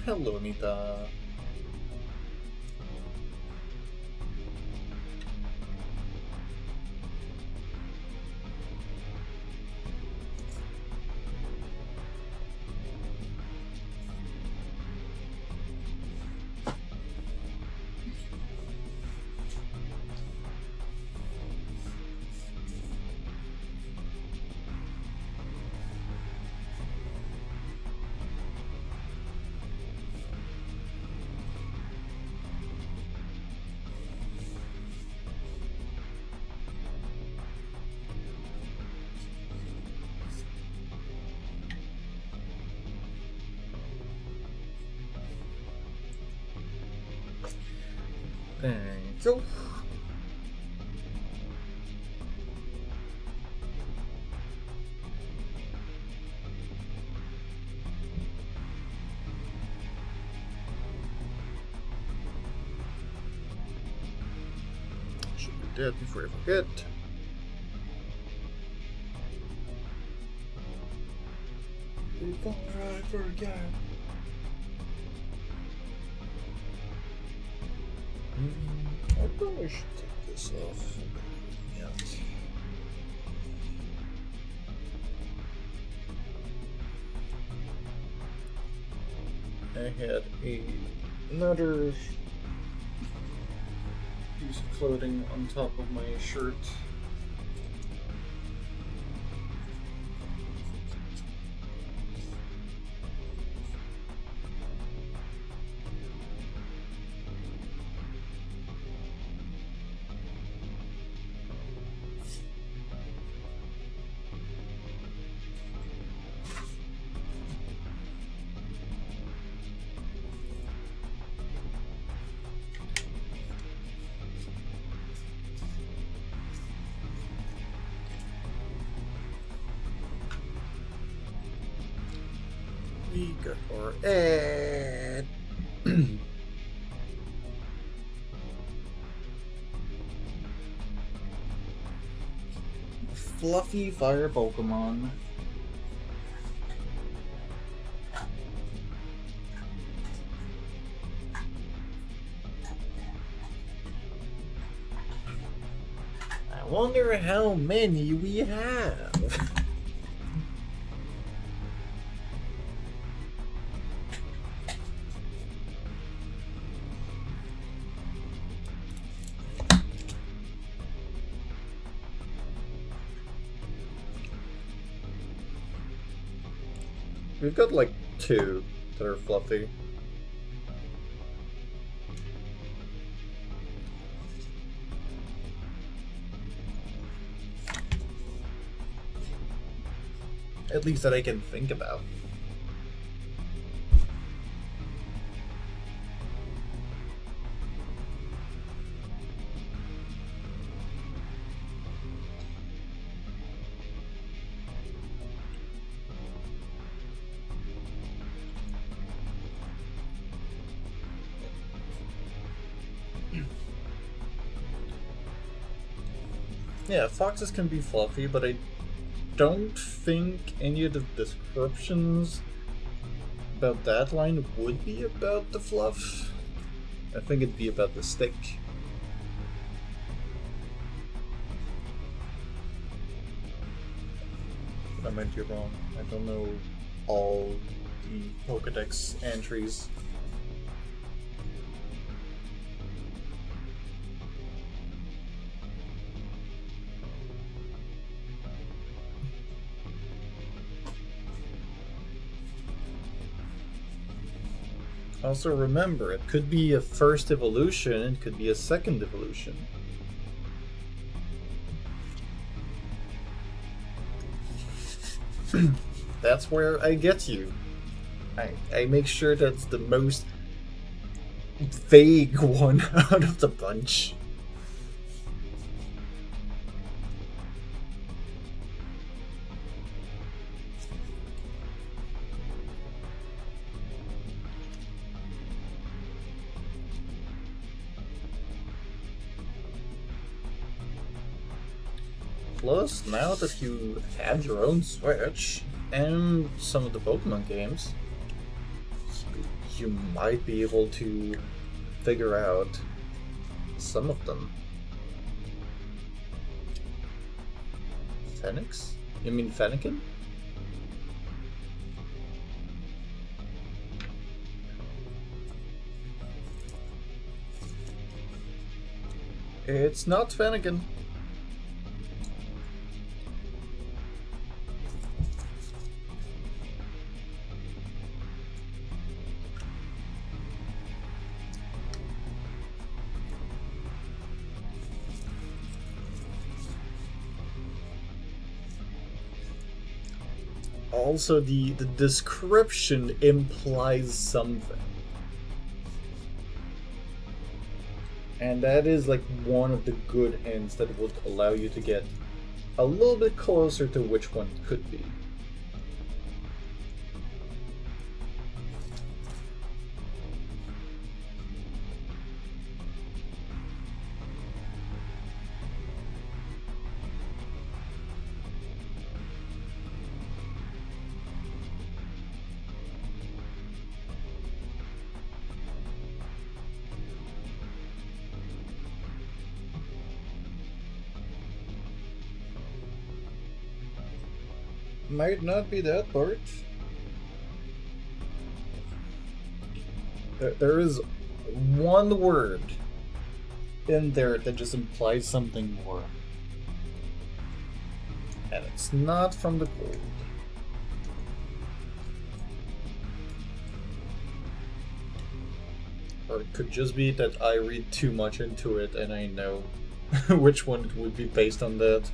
Hello, Anita. Thank you. Should be dead before I forget. Before I forget. I probably should take this off. Yeah. I had another piece of clothing on top of my shirt. We got our ad. Fluffy fire Pokemon. I wonder how many we have. We've got like 2 that are fluffy. At least that I can think about. Yeah, foxes can be fluffy, but I don't think any of the descriptions about that line would be about the fluff. I think it'd be about the stick. But I might be wrong. I don't know all the Pokedex entries. Also remember, it could be a first evolution, it could be a second evolution. That's where I get you. I make sure that's the most vague one out of the bunch. Plus, now that you have your own Switch and some of the Pokemon games, you might be able to figure out some of them. Phoenix? You mean Fennekin? It's not Fennekin. Also, the description implies something. And that is like one of the good hints that would allow you to get a little bit closer to which one it could be. Might not be that part. There is one word in there that just implies something more. And it's not from the cold. Or it could just be that I read too much into it and I know which one it would be based on that.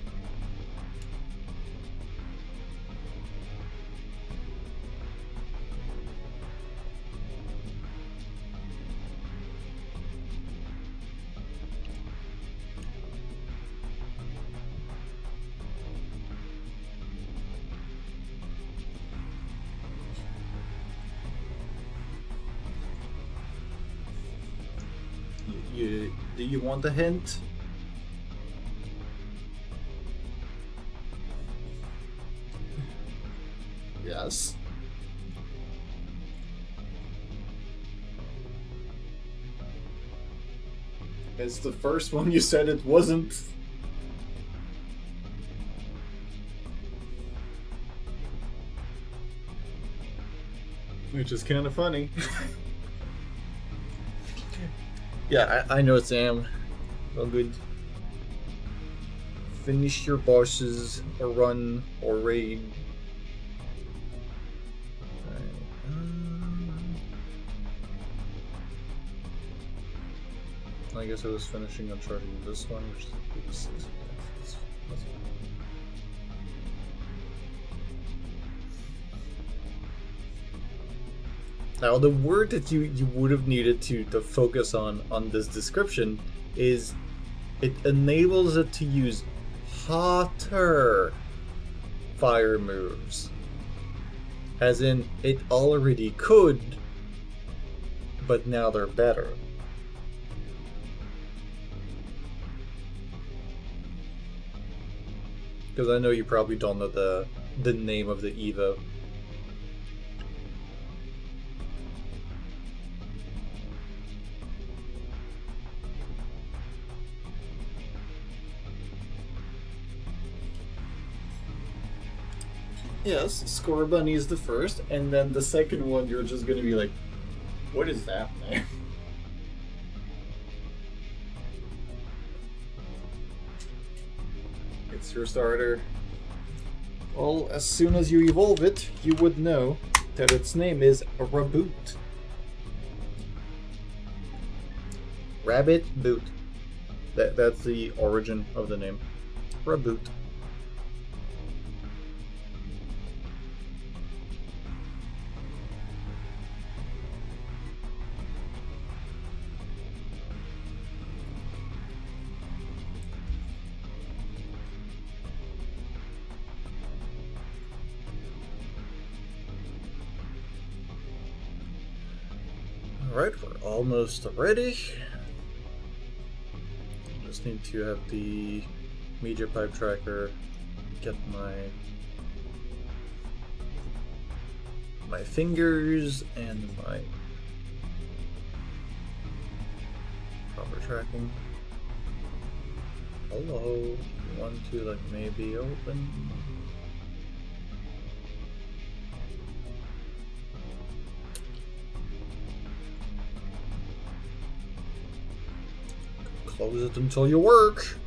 Do you want a hint? Yes. It's the first one you said it wasn't. Which is kind of funny. Yeah, I know Sam. Well, good. Finish your bosses, or run, or raid. I guess I was finishing Uncharted with this one, which is now the word that you would have needed to focus on this description is it enables it to use hotter fire moves. As in, it already could, but now they're better. Because I know you probably don't know the name of the Evo. Yes, Score Bunny is the first, and then the second one you're just gonna be like, what is that, man? It's your starter. Well, as soon as you evolve it, you would know that its name is Raboot. Rabbit Boot. That's the origin of the name. Raboot. Alright, we're almost ready. Just need to have the media pipe tracker, get my fingers and my Proper tracking. Hello. You want to like maybe open? Close it until you work.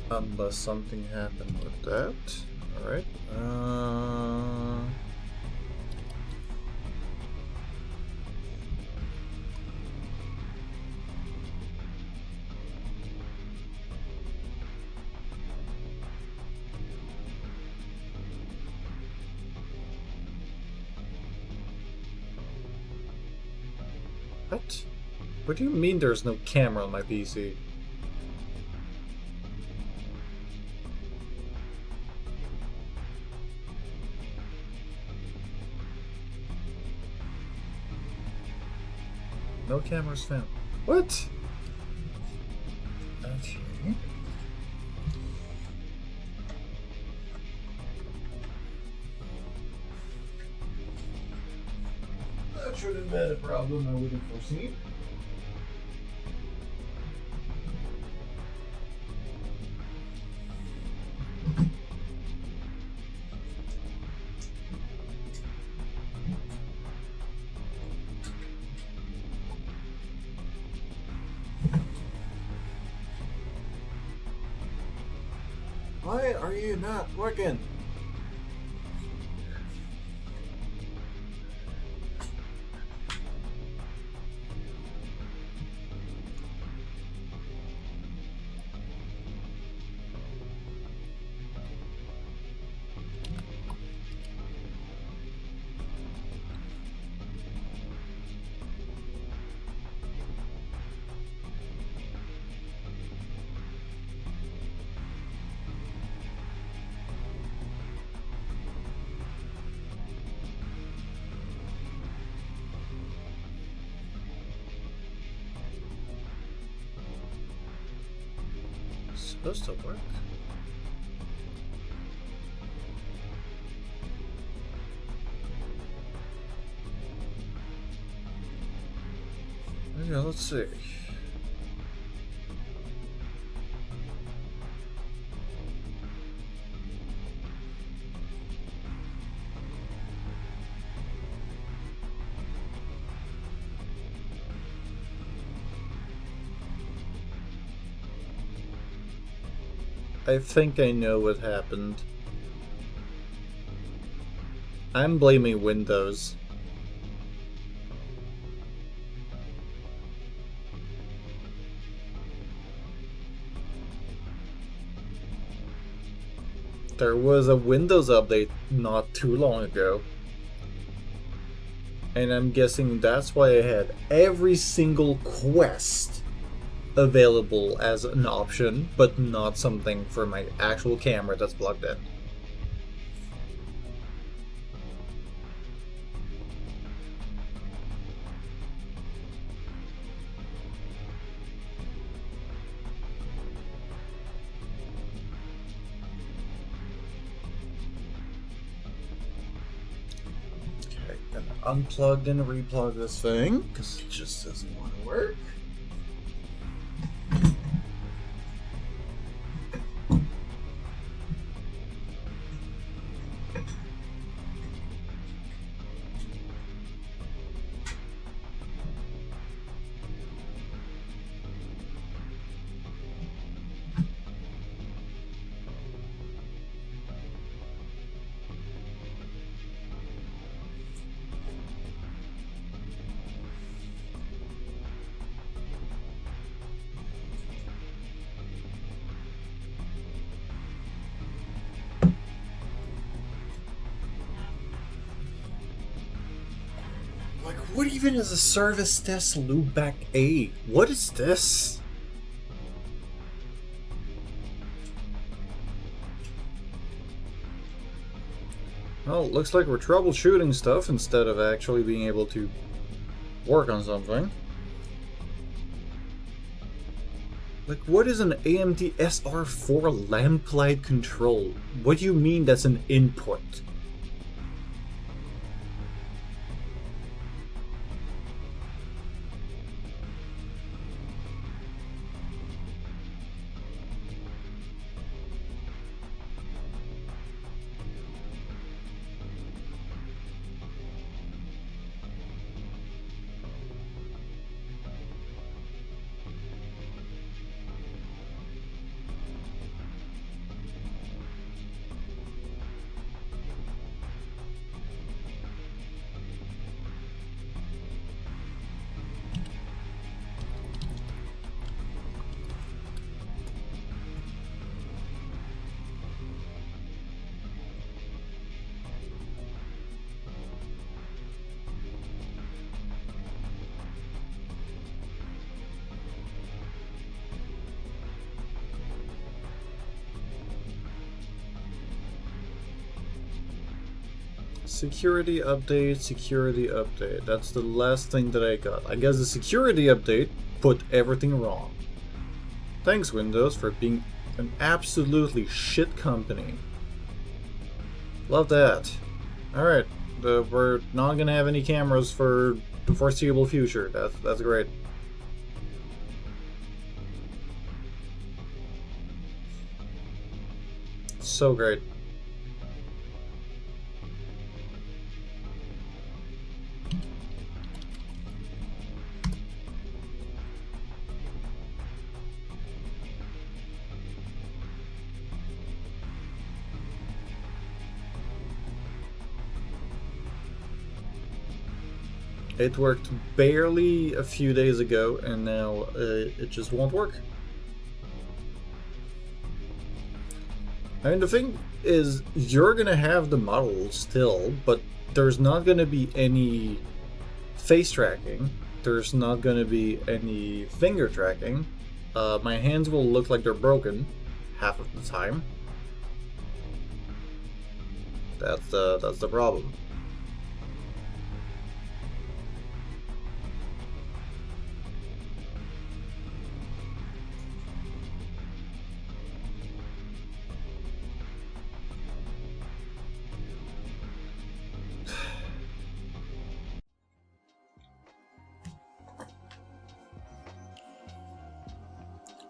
Unless something happened with that. Alright. What? What do you mean there's no camera on my PC? No cameras found. What? Okay. That should have been a problem I wouldn't foresee. Why are you not working? Supposed to work. Yeah, let's see. I think I know what happened. I'm blaming Windows. There was a Windows update not too long ago. And I'm guessing that's why I had every single quest available as an option, but not something for my actual camera that's plugged in. Okay, gonna unplug and replug this thing, because it just doesn't want to work. Like, what even is a service test loopback A? What is this? Well, it looks like we're troubleshooting stuff instead of actually being able to work on something. Like, what is an AMD SR4 lamplight control? What do you mean that's an input? Security update, security update. That's the last thing that I got. I guess the security update put everything wrong. Thanks, Windows, for being an absolutely shit company. Love that. Alright, we're not gonna have any cameras for the foreseeable future. That's great. So great. It worked barely a few days ago, and now it just won't work. I mean, the thing is, you're gonna have the model still, but there's not gonna be any face tracking. There's not gonna be any finger tracking. My hands will look like they're broken half of the time. That's the problem.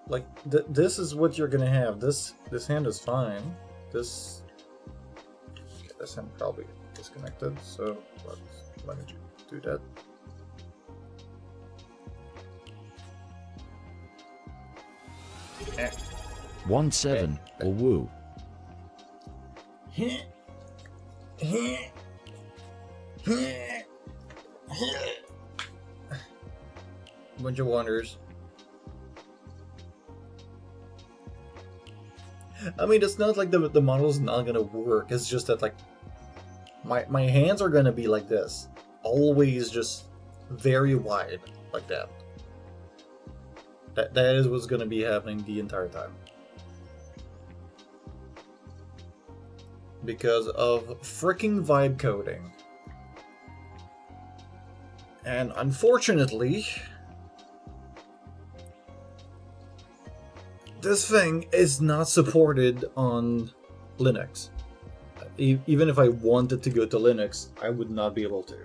Like, this is what you're gonna have. This hand is fine. This hand probably disconnected, so let me do that. Eh. 1-7 or woo. Bunch of wonders. I mean, it's not like the model's not gonna work. It's just that, like, my hands are gonna be like this, always just very wide, like that. That is what's gonna be happening the entire time. Because of freaking vibe coding. And unfortunately, this thing is not supported on Linux. Even if I wanted to go to Linux, I would not be able to.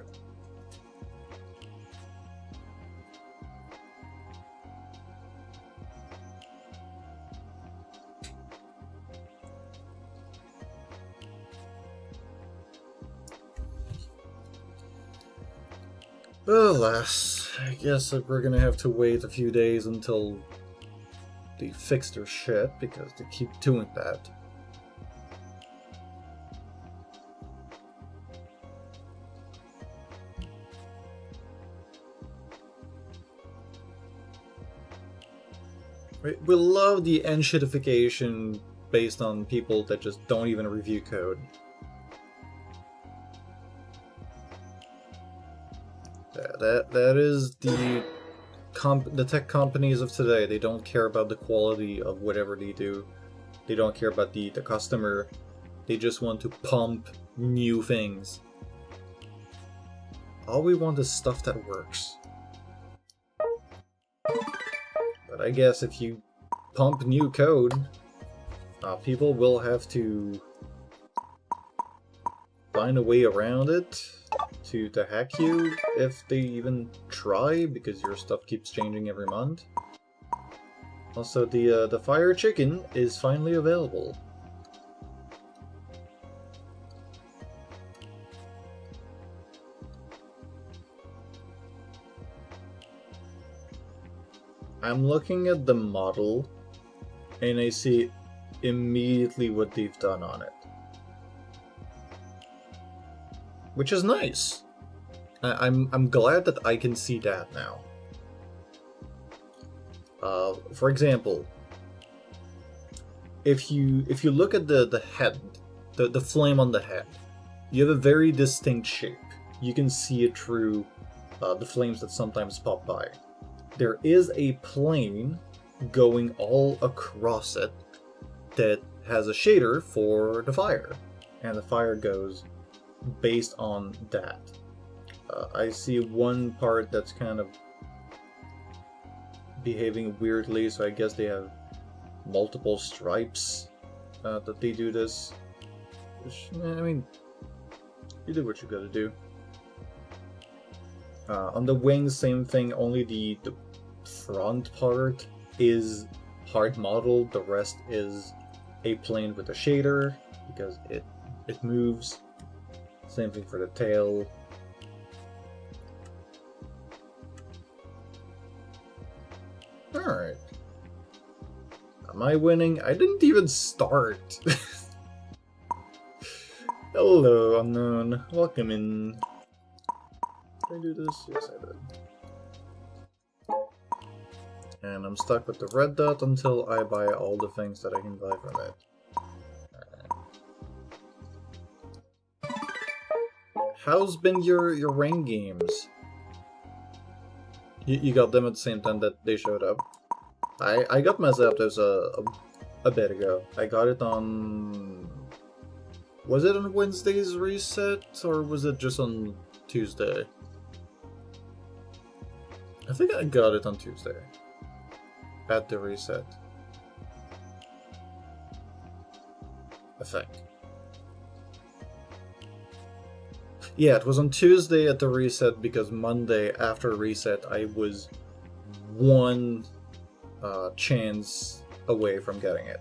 Alas, I guess that we're gonna have to wait a few days until they fix their shit, because they keep doing that. We love the enshittification based on people that just don't even review code. That is the tech companies of today. They don't care about the quality of whatever they do. They don't care about the customer. They just want to pump new things. All we want is stuff that works. But I guess if you pump new code, people will have to find a way around it to hack you if they even try, because your stuff keeps changing every month. Also, the fire chicken is finally available. I'm looking at the model, and I see immediately what they've done on it. Which is nice. I'm glad that I can see that now. For example, if you look at the head, the flame on the head, you have a very distinct shape. You can see it through the flames that sometimes pop by. There is a plane going all across it that has a shader for the fire, and the fire goes based on that. I see one part that's kind of behaving weirdly, so I guess they have multiple stripes that they do this. Which, I mean, you do what you gotta do. On the wings, same thing, only the front part is hard modeled, the rest is a plane with a shader, because it moves. Same thing for the tail. Alright. Am I winning? I didn't even start. Hello, unknown. Welcome in. Did I do this? Yes, I did. And I'm stuck with the red dot until I buy all the things that I can buy from it. How's been your rain games? You got them at the same time that they showed up. I got my Zapdos a bit ago. I got it on... Was it on Wednesday's reset, or was it just on Tuesday? I think I got it on Tuesday. At the reset. I think. Yeah, it was on Tuesday at the reset, because Monday after reset I was one chance away from getting it.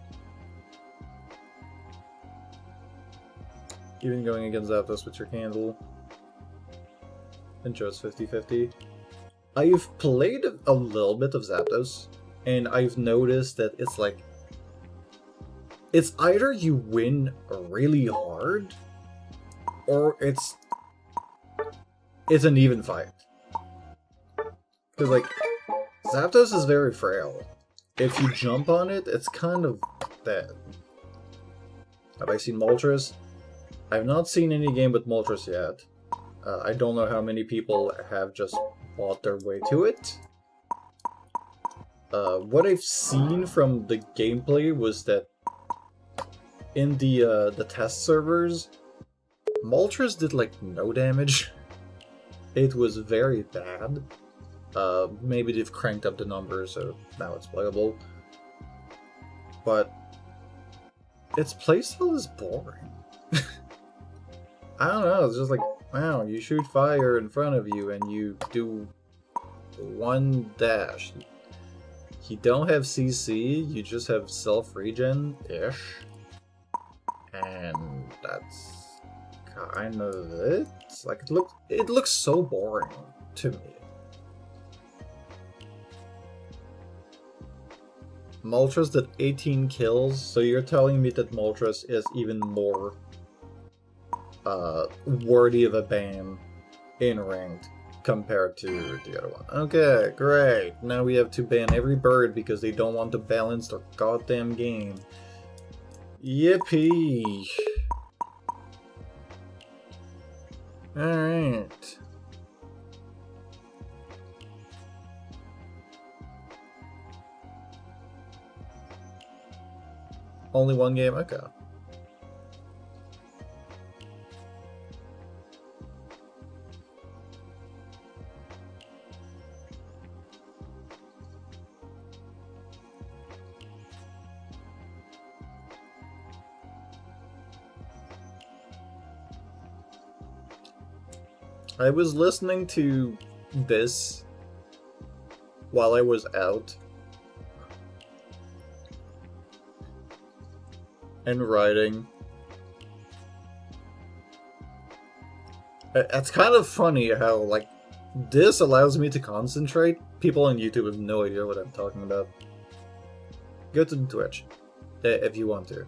Even going against Zapdos with your candle. And chose 50-50. I've played a little bit of Zapdos, and I've noticed that it's like... It's either you win really hard, or it's an even fight. Because, like, Zapdos is very frail. If you jump on it, it's kind of dead. Have I seen Moltres? I've not seen any game with Moltres yet. I don't know how many people have just bought their way to it. What I've seen from the gameplay was that in the test servers, Moltres did like no damage. It was very bad. Maybe they've cranked up the numbers, so now it's playable. But its playstyle is boring. I don't know, it's just like, wow, you shoot fire in front of you and you do one dash. You don't have CC, you just have self-regen-ish. And that's kind of it. Like, it looks so boring to me. Moltres did 18 kills, so you're telling me that Moltres is even more worthy of a ban in ranked compared to the other one. Okay, great. Now we have to ban every bird because they don't want to balance their goddamn game. Yippee! Alright. Only one game? Okay. I was listening to this while I was out and writing. It's kind of funny how, like, this allows me to concentrate. People on YouTube have no idea what I'm talking about. Go to the Twitch, if you want to.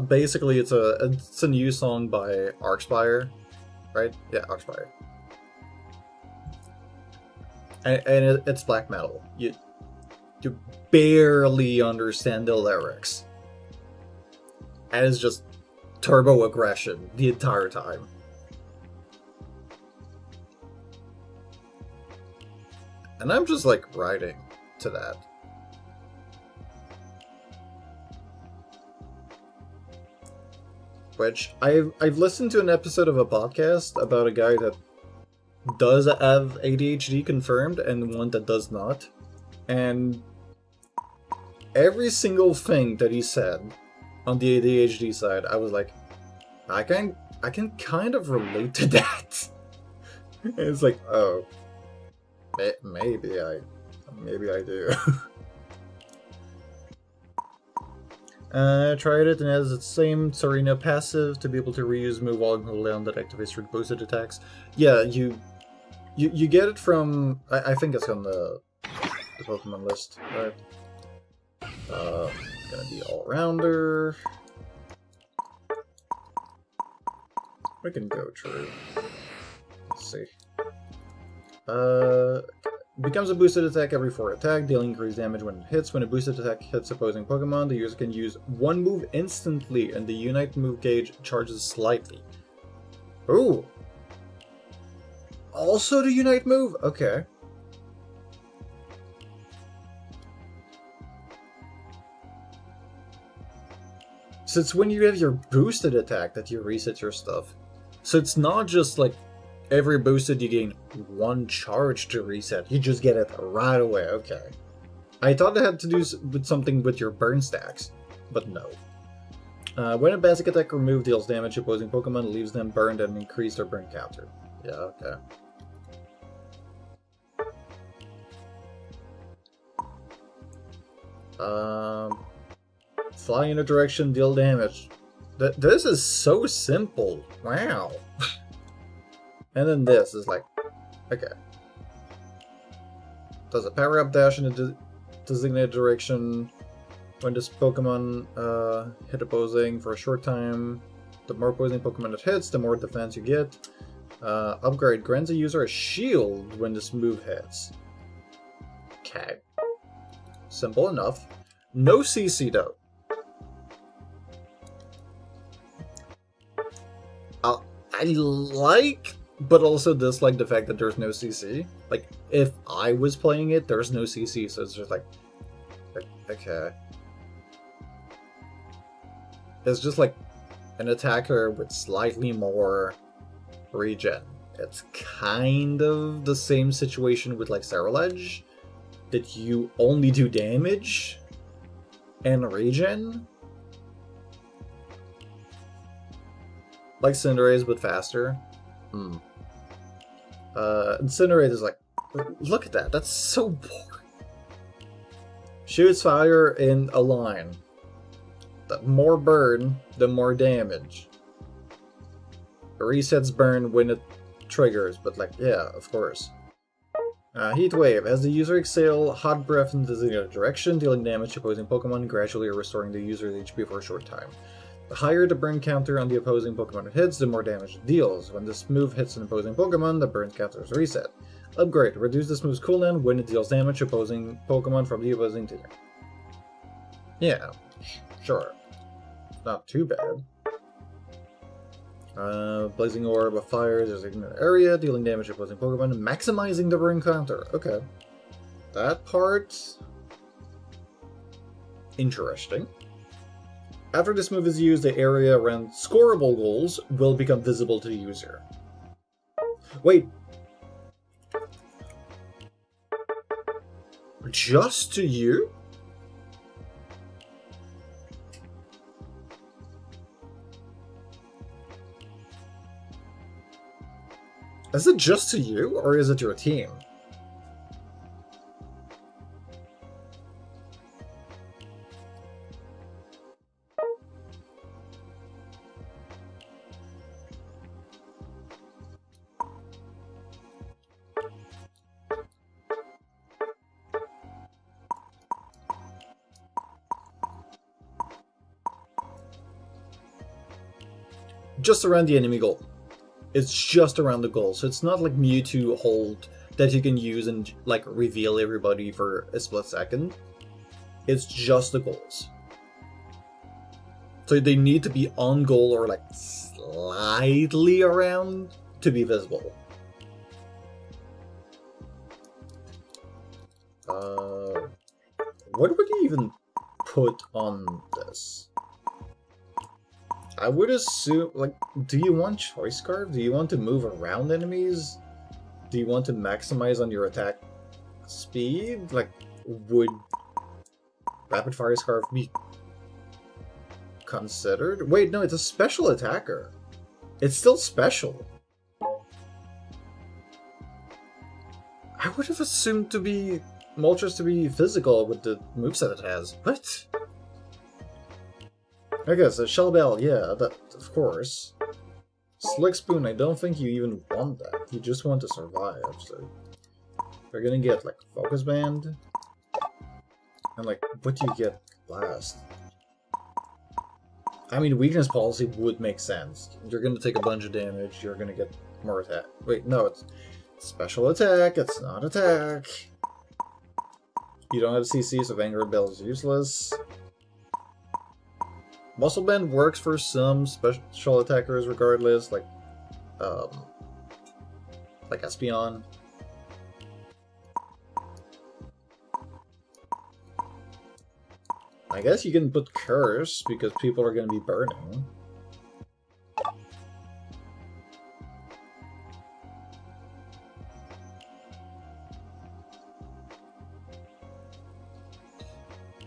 Basically, it's a new song by Archspire, right? Yeah, Archspire. And it's black metal. You barely understand the lyrics. And it's just turbo aggression the entire time. And I'm just like writing to that. Which I've listened to an episode of a podcast about a guy that does have ADHD confirmed and one that does not. And every single thing that he said on the ADHD side, I was like, I can kind of relate to that. And it's like, oh, maybe I do. I tried it and it has the same Serena passive to be able to reuse move while cooldown that activates through boosted attacks. Yeah, you get it from I think it's on the Pokemon list, right? Gonna be all-rounder. We can go true. Let's see. Becomes a boosted attack every 4 attack, dealing increased damage when it hits. When a boosted attack hits opposing Pokemon, the user can use one move instantly, and the Unite move gauge charges slightly. Ooh! Also the Unite move? Okay. So it's when you have your boosted attack that you reset your stuff. So it's not just like every boosted you gain one charge to reset. You just get it right away. Okay. I thought it had to do with something with your burn stacks, but no. When a basic attack or move deals damage to opposing Pokemon, leaves them burned and increase their burn counter. Yeah, okay. Fly in a direction, deal damage. This is so simple. Wow. And then this is like, okay. Does a power-up dash in a designated direction. When this Pokemon hit opposing for a short time, the more opposing Pokemon it hits, the more defense you get. Upgrade grants a user a shield when this move hits. Okay. Simple enough. No CC though. I like, but also dislike the fact that there's no CC. Like, if I was playing it, there's no CC, so it's just like, okay. It's just like an attacker with slightly more regen. It's kind of the same situation with like Cerulege, that you only do damage and regen. Like Cinderace, but faster. Incinerate is like, look at that, that's so boring. Shoots fire in a line. The more burn, the more damage. Resets burn when it triggers, but like, yeah, of course. Heat Wave. As the user exhale hot breath in the direction, dealing damage to opposing Pokemon, gradually restoring the user's HP for a short time. The higher the burn counter on the opposing Pokemon it hits, the more damage it deals. When this move hits an opposing Pokemon, the burn counter is reset. Upgrade. Reduce this move's cooldown when it deals damage to opposing Pokemon from the opposing team. Yeah, sure. Not too bad. Blazing Orb of Fire, there's an area, dealing damage to opposing Pokemon, maximizing the burn counter. Okay. That part... interesting. After this move is used, the area around scoreable goals will become visible to the user. Wait. Just to you? Is it just to you, or is it your team? Just around the enemy goal. It's just around the goal, so it's not like Mewtwo hold that you can use and like reveal everybody for a split second. It's just the goals. So they need to be on goal or like slightly around to be visible. What would you even put on this? I would assume, like, do you want Choice Scarf? Do you want to move around enemies? Do you want to maximize on your attack speed? Like, would Rapid Fire Scarf be considered? Wait, no, it's a special attacker. It's still special. I would have assumed to be Moltres to be physical with the moveset it has. What? Okay, so Shell Bell, yeah, that, of course. Slick Spoon, I don't think you even want that. You just want to survive, so... We're gonna get, like, Focus Band. And, like, what do you get last? I mean, Weakness Policy would make sense. You're gonna take a bunch of damage, you're gonna get more attack. Wait, no, it's special attack, it's not attack. You don't have CC, so Vanguard Bell is useless. Muscle Band works for some special attackers regardless, like Espeon. I guess you can put Curse, because people are going to be burning.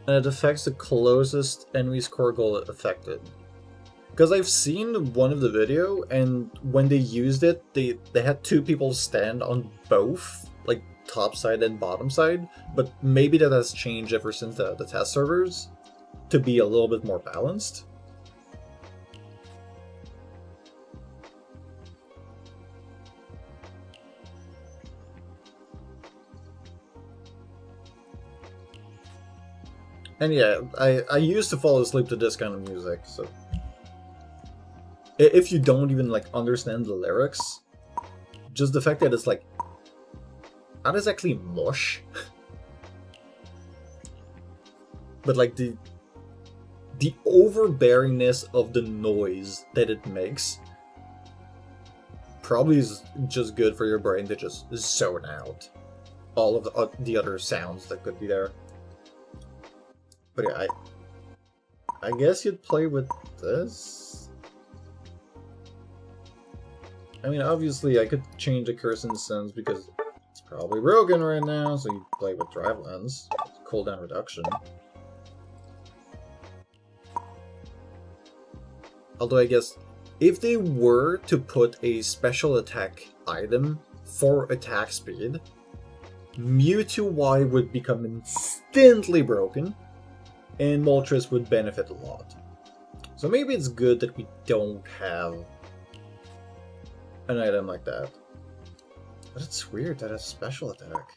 And it affects the closest enemy's core goal affected. Because I've seen one of the video, and when they used it, they had two people stand on both, like top side and bottom side, but maybe that has changed ever since the test servers, to be a little bit more balanced. And yeah, I used to fall asleep to this kind of music, so... If you don't even, like, understand the lyrics, just the fact that it's, like, not exactly mush, but, like, the overbearingness of the noise that it makes probably is just good for your brain to just zone out all of the other sounds that could be there. But yeah, I guess you'd play with this? I mean, obviously I could change the Curse Incense because it's probably broken right now, so you play with Drive Lens, cooldown reduction. Although I guess, if they were to put a special attack item for attack speed, Mewtwo Y would become instantly broken, and Moltres would benefit a lot. So maybe it's good that we don't have an item like that. But it's weird that it's special attack.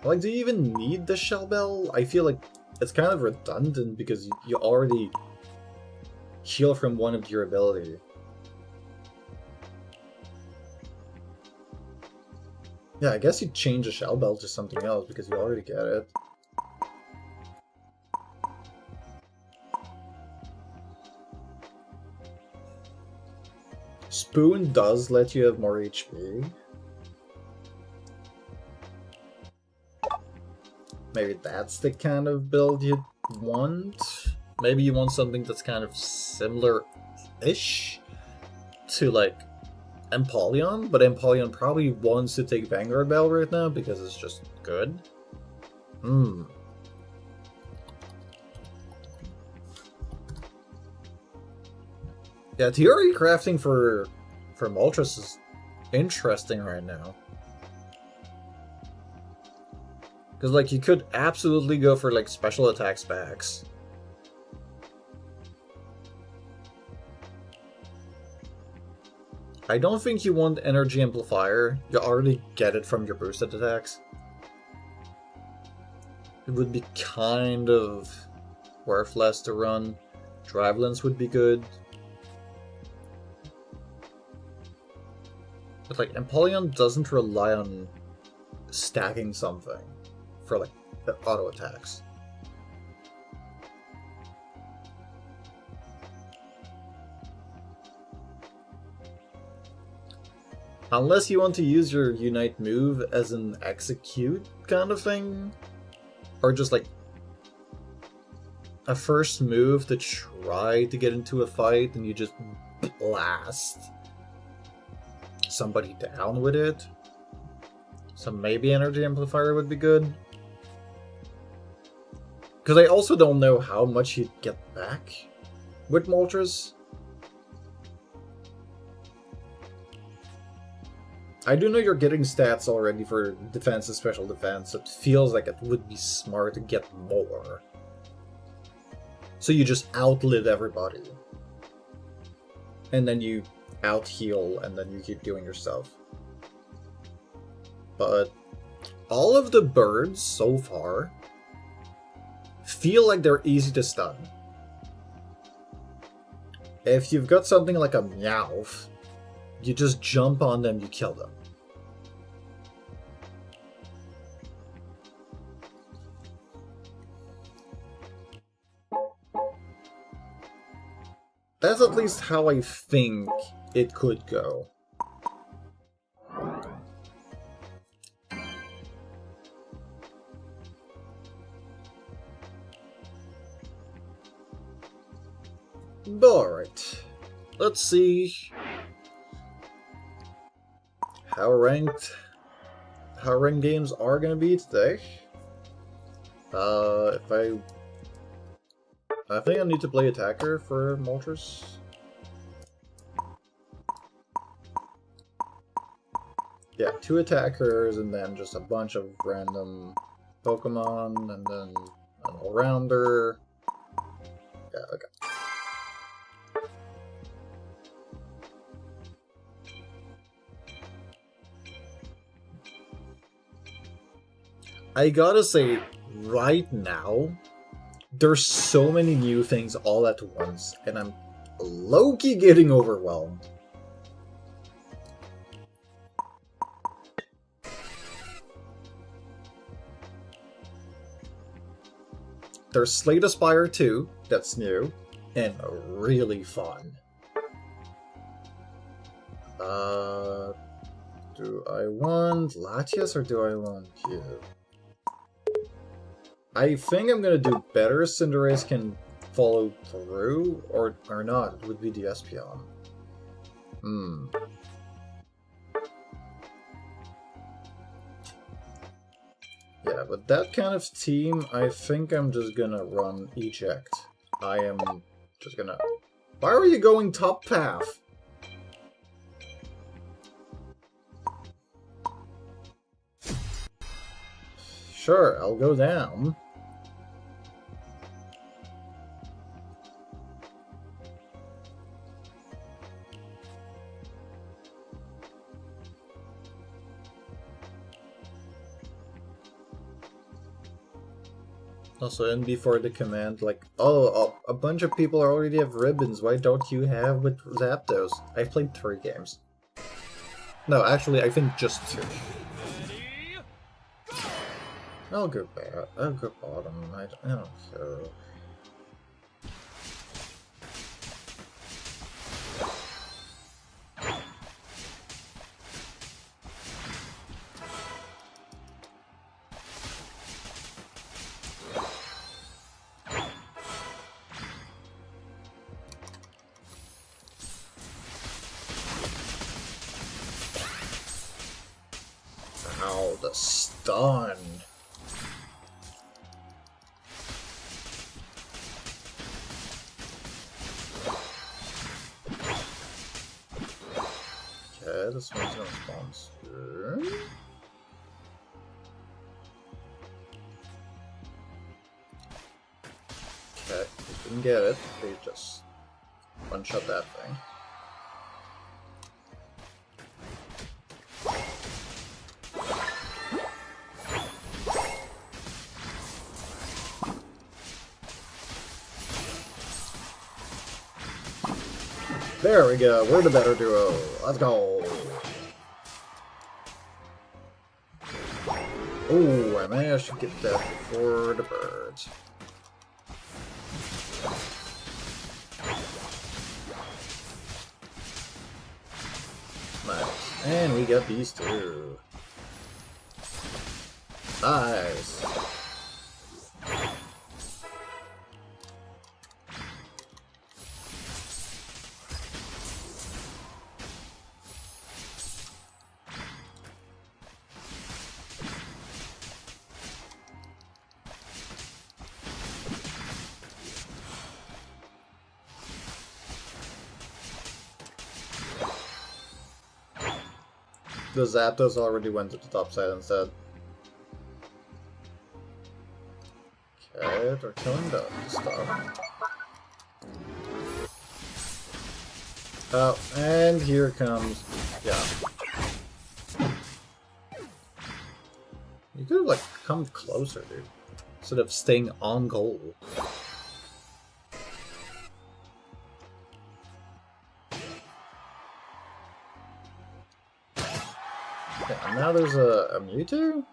Like, do you even need the Shell Bell? I feel like it's kind of redundant because you already heal from one of your ability. Yeah, I guess you'd change the Shell Bell to something else because you already get it. Spoon does let you have more HP. Maybe that's the kind of build you'd want. Maybe you want something that's kind of similar-ish to, like, Empoleon, but Empoleon probably wants to take Vanguard Bell right now because it's just good. Yeah, theory crafting for Moltres is interesting right now. Because, like, you could absolutely go for, like, special attack specs. I don't think you want Energy Amplifier. You already get it from your boosted attacks. It would be kind of worthless to run. Drivelance would be good. But, like, Empoleon doesn't rely on stacking something for, like, the auto attacks. Unless you want to use your Unite move as an execute kind of thing. Or just like a first move to try to get into a fight and you just blast somebody down with it. So maybe Energy Amplifier would be good. Because I also don't know how much you'd get back with Moltres. I do know you're getting stats already for defense and special defense, so it feels like it would be smart to get more. So you just outlive everybody. And then you out-heal, and then you keep doing your stuff. But all of the birds so far feel like they're easy to stun. If you've got something like a Meowth, you just jump on them, you kill them. That's at least how I think it could go. Alright. Let's see how ranked games are gonna be today. I think I need to play attacker for Moltres. Yeah, 2 attackers and then just a bunch of random Pokemon and then an all-rounder. Yeah, okay. I gotta say, right now, there's so many new things all at once, and I'm low-key getting overwhelmed. There's Slate Aspire 2, that's new, and really fun. Do I want Latias or do I want you? I think I'm gonna do better. Cinderace can follow through, or not. It would be the Espeon. Yeah, but that kind of team, I think I'm just gonna run Eject. I am just gonna... Why are you going top path? Sure, I'll go down. Also, and before the command, like, oh, a bunch of people already have ribbons, why don't you have with Zapdos? I've played 3 games. No, actually, I think just 2. I'll go back. I'll go bottom. I don't care. Ow, the stun. this one's gonna sponsor. Okay, he didn't get it. He just one-shot that thing. There we go, we're the better duo. Let's go. Oh, I managed to get that before the birds. Nice. And we got these two. Nice. The Zapdos already went to the top side instead. Okay, they're killing the stuff. Oh, and here comes... yeah. You could have, like, come closer, dude. Instead of staying on goal. And now there's a Mewtwo?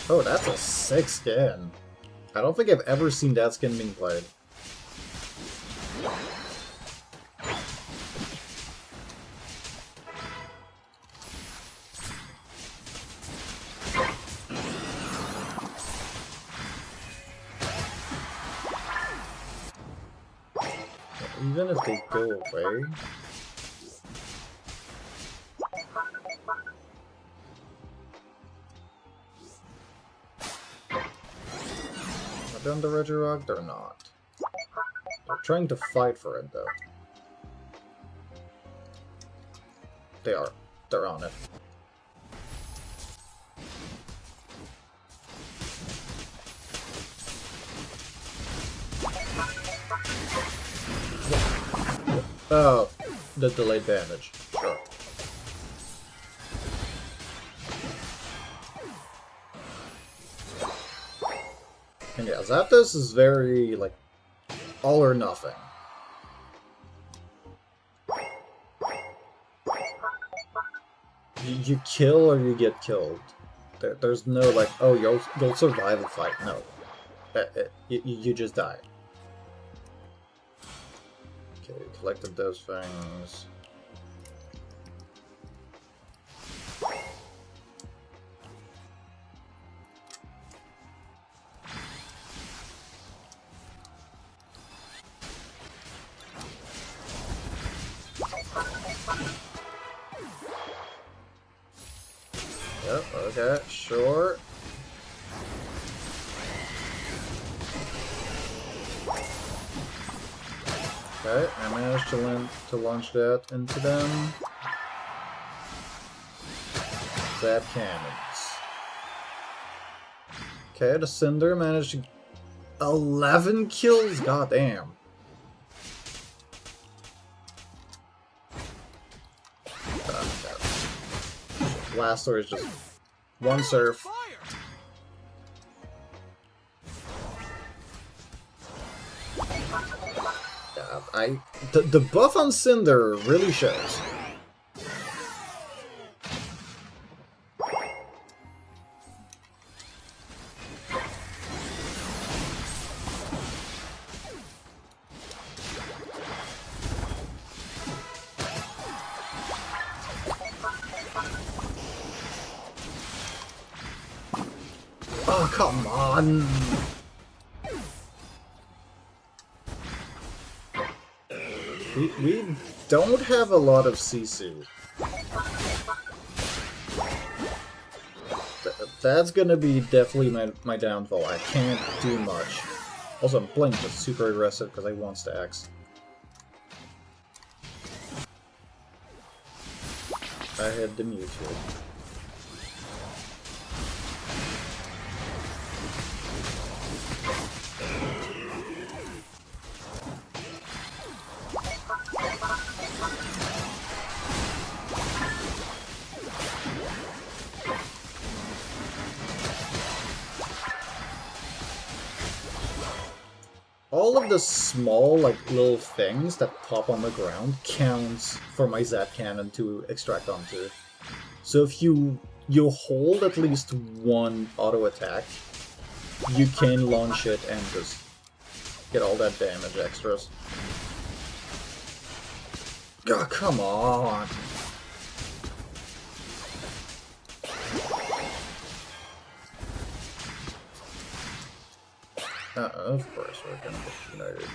Oh, that's a sick skin. I don't think I've ever seen that skin being played. Even if they go away... Are they on the Regirock? They're not. They're trying to fight for it, though. They are. They're on it. Oh, the delayed damage. Sure. And yeah, Zapdos is very, like, all or nothing. You kill or you get killed. There's no, like, oh, you'll survive a fight. No. You just die. Okay, collected those things. Yep, okay, sure. Okay, I managed to launch that into them. Zap cannons. Okay, the Cinder managed to... 11 kills? God damn. Blastoise is just one surf. Yeah, the buff on Cinder really shows. Oh, come on! We don't have a lot of Sisu. That's gonna be definitely my downfall. I can't do much. Also, I'm playing just super aggressive because I want stacks. I had the Mewtwo. All of the small, like, little things that pop on the ground counts for my Zap Cannon to extract onto. So if you hold at least one auto attack, you can launch it and just get all that damage extras. Oh, come on! Of course we're gonna get united.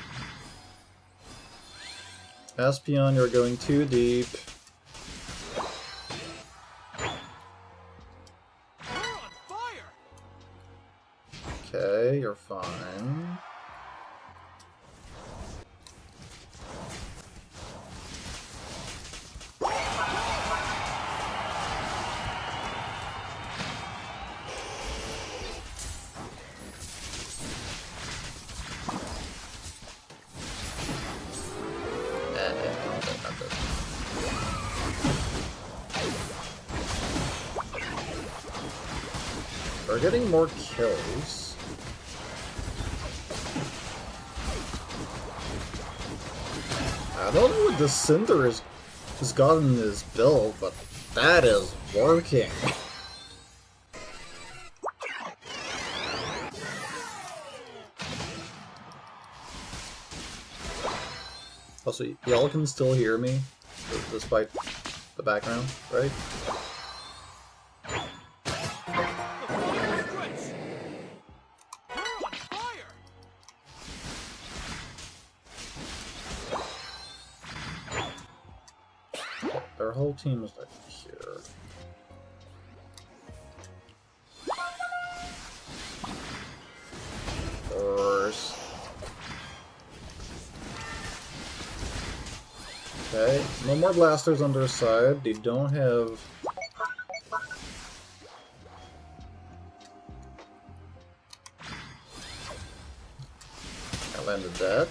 Espeon, you're going too deep. Okay, you're fine. We're getting more kills. I don't know what the Cinder has got in his build, but that is working. Also, y'all can still hear me, despite the background, right? Their whole team is like here. Of course. Okay, no more blasters on their side. They don't have... I landed that.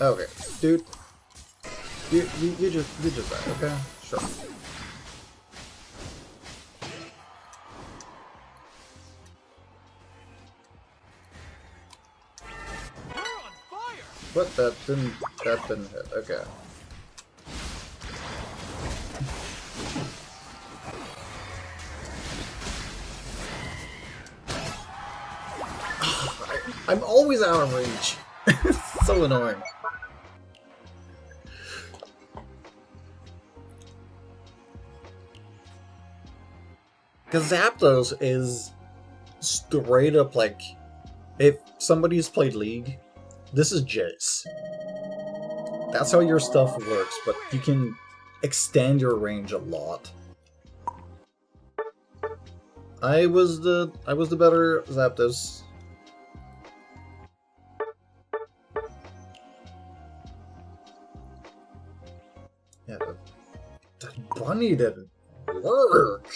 Okay, dude. You just die, okay? Sure. What? That didn't hit. Okay. I'm always out of reach. It's so annoying. Because Zapdos is straight up like, if somebody's played League, this is Jace. That's how your stuff works, but you can extend your range a lot. I was the better Zapdos. Yeah, that bunny didn't work.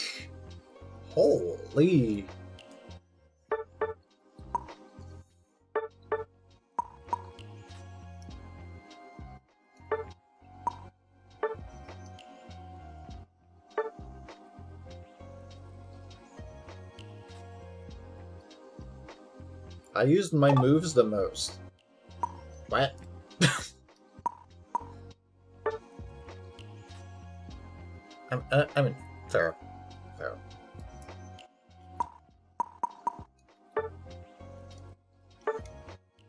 Holy. I used my moves the most. What? I mean, fair.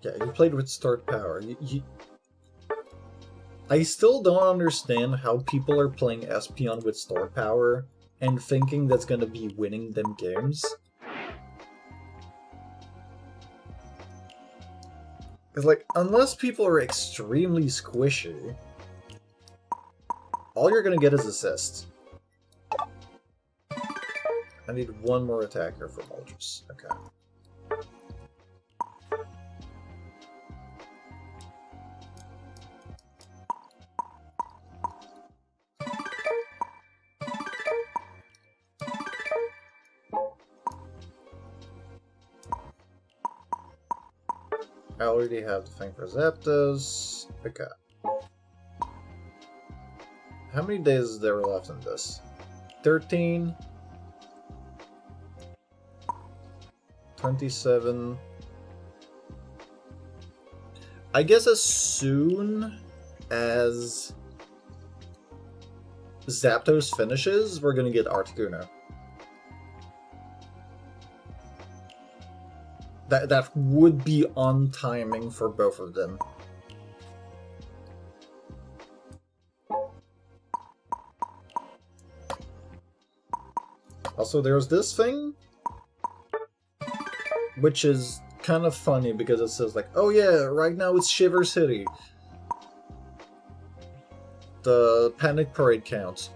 Yeah, you played with start power. I still don't understand how people are playing Espeon with start power and thinking that's gonna be winning them games. Because, like, unless people are extremely squishy, all you're gonna get is assists. I need one more attacker for Moltres. Okay. I already have the thing for Zapdos. Okay. How many days is there left in this? 13. 27. I guess as soon as Zapdos finishes, we're gonna get Articuno. That would be on timing for both of them. Also, there's this thing, which is kind of funny because it says like, oh yeah, right now it's Shiver City. The Panic Parade counts.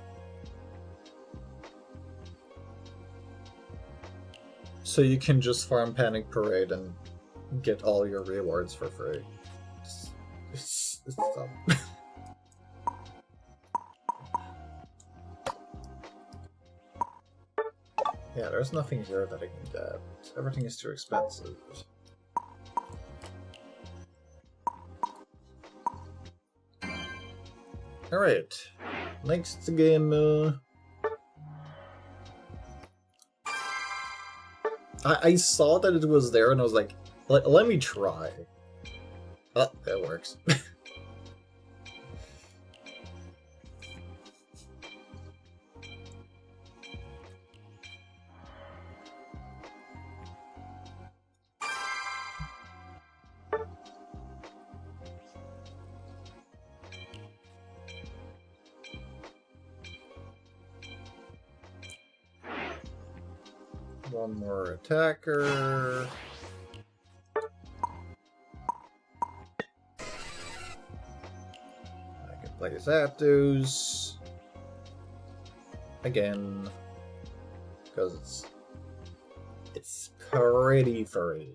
So you can just farm Panic Parade and get all your rewards for free. It's dumb. Yeah, there's nothing here that I can get. Everything is too expensive. Alright. Next game, I saw that it was there and I was like, let me try. Oh, that works. One more attacker. I can play Zapdos again because it's pretty free.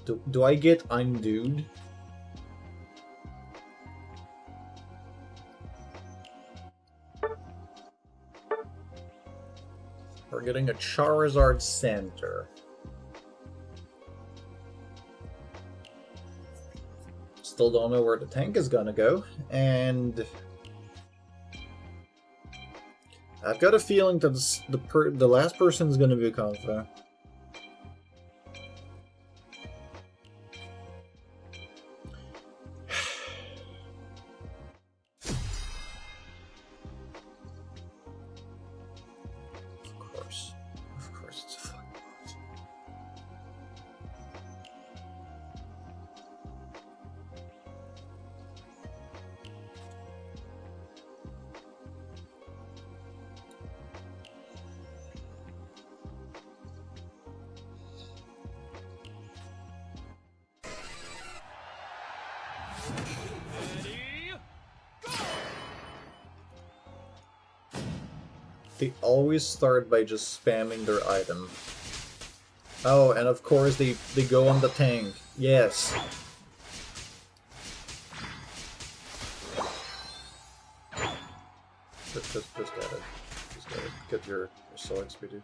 Do I get Undued? We're getting a Charizard Center. Still don't know where the tank is gonna go, and I've got a feeling that the last person is gonna be Confa. They always start by just spamming their item. Oh, and of course they go on the tank. Yes. Just get it. Just get it. Get your sword speedy.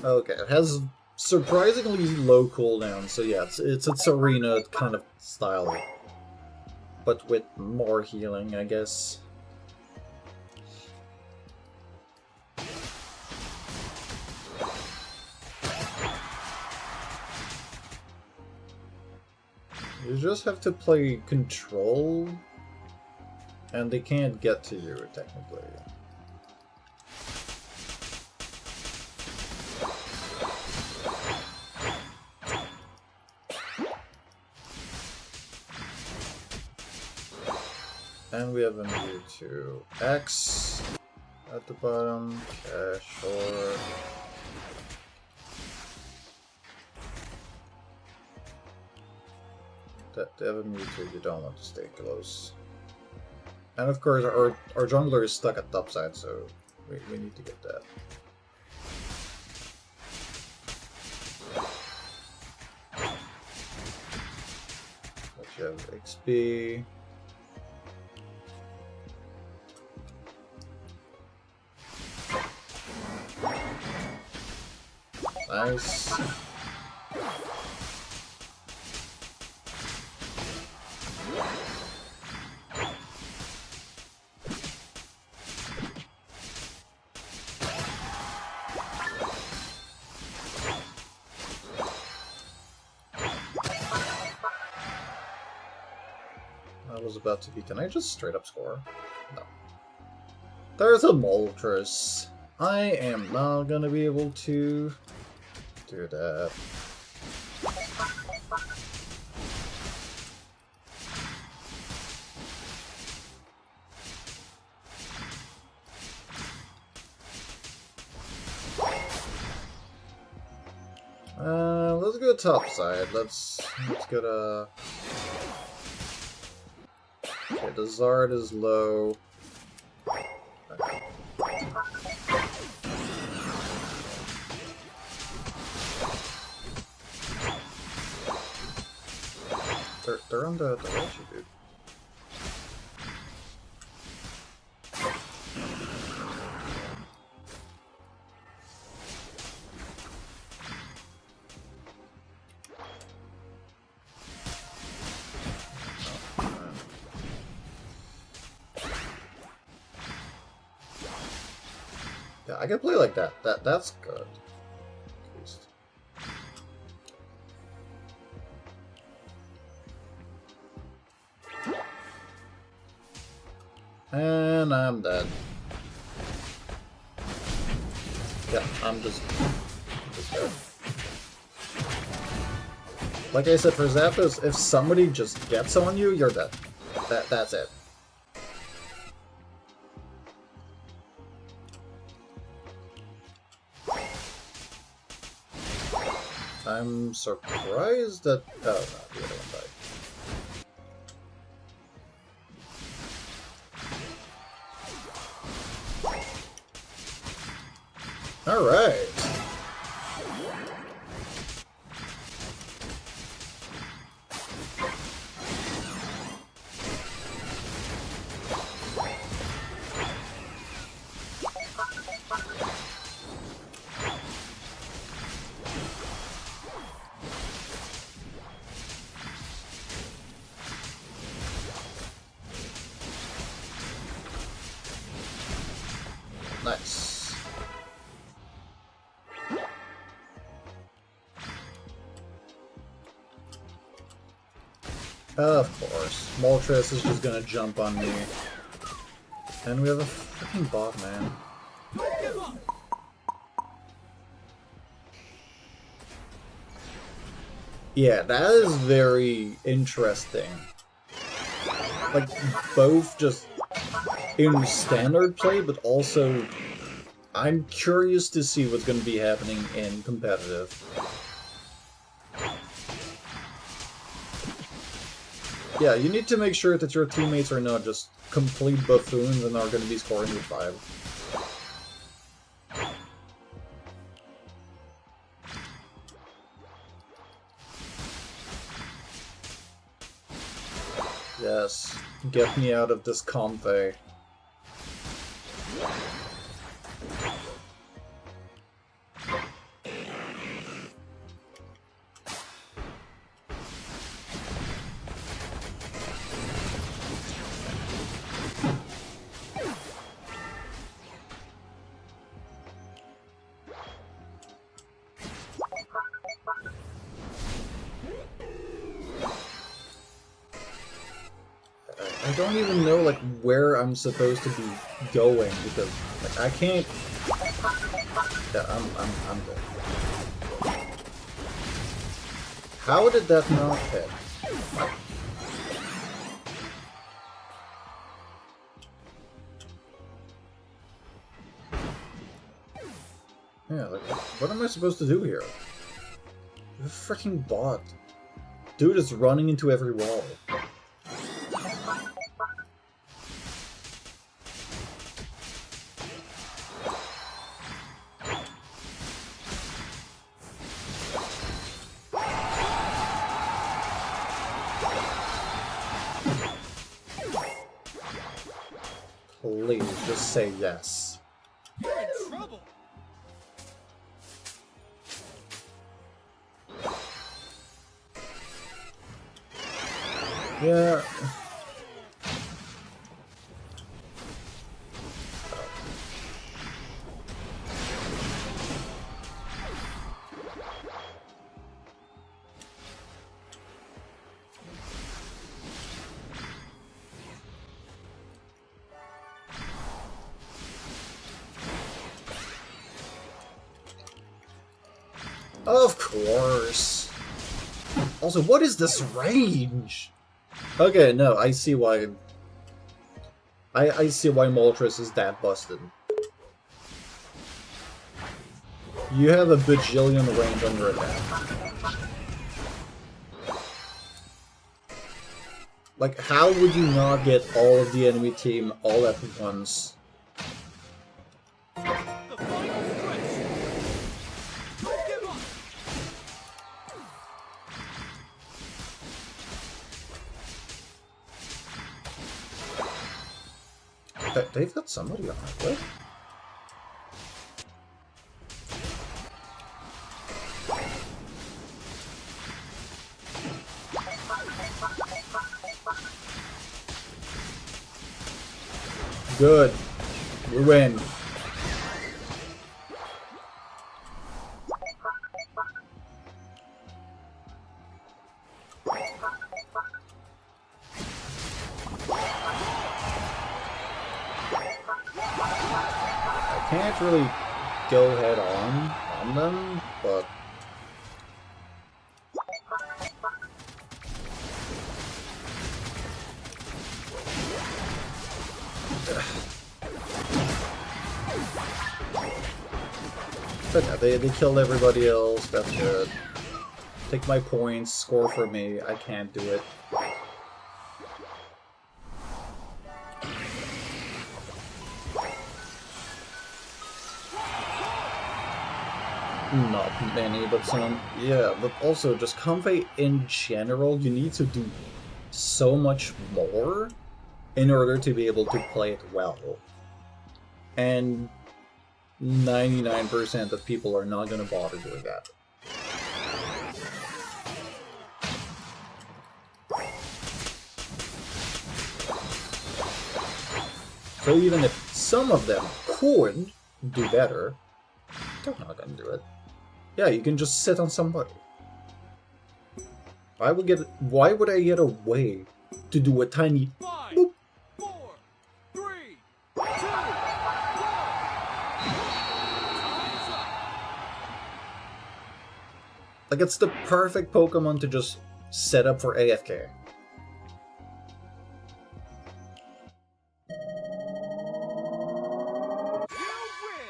Okay, it has surprisingly low cooldown, so yeah, it's a Serena kind of style, but with more healing, I guess. You just have to play control, and they can't get to you, technically. And we have a Mewtwo. X at the bottom, cash or... They have a Mewtwo, you don't want to stay close. And of course our jungler is stuck at topside, so we need to get that. But you have XP. Nice. I was about to be. Can I just straight up score? No. There's a Moltres. I am not gonna be able to do that. Let's go topside. Let's get a... Okay, the Zard is low. They're on the Reggie, dude. Yeah, I can play like that. That's good. At least. And I'm dead. Yeah, I'm just dead. Like I said, for Zapdos, if somebody just gets on you, you're dead. That's it. I'm surprised that... Oh, no, the other one died. Alright. Nice. Of course. Moltres is just gonna jump on me. And we have a freaking bot, man. Yeah, that is very interesting. Like, both just in standard play, but also I'm curious to see what's going to be happening in competitive. Yeah, you need to make sure that your teammates are not just complete buffoons and are going to be scoring with 5. Yes, get me out of this Comfey. don't even know like where I'm supposed to be going because like I can't. Yeah, I'm good. How did that not hit? Yeah, like what am I supposed to do here? You're a freaking bot. Dude is running into every wall. Please, just say yes. You're in trouble. Yeah. Of course. Also, what is this range? Okay, no, I see why. I see why Moltres is that busted. You have a bajillion range on your attack. Like, how would you not get all of the enemy team all at once? The final stretch. Don't give up. They've got somebody on it, what? Good. We win. I can't really go head on them, but yeah, they killed everybody else, that's good. Take my points, score for me, I can't do it. Not many, but some. Yeah, but also, just combat in general, you need to do so much more in order to be able to play it well. And 99% of people are not going to bother doing that. So even if some of them could do better, they're not going to do it. Yeah, you can just sit on somebody. Why would I get a way to do a tiny 5, boop? 4, 3, 2, 1. Time's up. Like, it's the perfect Pokemon to just set up for AFK. You win.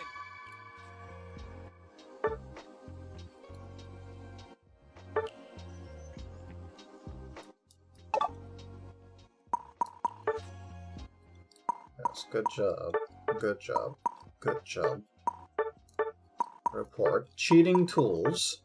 Yes, good job. Good job. Good job. Report. Cheating tools.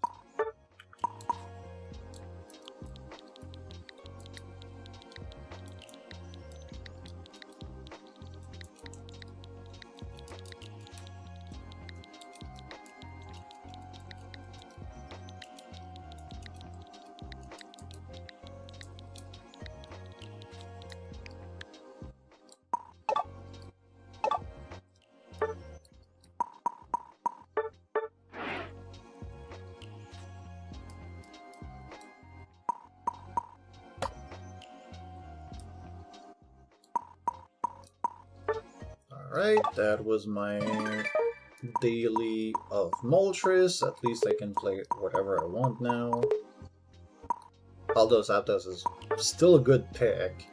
Alright, that was my daily of Moltres. At least I can play whatever I want now. Although Zapdos is still a good pick.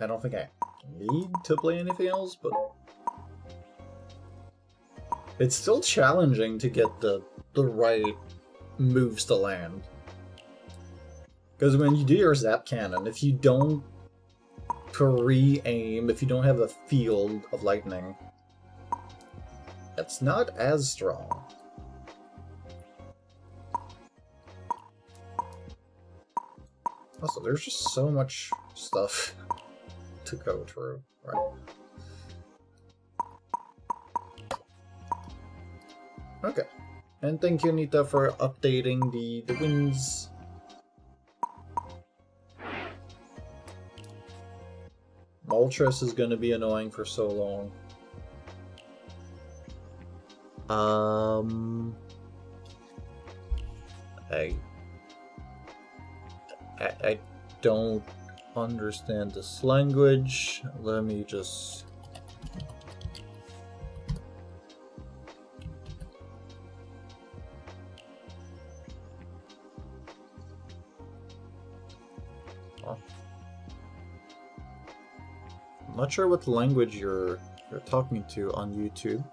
I don't think I need to play anything else, but it's still challenging to get the right moves to land. Because when you do your Zap Cannon, if you don't pre-aim, if you don't have a field of lightning, it's not as strong. Also, there's just so much stuff to go through. Right. Okay. And thank you, Nita, for updating the wins. Moltres is gonna be annoying for so long. I don't understand this language. Let me just... Huh? I'm not sure what language you're talking to on YouTube.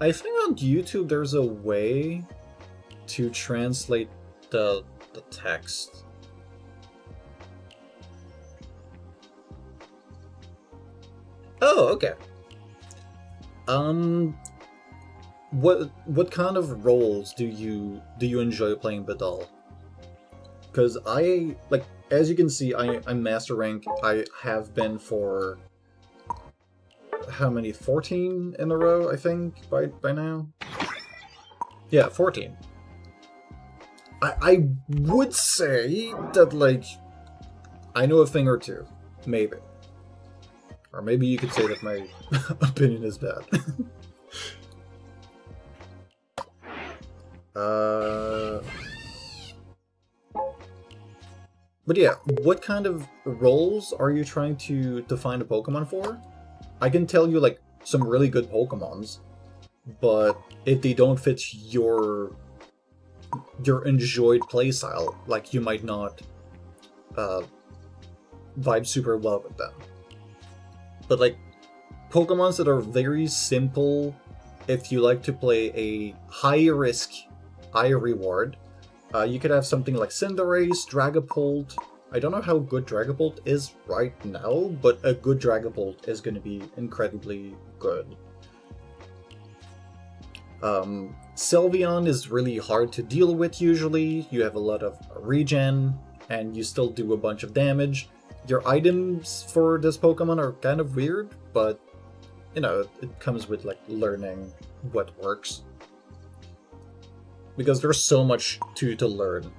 I think on YouTube there's a way to translate the text. Oh, okay. What kind of roles do you enjoy playing Vidal? Because I, like, as you can see, I'm master rank. I have been for how many? 14 in a row, I think, by now? Yeah, 14. I would say that, like, I know a thing or two. Maybe. Or maybe you could say that my opinion is bad. But yeah, what kind of roles are you trying to find a Pokemon for? I can tell you, like, some really good Pokemons, but if they don't fit your enjoyed playstyle, like, you might not vibe super well with them. But, like, Pokemons that are very simple, if you like to play a high risk, high reward, you could have something like Cinderace, Dragapult. I don't know how good Dragapult is right now, but a good Dragapult is going to be incredibly good. Sylveon is really hard to deal with usually. You have a lot of regen, and you still do a bunch of damage. Your items for this Pokemon are kind of weird, but, you know, it comes with, like, learning what works. Because there's so much to learn.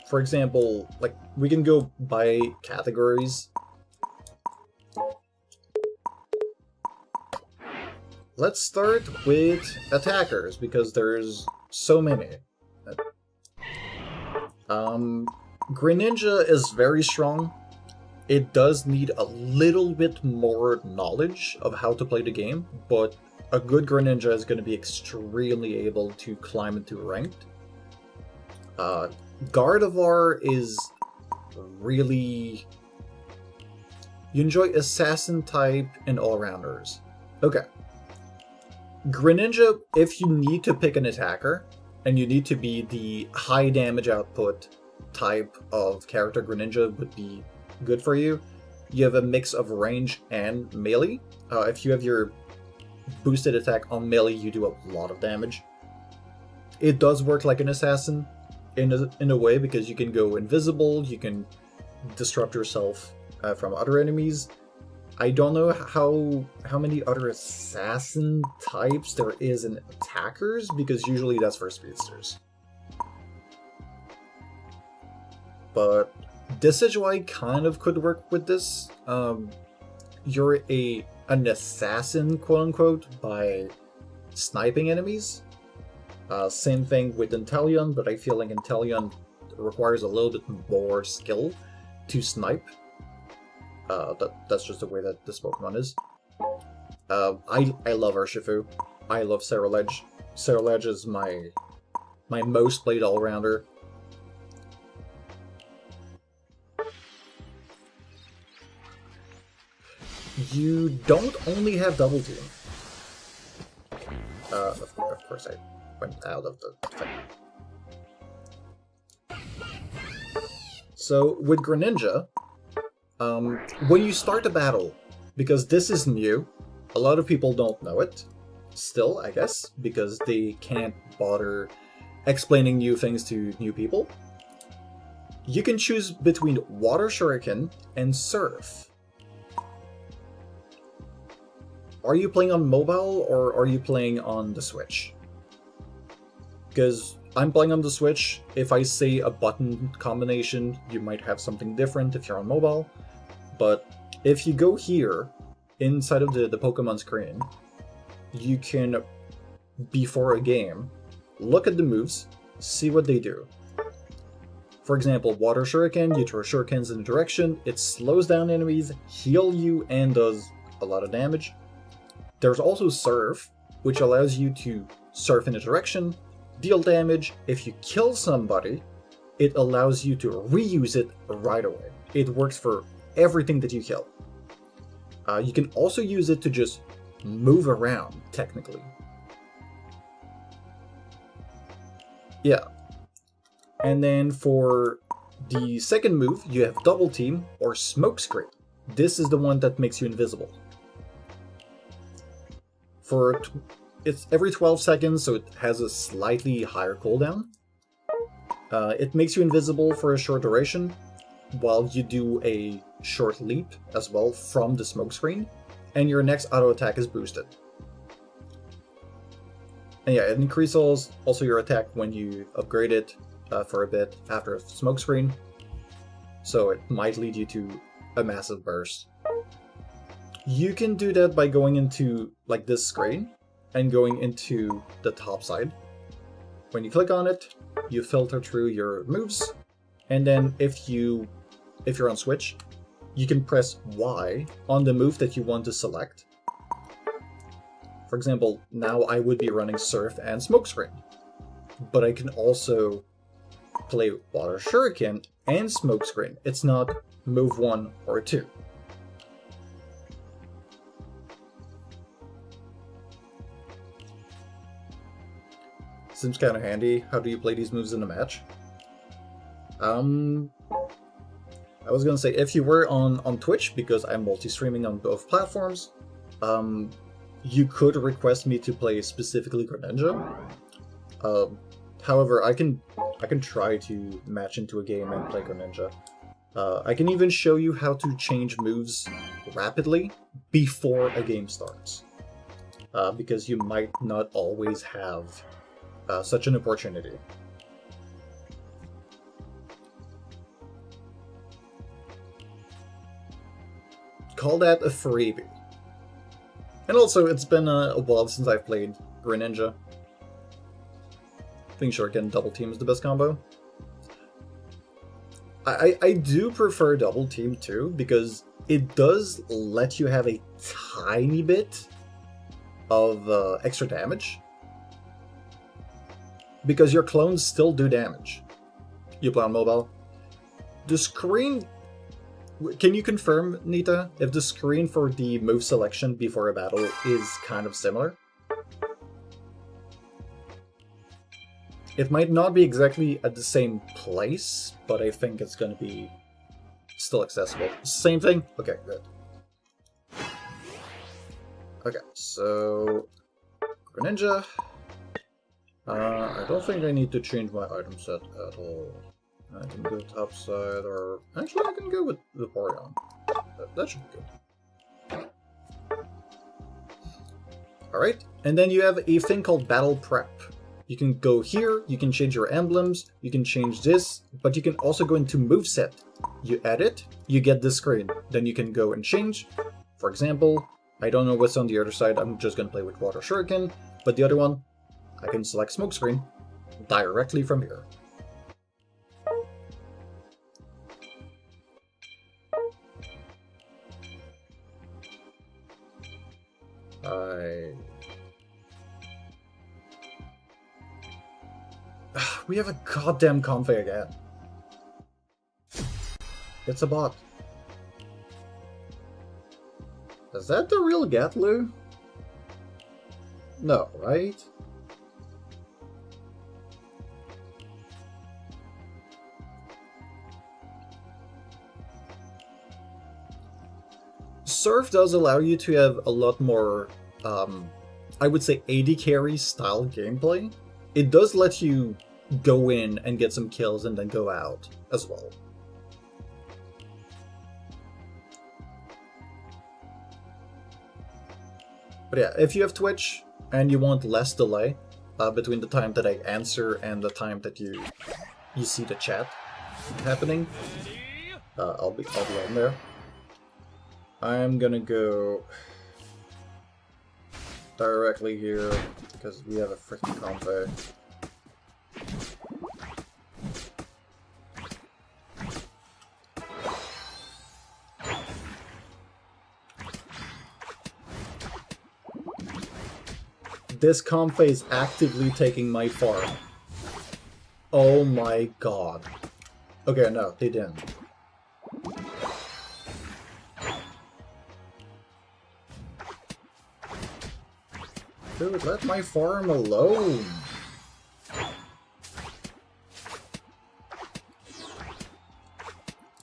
For example, like, we can go by categories. Let's start with attackers, because there's so many. Greninja is very strong. It does need a little bit more knowledge of how to play the game, but a good Greninja is going to be extremely able to climb into ranked. Gardevoir is really You enjoy assassin type and all-rounders. Okay. Greninja, if you need to pick an attacker, and you need to be the high damage output type of character, Greninja would be good for you. You have a mix of range and melee. If you have your boosted attack on melee, you do a lot of damage. It does work like an assassin in a way, because you can go invisible, you can disrupt yourself from other enemies. I don't know how many other assassin types there is in attackers, because usually that's for speedsters. But Decidueye kind of could work with this. You're an assassin, quote-unquote, by sniping enemies. Same thing with Inteleon, but I feel like Inteleon requires a little bit more skill to snipe. That's just the way that this Pokemon is. I love Urshifu. I love Cerulege. Cerulege is my most played all-rounder. You don't only have Double Team. Of course I went out of the thing. So, with Greninja, when you start a battle, because this is new, a lot of people don't know it, still, I guess, because they can't bother explaining new things to new people. You can choose between Water Shuriken and Surf. Are you playing on mobile, or are you playing on the Switch? Because I'm playing on the Switch. If I say a button combination, you might have something different if you're on mobile. But if you go here, inside of the Pokemon screen, you can, before a game, look at the moves, see what they do. For example, Water Shuriken, you throw shurikens in a direction, it slows down enemies, heals you, and does a lot of damage. There's also Surf, which allows you to surf in a direction, deal damage. If you kill somebody, it allows you to reuse it right away. It works for everything that you kill. You can also use it to just move around, technically. Yeah. And then for the second move, you have Double Team or Smokescreen. This is the one that makes you invisible. It's every 12 seconds, so it has a slightly higher cooldown. It makes you invisible for a short duration, while you do a short leap as well from the smoke screen, and your next auto attack is boosted. And yeah, it increases also your attack when you upgrade it for a bit after a smoke screen, so it might lead you to a massive burst. You can do that by going into like this screen and going into the top side. When you click on it, you filter through your moves, and then if you're on Switch, you can press Y on the move that you want to select. For example, now I would be running Surf and Smokescreen, but I can also play Water Shuriken and Smokescreen. It's not move 1 or 2. Seems kind of handy. How do you play these moves in a match? I was gonna say, if you were on Twitch, because I'm multi-streaming on both platforms, you could request me to play specifically Greninja. However, I can try to match into a game and play Greninja. I can even show you how to change moves rapidly before a game starts, because you might not always have such an opportunity. Call that a freebie. And also, it's been a while since I've played Greninja. I think Shuriken Double Team is the best combo. I do prefer Double Team too, because it does let you have a tiny bit of extra damage. Because your clones still do damage. You play on mobile. The screen Can you confirm, Nita, if the screen for the move selection before a battle is kind of similar? It might not be exactly at the same place, but I think it's going to be still accessible. Same thing? Okay, good. Okay, so... Greninja. I don't think I need to change my item set at all. I can go topside, or... Actually, I can go with Vaporeon. That should be good. Alright, and then you have a thing called Battle Prep. You can go here, you can change your emblems, you can change this, but you can also go into Moveset. You edit, you get this screen. Then you can go and change. For example, I don't know what's on the other side, I'm just gonna play with Water Shuriken, but the other one, I can select Smokescreen directly from here. We have a goddamn config again. It's a bot. Is that the real Gatlu? No, right? Surf does allow you to have a lot more, I would say AD carry style gameplay. It does let you go in and get some kills and then go out as well. But yeah, if you have Twitch and you want less delay between the time that I answer and the time that you see the chat happening, I'll be on there. I'm gonna go directly here because we have a freaking config. This comp is actively taking my farm. Oh my god. Okay, no, they didn't. Dude, let my farm alone.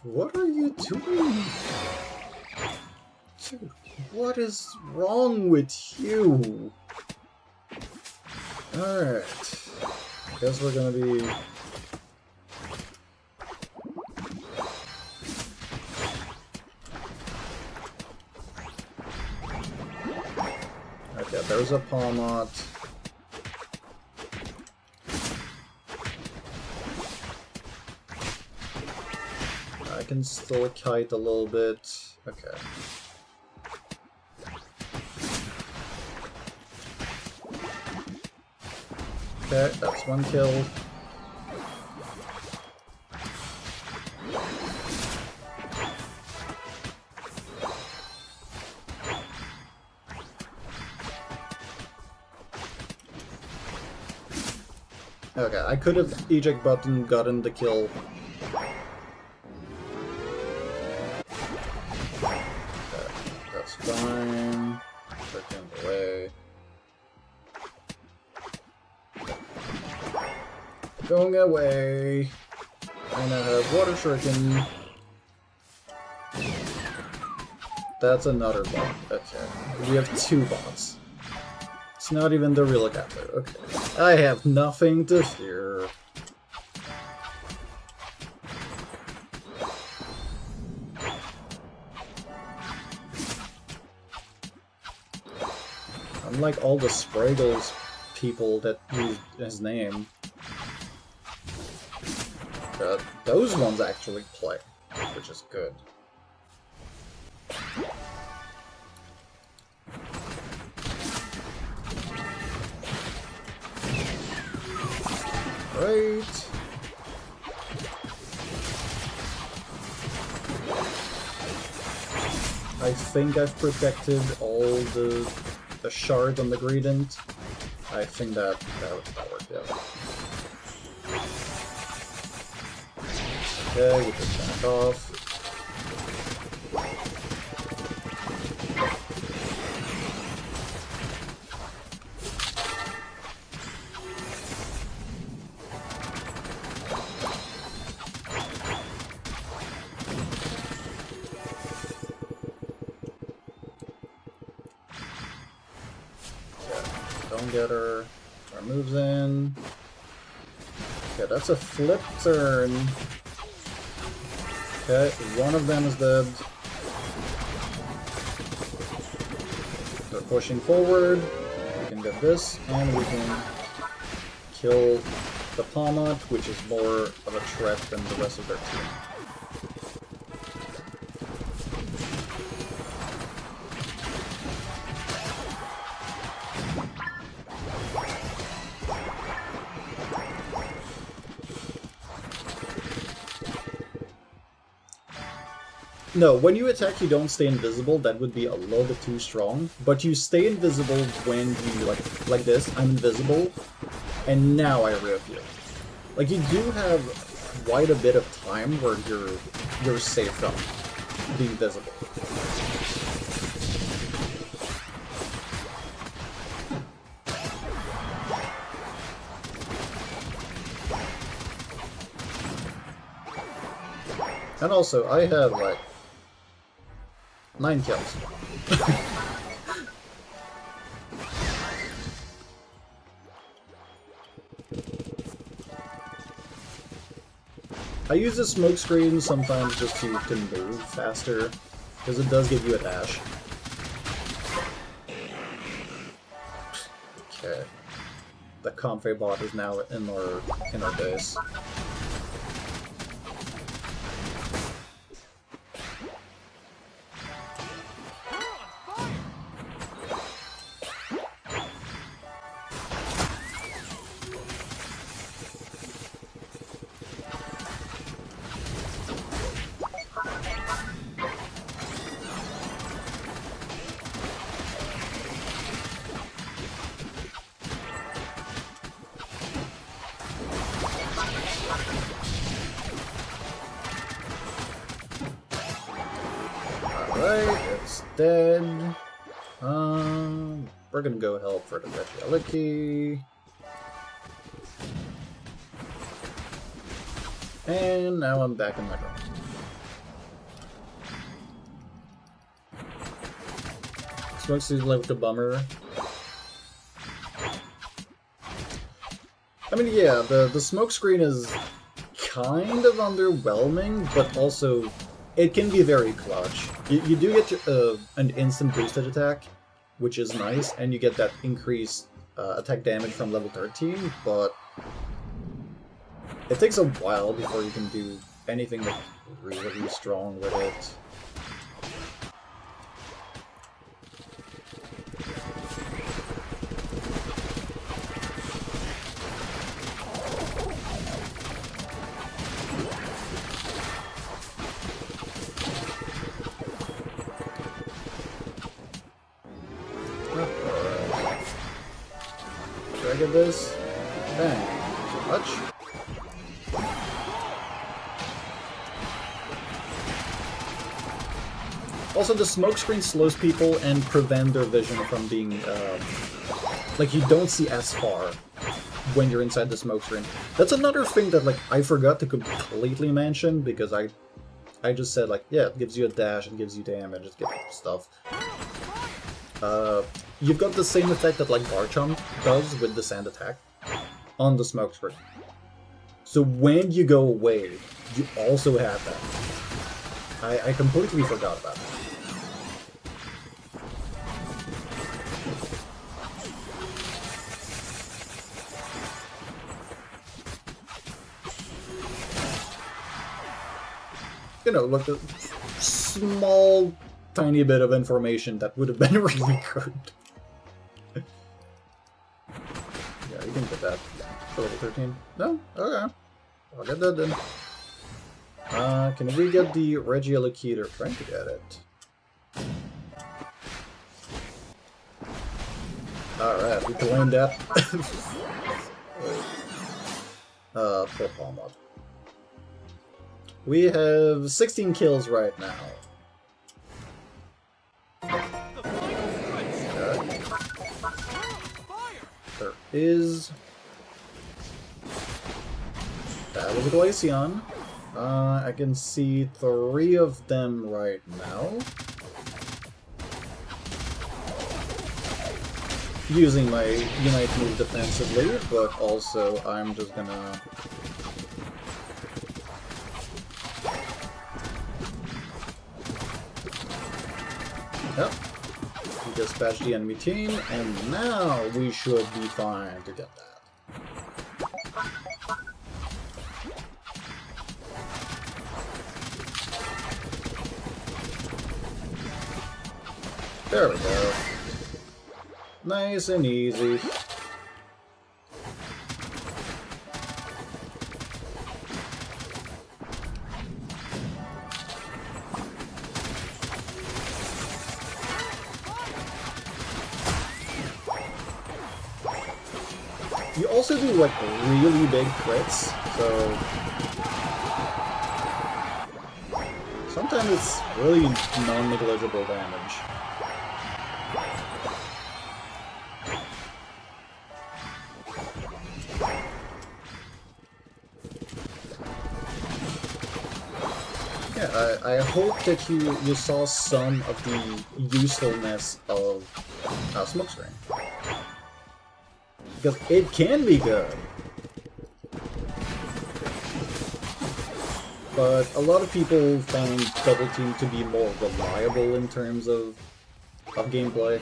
What are you doing? Dude, what is wrong with you? Alright. Guess we're gonna be... Okay, there's a Palmot. I can still kite a little bit. Okay. Okay, that's one kill. Okay, I could have eject button gotten the kill. Okay, that's fine. Taking away. Going away. And I have Water Shuriken. That's another bot. Okay. We have two bots. It's not even the real Gatler. Okay. I have nothing to fear. Unlike all the Spraggles people that use his name. Those ones actually play, which is good. Right. I think I've protected all the shard on the gradient. I think that worked out. Okay, we can back off. together. Our moves in. Okay, that's a flip turn. Okay, one of them is dead. They're pushing forward. We can get this, and we can kill the Palmot, which is more of a threat than the rest of their team. No, when you attack you don't stay invisible, that would be a little bit too strong. But you stay invisible when you, like this, I'm invisible, and now I reappear. Like, you do have quite a bit of time where you're safe from being visible. And also, I have, like, 9 kills. I use the smoke screen sometimes just to move faster, because it does give you a dash. Okay. The Comfey bot is now in our base. Alright, it's dead. We're gonna go help for the Regieleki. And now I'm back in my room. Smoke seems like a bummer. I mean, yeah, the smoke screen is kind of underwhelming, but also it can be very clutch. You do get an instant boosted attack, which is nice, and you get that increased attack damage from level 13, but it takes a while before you can do anything that's really strong with it. Should I get this? Bang. Too much? Also, the smoke screen slows people and prevent their vision from being, like, you don't see as far when you're inside the smoke screen. That's another thing that, like, I forgot to completely mention, because I just said, like, yeah, it gives you a dash, it gives you damage, it gives you stuff. You've got the same effect that, like, Garchomp does with the sand attack on the smoke screen. So when you go away, you also have that. I completely forgot about that. You know, like a small, tiny bit of information that would have been really good. Yeah, you can get that for level 13. No? Okay. I'll get that then. Can we get the Regieleki? They're trying to get it. Alright, we claimed that. Poor Palmot. We have 16 kills right now. Okay. There is... That was a Glaceon. I can see 3 of them right now. using my Unite move defensively, but also I'm just gonna... Yep. Dispatch the enemy team, and now we should be fine to get that. There we go. Nice and easy. You also do like really big crits, so sometimes it's really non-negligible damage. Yeah, I hope that you saw some of the usefulness of Smokescreen. Because it can be good. But a lot of people find Double Team to be more reliable in terms of gameplay.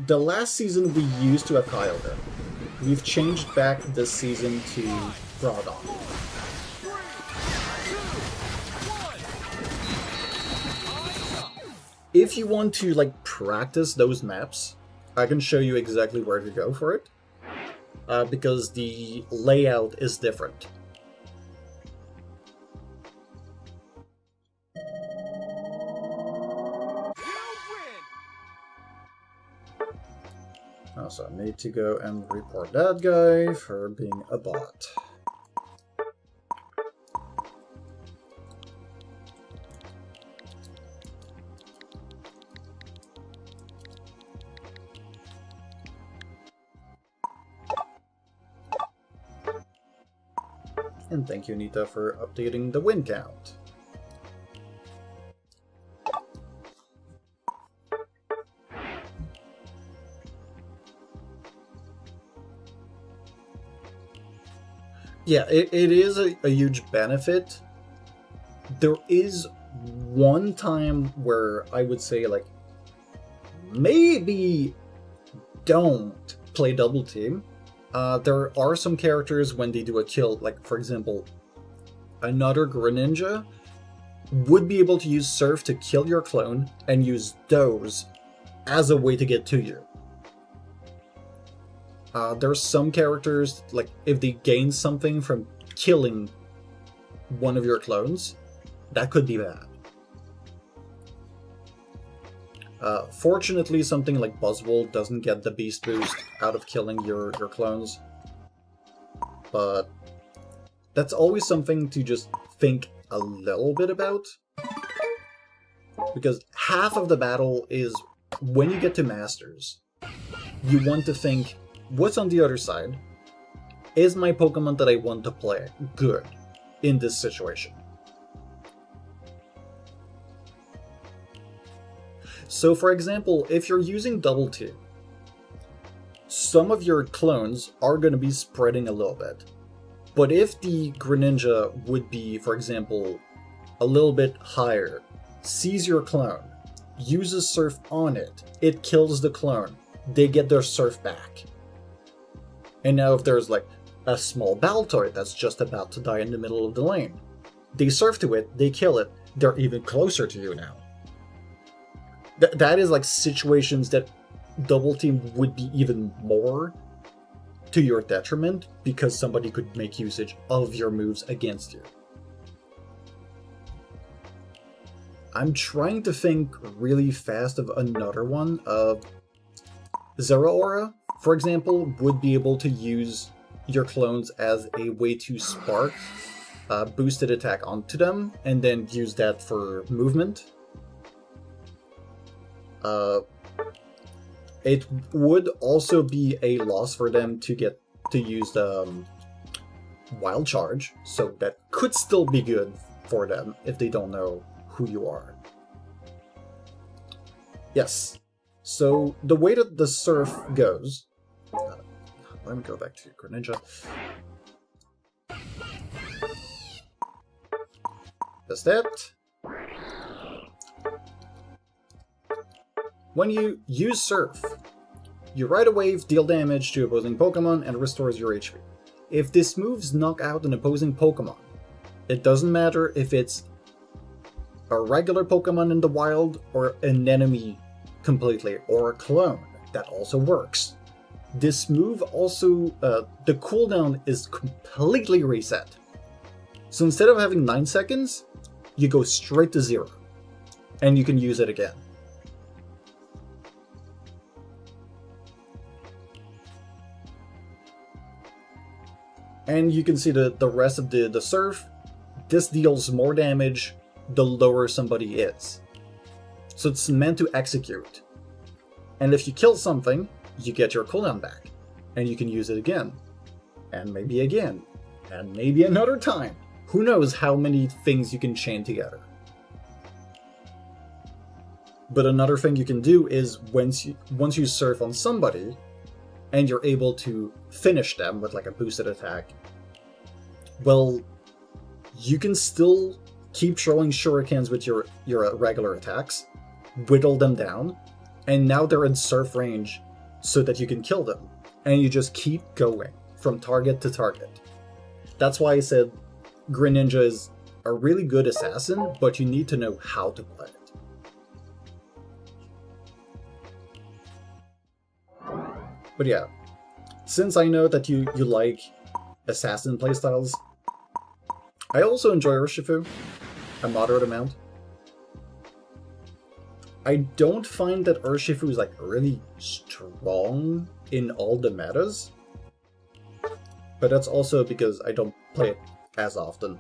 The last season we used to have Kyogre. We've changed back this season to Groudon. If you want to like practice those maps, I can show you exactly where to go for it, because the layout is different. So I need to go and report that guy for being a bot. And thank you, Nita, for updating the win count. Yeah, it is a huge benefit. There is one time where I would say, like, maybe don't play Double Team. There are some characters when they do a kill, like, for example, another Greninja would be able to use Surf to kill your clone and use those as a way to get to you. There's some characters, like, if they gain something from killing one of your clones, that could be bad. Fortunately, something like Buzzwole doesn't get the beast boost out of killing your clones. But that's always something to just think a little bit about. Because half of the battle is when you get to Masters, you want to think, what's on the other side? Is my Pokemon that I want to play good in this situation? So for example, if you're using Double Team, some of your clones are going to be spreading a little bit. But if the Greninja would be, for example, a little bit higher, sees your clone, uses Surf on it, it kills the clone, they get their Surf back. And now if there's like a small Baltoy that's just about to die in the middle of the lane, they Surf to it, they kill it, they're even closer to you now. That is like situations that Double Team would be even more to your detriment because somebody could make usage of your moves against you. I'm trying to think really fast of another one. Zeraora, for example, would be able to use your clones as a way to spark boosted attack onto them and then use that for movement. It would also be a loss for them to get to use the Wild Charge, so that could still be good for them if they don't know who you are. Yes. So the way that the surf goes... let me go back to Greninja. That's that. When you use Surf, you ride a wave, deal damage to opposing Pokemon, and restores your HP. If this moves knock out an opposing Pokemon, it doesn't matter if it's a regular Pokemon in the wild or an enemy completely, or a clone. That also works. This move also, the cooldown is completely reset. So instead of having 9 seconds, you go straight to 0. And you can use it again. And you can see the rest of the surf. This deals more damage the lower somebody is. So it's meant to execute. And if you kill something, you get your cooldown back. And you can use it again. And maybe again. And maybe another time. Who knows how many things you can chain together. But another thing you can do is once you surf on somebody, and you're able to finish them with like a boosted attack, well, you can still keep throwing shurikens with your regular attacks, whittle them down, and now they're in surf range so that you can kill them. And you just keep going from target to target. That's why I said Greninja is a really good assassin, but you need to know how to play it. But yeah, since I know that you like assassin playstyles, I also enjoy Urshifu a moderate amount. I don't find that Urshifu is like really strong in all the metas, but that's also because I don't play it as often.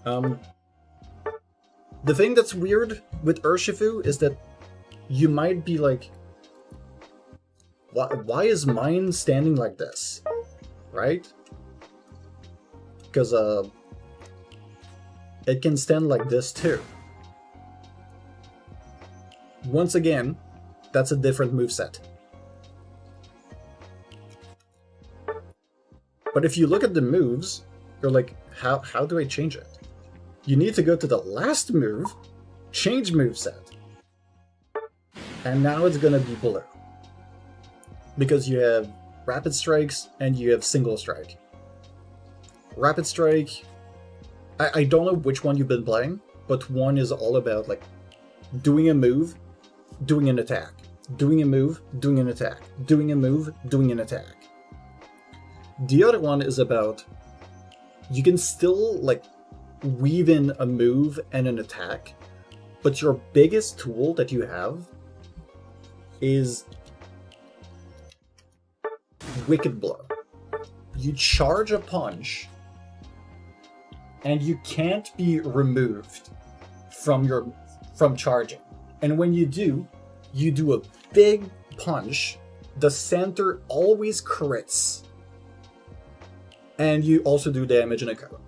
The thing that's weird with Urshifu is that you might be like, why is mine standing like this? Right? Because it can stand like this too. Once again, that's a different moveset. But if you look at the moves, you're like, how do I change it? You need to go to the last move, change moveset. And now it's gonna be blue. Because you have Rapid Strikes and you have Single Strike. Rapid Strike, I don't know which one you've been playing, but one is all about like doing a move, doing an attack, doing a move, doing an attack, doing a move, doing an attack. The other one is about, you can still like weave in a move and an attack, but your biggest tool that you have is Wicked Blow. You charge a punch, and you can't be removed from charging. And when you do a big punch. The center always crits. And you also do damage in a cone.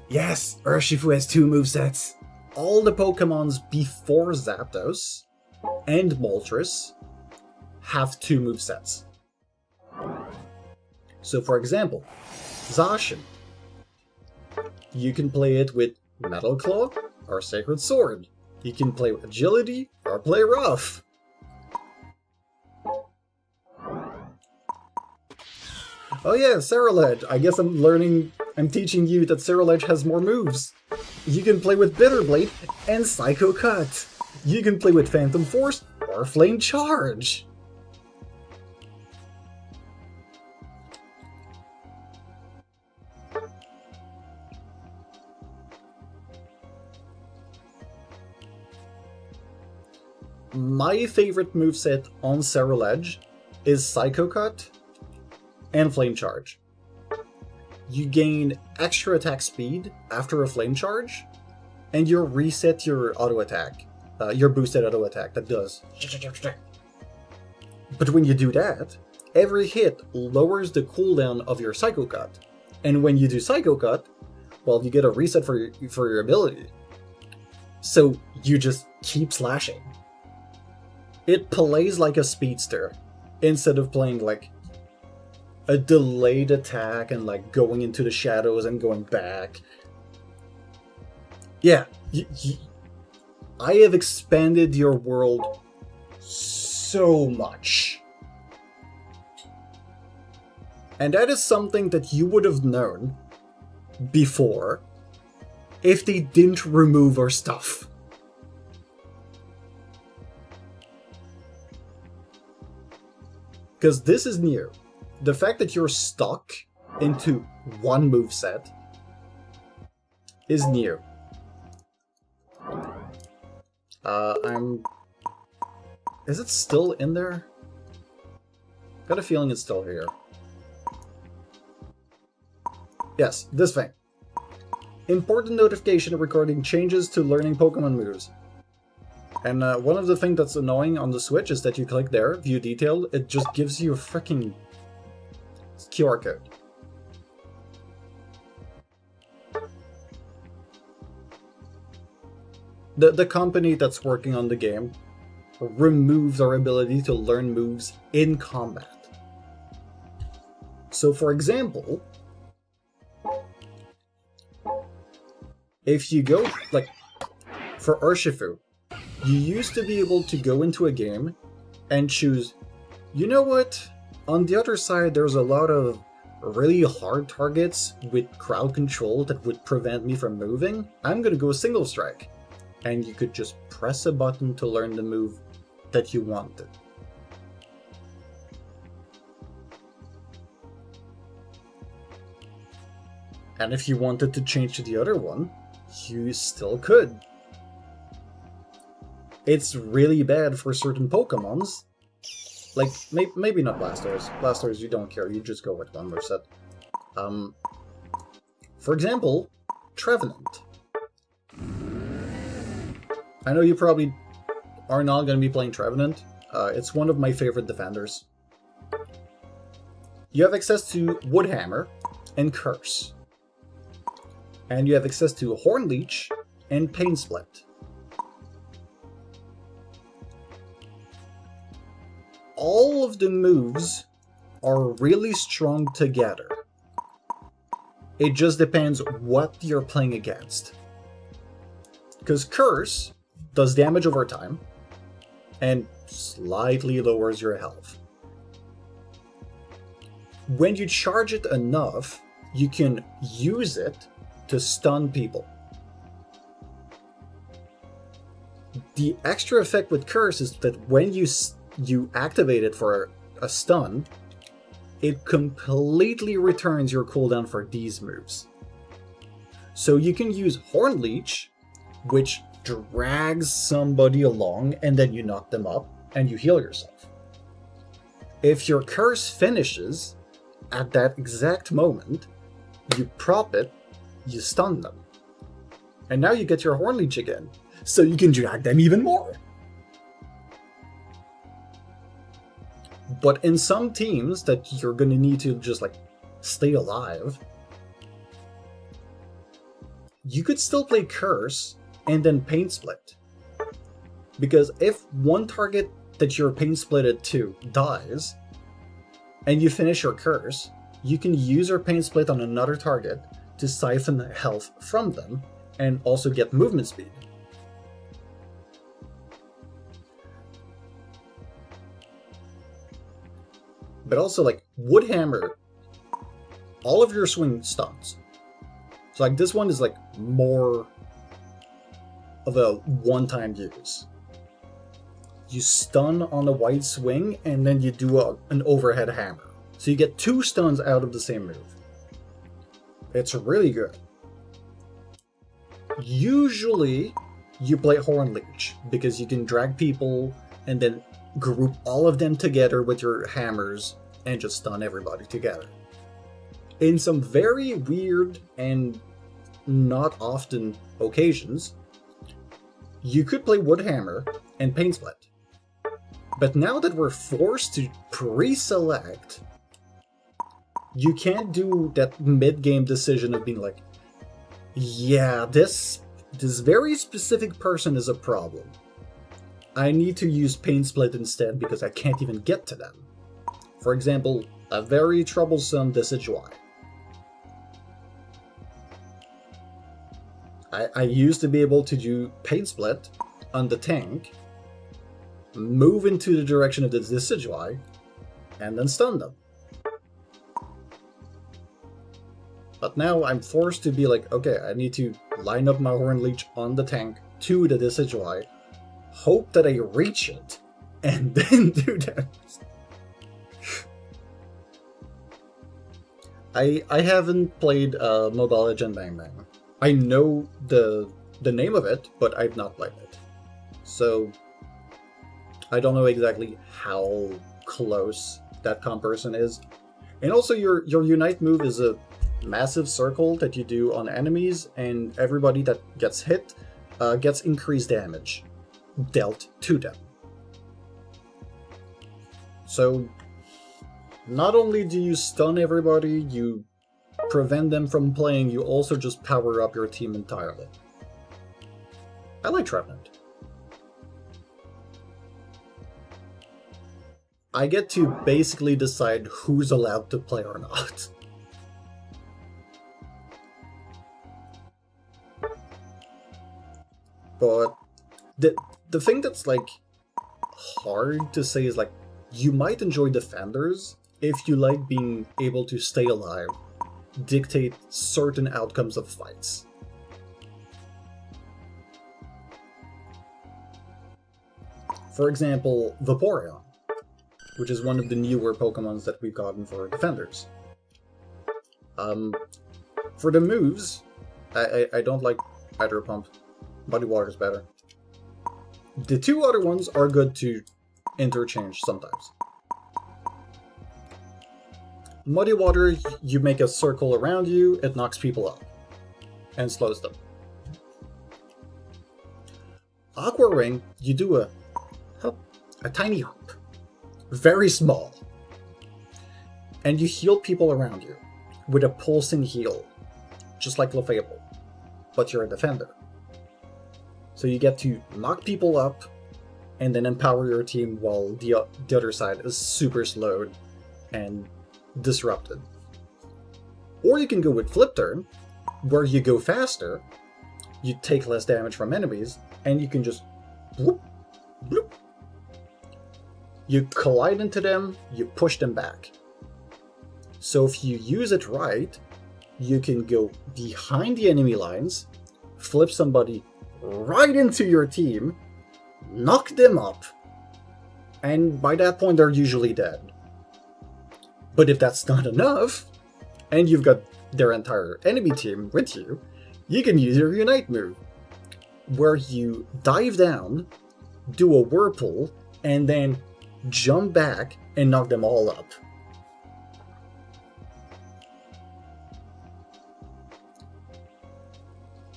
Yes, Urshifu has 2 movesets. All the Pokemons before Zapdos and Moltres have 2 movesets. So for example, Zacian. You can play it with Metal Claw or Sacred Sword. You can play with Agility or play Rough. Oh yeah, Ceruledge. I guess I'm teaching you that Ceruledge has more moves. You can play with Bitter Blade and Psycho Cut. You can play with Phantom Force or Flame Charge. My favorite moveset on Ceruledge is Psycho Cut and Flame Charge. You gain extra attack speed after a Flame Charge, and you reset your auto attack, your boosted auto attack that does. But when you do that, every hit lowers the cooldown of your Psycho Cut, and when you do Psycho Cut, well, you get a reset for your ability. So you just keep slashing. It plays like a speedster instead of playing like a delayed attack and like going into the shadows and going back. Yeah, I have expanded your world so much. And that is something that you would have known before if they didn't remove our stuff. Because this is new. The fact that you're stuck into one moveset is new. Is it still in there? Got a feeling it's still here. Yes, this thing. Important notification regarding changes to learning Pokemon moves. And one of the things that's annoying on the Switch is that you click there, view detail, it just gives you a freaking QR code. The company that's working on the game removes our ability to learn moves in combat. So for example, if you go, like, for Urshifu, you used to be able to go into a game and choose, you know what, on the other side there's a lot of really hard targets with crowd control that would prevent me from moving, I'm gonna go single strike. And you could just press a button to learn the move that you wanted. And if you wanted to change to the other one, you still could. It's really bad for certain Pokemons. Like, maybe not Blastoise. Blastoise, you don't care, you just go with one moveset. For example, Trevenant. I know you probably are not going to be playing Trevenant. It's one of my favorite defenders. You have access to Wood Hammer and Curse. And you have access to Horn Leech and Pain Split. All of the moves are really strong together. It just depends what you're playing against. Because Curse does damage over time and slightly lowers your health. When you charge it enough, you can use it to stun people. The extra effect with Curse is that when you activate it for a stun, it completely returns your cooldown for these moves. So you can use Horn Leech, which drags somebody along and then you knock them up and you heal yourself. If your Curse finishes at that exact moment, you prop it, you stun them. And now you get your Horn Leech again, so you can drag them even more. But in some teams that you're gonna need to just like stay alive, you could still play Curse and then Pain Split. Because if one target that you're Pain Splitted to dies, and you finish your Curse, you can use your Pain Split on another target to siphon health from them, and also get movement speed. But also, like, Wood Hammer, all of your swing stuns. So like this one is like more of a one-time use. You stun on a wide swing, and then you do an overhead hammer. So you get 2 stuns out of the same move. It's really good. Usually, you play Horn Leech, because you can drag people and then group all of them together with your hammers and just stun everybody together. In some very weird and not often occasions, you could play Wood Hammer and Pain Split. But now that we're forced to pre-select, you can't do that mid-game decision of being like, yeah, this this very specific person is a problem. I need to use Pain Split instead because I can't even get to them. For example, a very troublesome Decidueye. I used to be able to do Pain Split on the tank, move into the direction of the Decidueye, and then stun them. But now I'm forced to be like, okay, I need to line up my Horn Leech on the tank to the Decidueye, hope that I reach it, and then do that. I haven't played Mobile Legend Bang Bang. I know the name of it, but I've not played it. So I don't know exactly how close that comparison is. And also your Unite move is a massive circle that you do on enemies, and everybody that gets hit gets increased damage dealt to them. So not only do you stun everybody, you prevent them from playing, you also just power up your team entirely. I like Trevenant. I get to basically decide who's allowed to play or not. But the thing that's like hard to say is like, you might enjoy Defenders if you like being able to stay alive, dictate certain outcomes of fights. For example, Vaporeon, which is one of the newer Pokemons that we've gotten for Defenders. For the moves, I don't like Hydro Pump. Muddy Water is better. The two other ones are good to interchange sometimes. Muddy Water, you make a circle around you, it knocks people up and slows them. Aqua Ring, you do a tiny hop, very small, and you heal people around you with a pulsing heal, just like Lefable, but you're a defender. So you get to knock people up and then empower your team while the other side is super slowed and disrupted. Or you can go with Flip Turn, where you go faster, you take less damage from enemies, and you can just bloop, bloop. You collide into them, you push them back. So if you use it right, you can go behind the enemy lines, flip somebody right into your team, knock them up, and by that point they're usually dead. But if that's not enough, and you've got their entire enemy team with you, you can use your Unite move, where you dive down, do a Whirlpool, and then jump back and knock them all up.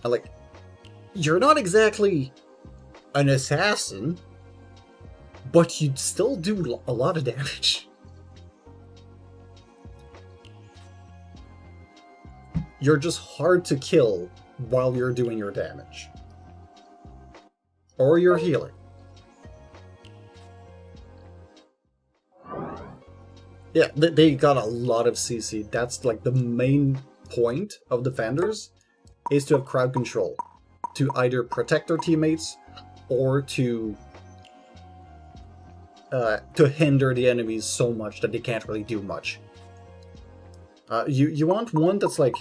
And like, you're not exactly an assassin, but you'd still do a lot of damage. You're just hard to kill while you're doing your damage. Or you're healing. Yeah, they got a lot of CC. That's like the main point of Defenders, is to have crowd control. To either protect their teammates, or to hinder the enemies so much that they can't really do much. You want one that's like,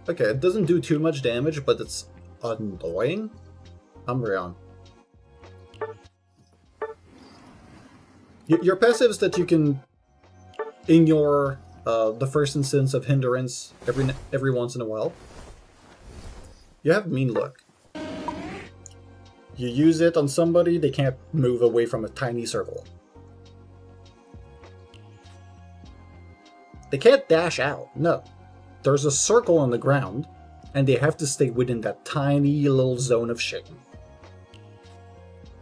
okay, it doesn't do too much damage, but it's annoying. Umbreon. Your passives that you can ignore the first instance of hindrance every once in a while. You have Mean Look. You use it on somebody, they can't move away from a tiny circle. They can't dash out, no. There's a circle on the ground, and they have to stay within that tiny little zone of shame.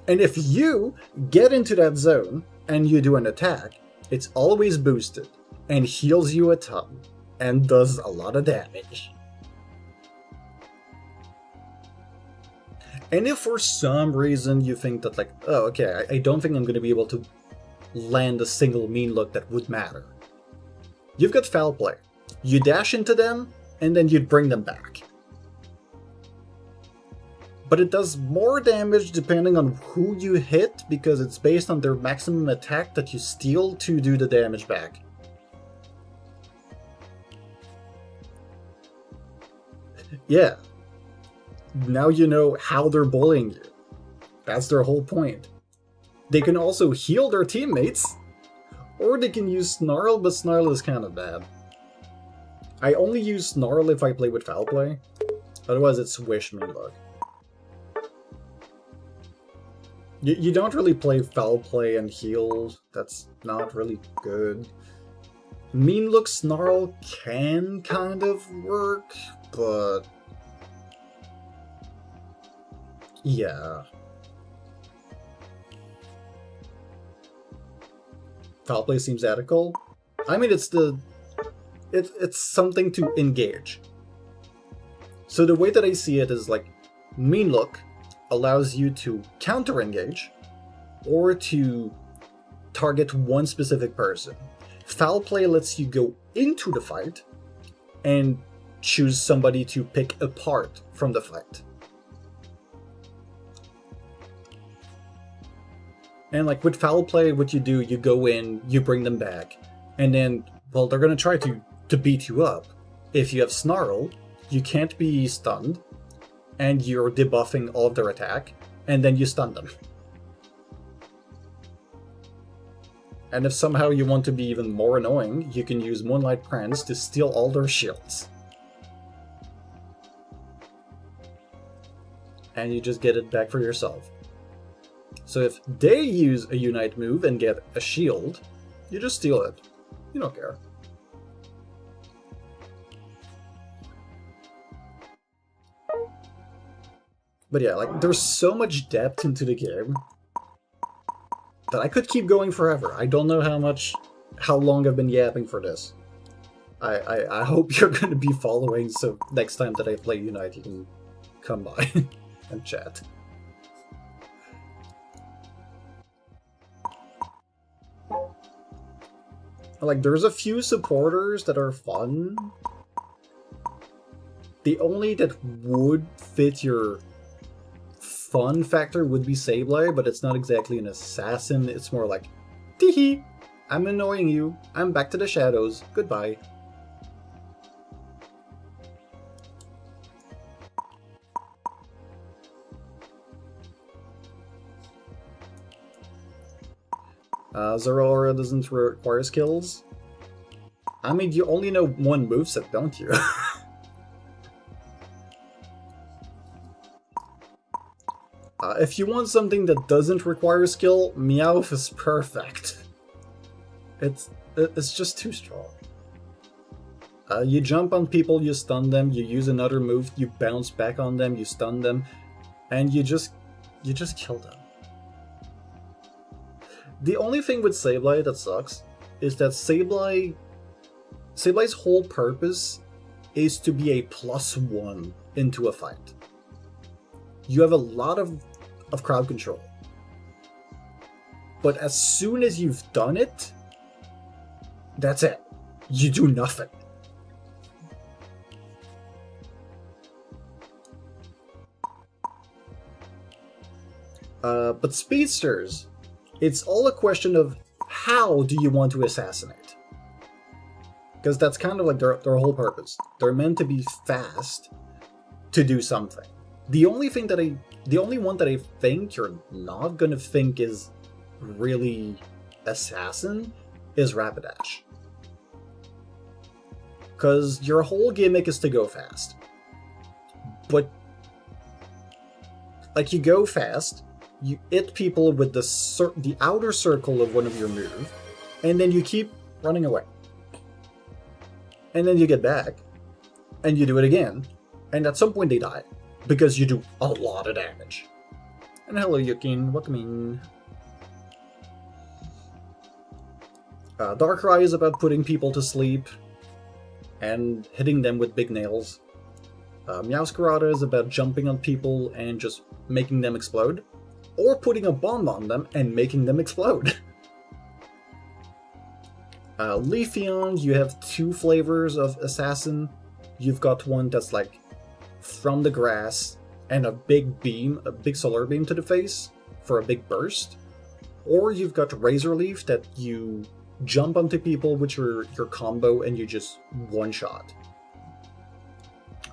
And if you get into that zone, and you do an attack, it's always boosted, and heals you a ton, and does a lot of damage. And if for some reason you think that, like, oh, okay, I don't think I'm going to be able to land a single mean look that would matter, you've got foul play. You dash into them, and then you'd bring them back. But it does more damage depending on who you hit, because it's based on their maximum attack that you steal to do the damage back. Yeah. Now you know how they're bullying you. That's their whole point. They can also heal their teammates, or they can use Snarl, but Snarl is kind of bad. I only use Snarl if I play with foul play, otherwise it's Swish mean look. You don't really play foul play and heal, that's not really good. Mean look Snarl can kind of work, but yeah. Foul play seems ethical. I mean, it's something to engage. So the way that I see it is like, mean look allows you to counter engage or to target one specific person. Foul play lets you go into the fight and choose somebody to pick apart from the fight. And like with foul play, what you do, you go in, you bring them back, and then, well, they're gonna try to beat you up. If you have Snarl, you can't be stunned, and you're debuffing all of their attack, and then you stun them. And if somehow you want to be even more annoying, you can use Moonlight Prance to steal all their shields. And you just get it back for yourself. So if they use a Unite move and get a shield, you just steal it. You don't care. But yeah, like, there's so much depth into the game that I could keep going forever. I don't know how long I've been yapping for this. I hope you're going to be following, so next time that I play Unite, you can come by and chat. Like, there's a few supporters that are fun. The only that would fit your fun factor would be Sableye, but it's not exactly an assassin. It's more like, teehee, I'm annoying you. I'm back to the shadows. Goodbye. Zeraora doesn't require skills. I mean, you only know one moveset, don't you? If you want something that doesn't require skill, Meowth is perfect. It's just too strong. You jump on people, you stun them, you use another move, you bounce back on them, you stun them, and you just kill them. The only thing with Sableye that sucks is that Sableye's whole purpose is to be a +1 into a fight. You have a lot of crowd control. But as soon as you've done it, that's it. You do nothing. But speedsters, it's all a question of how do you want to assassinate? Because that's kind of like their whole purpose. They're meant to be fast to do something. The only one that I think you're not gonna think is really assassin is Rapidash. Because your whole gimmick is to go fast. But, like, you go fast, you hit people with the outer circle of one of your moves, and then you keep running away. And then you get back, and you do it again, and at some point they die, because you do a lot of damage. And hello Yukin, welcome in. Darkrai is about putting people to sleep, and hitting them with big nails. Meowscarada is about jumping on people and just making them explode, or putting a bomb on them and making them explode. Leafeon, you have two flavors of assassin. You've got one that's like from the grass and a big beam, a big solar beam to the face for a big burst. Or you've got Razor Leaf that you jump onto people with your combo and you just one-shot.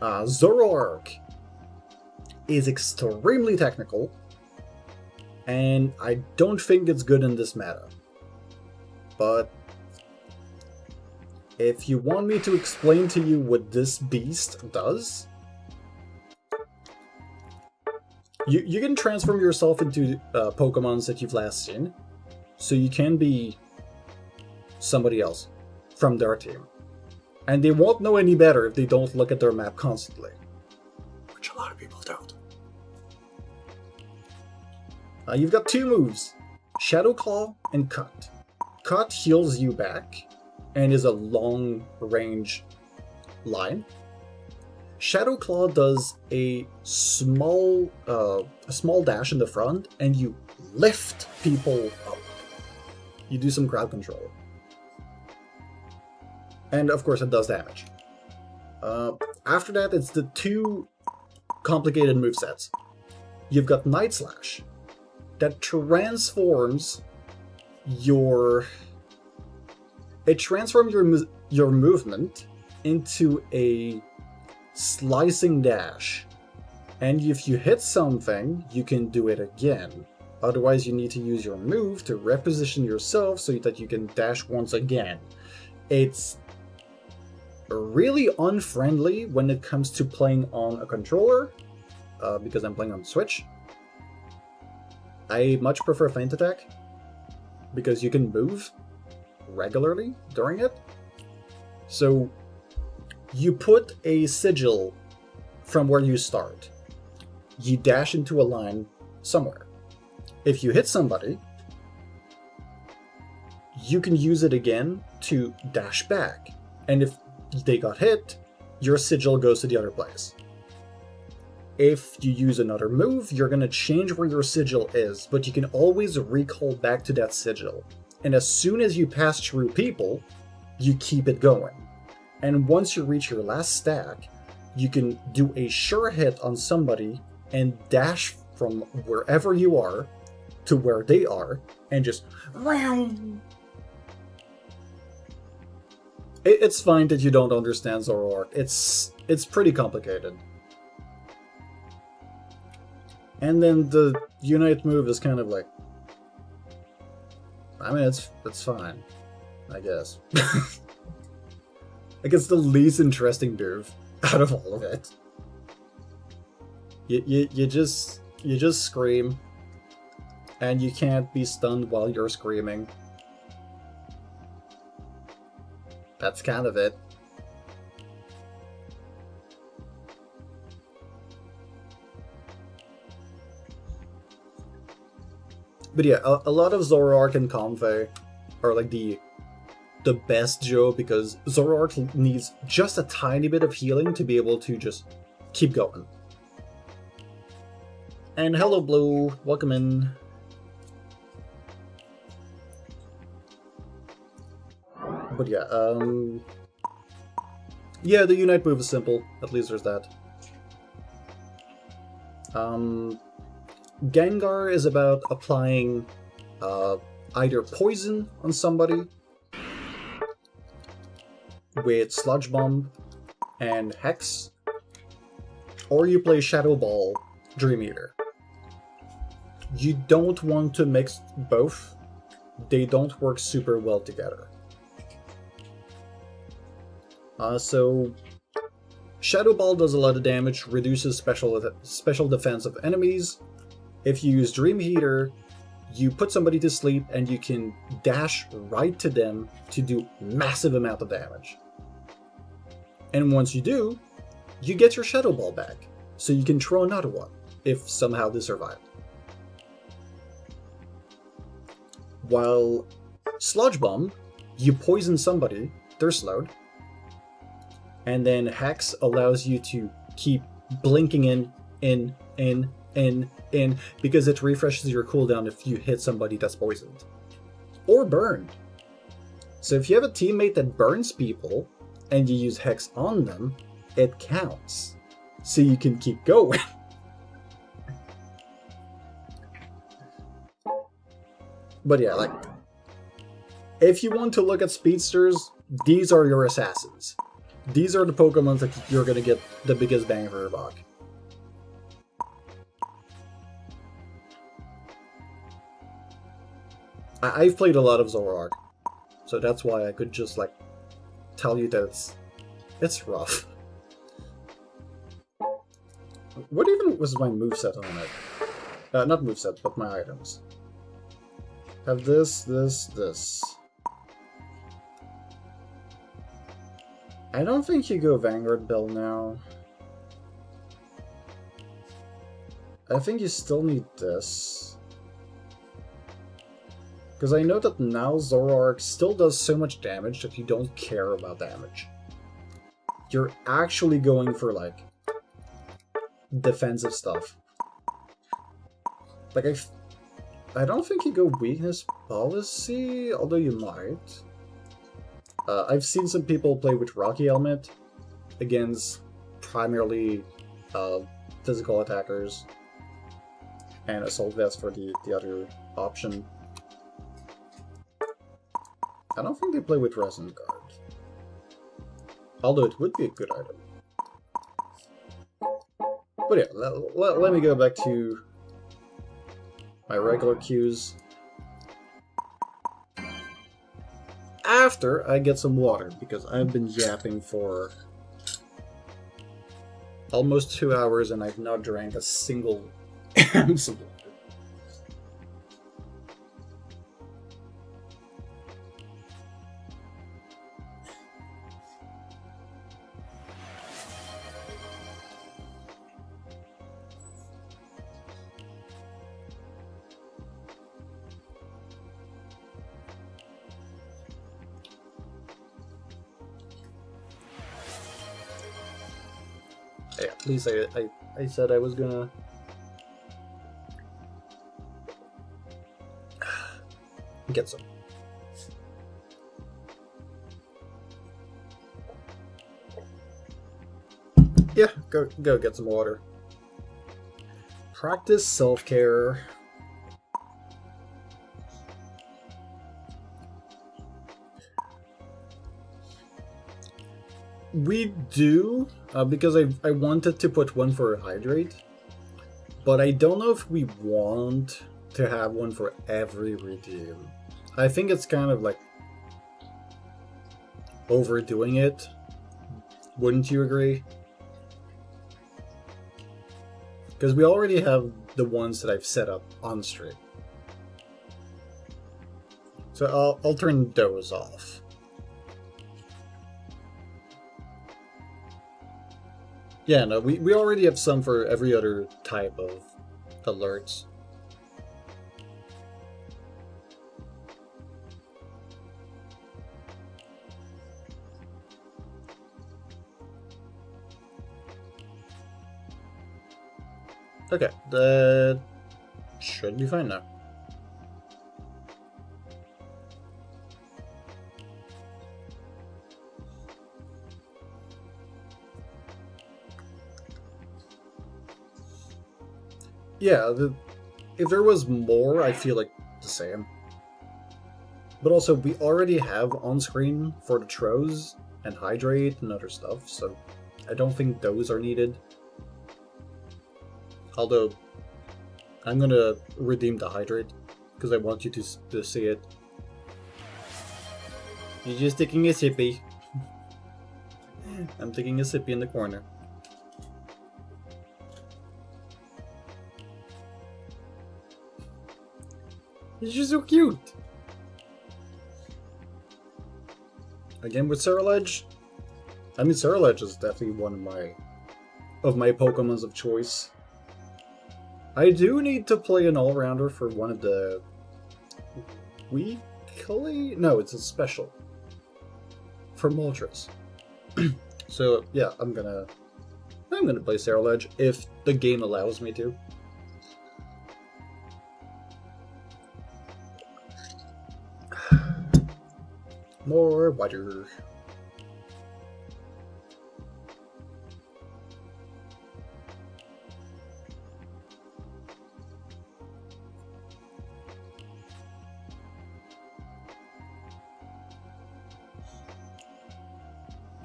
Zoroark is extremely technical, and I don't think it's good in this meta. But if you want me to explain to you what this beast does, you can transform yourself into Pokemons that you've last seen, so you can be somebody else from their team. And they won't know any better if they don't look at their map constantly. Which a lot of people don't. You've got two moves, Shadow Claw and Cut. Cut heals you back and is a long-range line. Shadow Claw does a small dash in the front, and you lift people up. You do some crowd control. And of course it does damage. After that, it's the two complicated movesets. You've got Night Slash, that transforms your movement into a slicing dash. And if you hit something, you can do it again. Otherwise, you need to use your move to reposition yourself so that you can dash once again. It's really unfriendly when it comes to playing on a controller, because I'm playing on Switch. I much prefer Feint Attack, because you can move regularly during it. So you put a sigil from where you start. You dash into a line somewhere. If you hit somebody, you can use it again to dash back. And if they got hit, your sigil goes to the other place. If you use another move, you're going to change where your sigil is, but you can always recall back to that sigil. And as soon as you pass through people, you keep it going. And once you reach your last stack, you can do a sure hit on somebody and dash from wherever you are to where they are and just... It's fine that you don't understand Zoroark. It's pretty complicated. And then the Unite move is kind of like... I mean, it's fine, I guess. Like, it's the least interesting move out of all of it. You just scream, and you can't be stunned while you're screaming. That's kind of it. But yeah, a lot of Zoroark and Comfey are like the best Joe, because Zoroark needs just a tiny bit of healing to be able to just keep going. And hello Blue, welcome in. But yeah, yeah, the Unite move is simple. At least there's that. Gengar is about applying either poison on somebody with Sludge Bomb and Hex, or you play Shadow Ball, Dream Eater. You don't want to mix both. They don't work super well together. So Shadow Ball does a lot of damage, reduces special defense of enemies. If you use Dream Heater, you put somebody to sleep and you can dash right to them to do massive amount of damage. And once you do, you get your Shadow Ball back, so you can throw another one, if somehow they survive. While Sludge Bomb, you poison somebody, they're slowed, and then Hex allows you to keep blinking in, because it refreshes your cooldown if you hit somebody that's poisoned. Or burned. So if you have a teammate that burns people, and you use Hex on them, it counts. So you can keep going. But yeah, like, if you want to look at speedsters, these are your assassins. These are the Pokemon that you're gonna get the biggest bang for your buck. I've played a lot of Zoroark, so that's why I could just, like, tell you that it's rough. What even was my moveset on it? Not moveset, but my items. Have this. I don't think you go Vanguard Bell now. I think you still need this. Because I know that now Zoroark still does so much damage that you don't care about damage. You're actually going for, like, defensive stuff. Like, I don't think you go weakness policy, although you might. I've seen some people play with Rocky Helmet against primarily physical attackers, and Assault Vest for the other option. I don't think they play with Resonant Guard, although it would be a good item. But yeah, let me go back to my regular queues. After I get some water, because I've been yapping for almost 2 hours and I've not drank a single ounce of water. Yeah, at least I said I was gonna get some. Yeah, go get some water. Practice self-care. We do, because I wanted to put one for Hydrate, but I don't know if we want to have one for every redeem. I think it's kind of like overdoing it. Wouldn't you agree? Because we already have the ones that I've set up on stream. So I'll turn those off. Yeah, no, we already have some for every other type of alerts. Okay, that should be fine now. Yeah, if there was more, I feel like the same. But also, we already have on-screen for the Tros and Hydrate and other stuff, so I don't think those are needed. Although, I'm gonna redeem the Hydrate, because I want you to see it. You're just taking a sippy. I'm taking a sippy in the corner. He's just so cute. Again with Cerulege. I mean, Cerulege is definitely one of my Pokemons of choice. I do need to play an all-rounder for one of the weekly? No, it's a special for Moltres. So yeah, I'm gonna I'm gonna play Sterile Edge if the game allows me to. More water.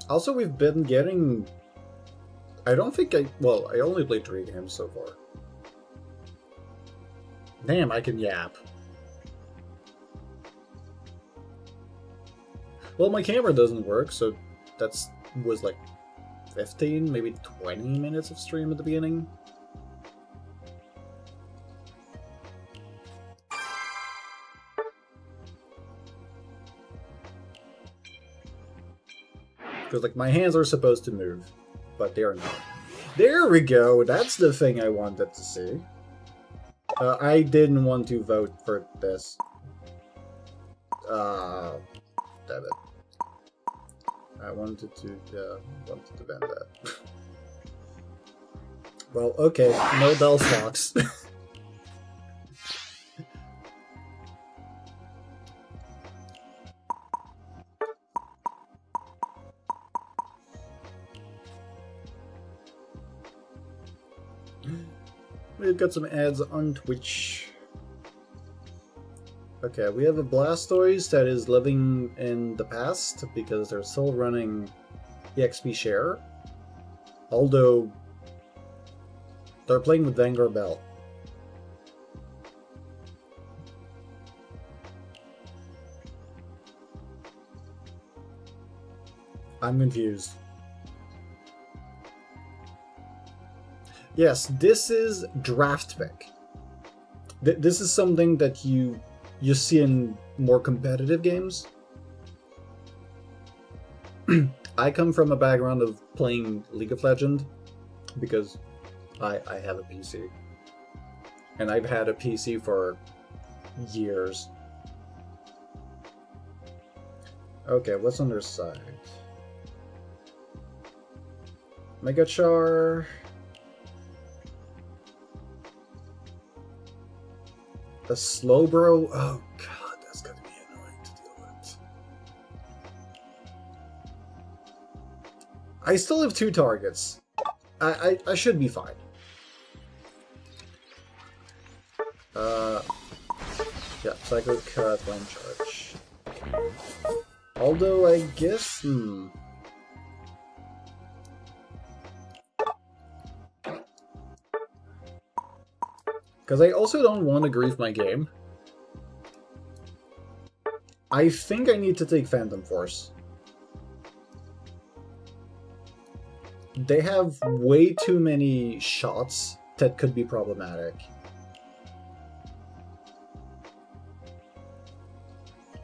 Also, we've been getting... I don't think I... Well, I only played 3 games so far. Damn, I can yap. Well, my camera doesn't work, so was like 15, maybe 20 minutes of stream at the beginning. Because, like, my hands are supposed to move, but they are not. There we go! That's the thing I wanted to see. I didn't want to vote for this. Damn it. I wanted to ban that. Well, okay, no Del Fox. We've got some ads on Twitch. Okay, we have a Blastoise that is living in the past because they're still running EXP share. Although they're playing with Vanguard Bell. I'm confused. Yes, this is draft pick. This is something that you see in more competitive games. I come from a background of playing League of Legends because I have a PC. And I've had a PC for years. Okay, what's on their side? Megachar... A Slowbro? Oh god, that's gonna be annoying to deal with. I still have 2 targets. I should be fine. Yeah, Psycho Cut, Flame Charge. Although I guess, because I also don't want to grief my game. I think I need to take Phantom Force. They have way too many shots that could be problematic.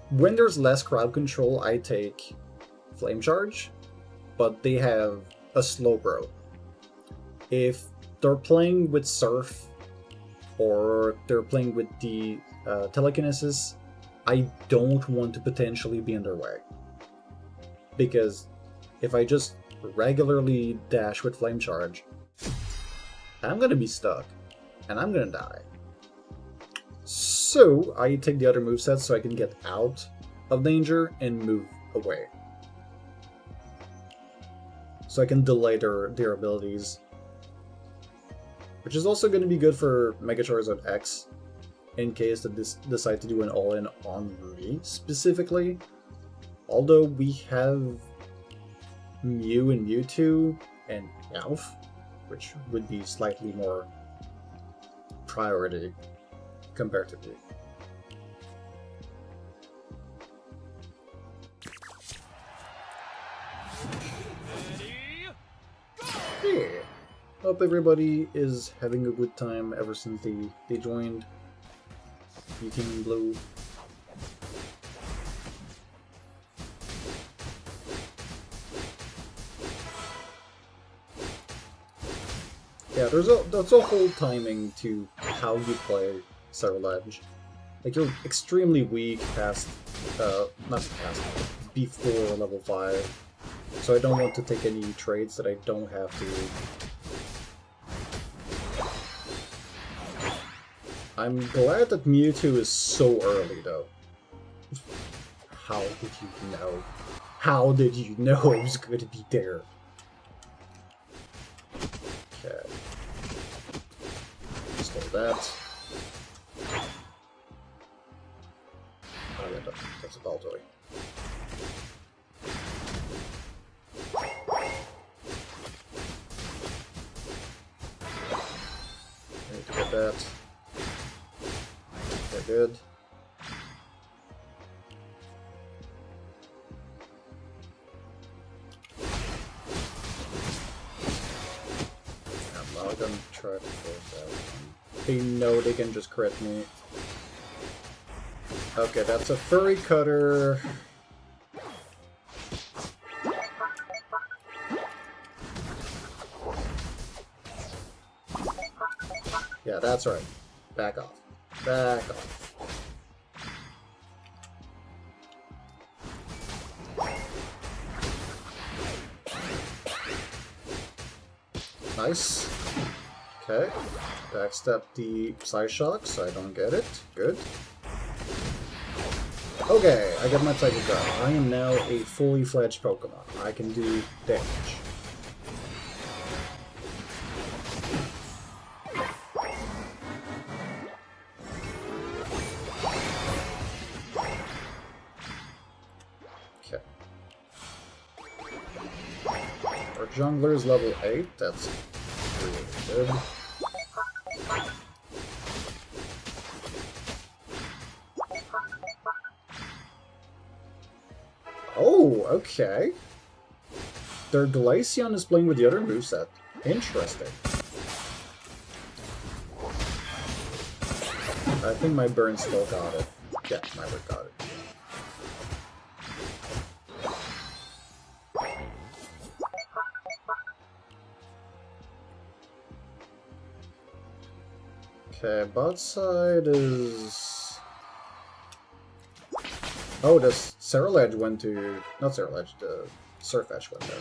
When there's less crowd control, I take Flame Charge, but they have a Slowbro. If they're playing with Surf, or they're playing with the Telekinesis, I don't want to potentially be in their way. Because if I just regularly dash with Flame Charge, I'm gonna be stuck, and I'm gonna die. So I take the other movesets so I can get out of danger and move away. So I can delay their abilities. Which is also going to be good for Mega Charizard X, in case they decide to do an all-in on me, specifically. Although we have Mew and Mewtwo, and Meowth, which would be slightly more priority, comparatively. Yeah. Hope everybody is having a good time ever since they joined the Team in Blue. Yeah, there's a whole timing to how you play Sterile Edge. Like, you're extremely weak past, not past, before level 5. So I don't want to take any trades that I don't have to. I'm glad that Mewtwo is so early, though. How did you know? How did you know it was going to be there? Okay. Stole that. Oh yeah, that's a Baltoy. I need to get that. Okay, good. I'm not gonna try to force that one. They know they can just crit me. Okay, that's a furry cutter. Yeah, that's right. Back off. Back off. Nice. Okay. Backstep the Psyshock so I don't get it. Good. Okay, I got my Psychic Guard. I am now a fully fledged Pokemon. I can do damage. Okay. Our jungler is level 8. That's really good. Oh, okay. Their Glaceon is playing with the other moveset. Interesting. I think my burn still got it. Yeah, my burn got it. Okay, bot side is... Oh, the Cerulege went to... Not Cerulege, the Surf Edge went there.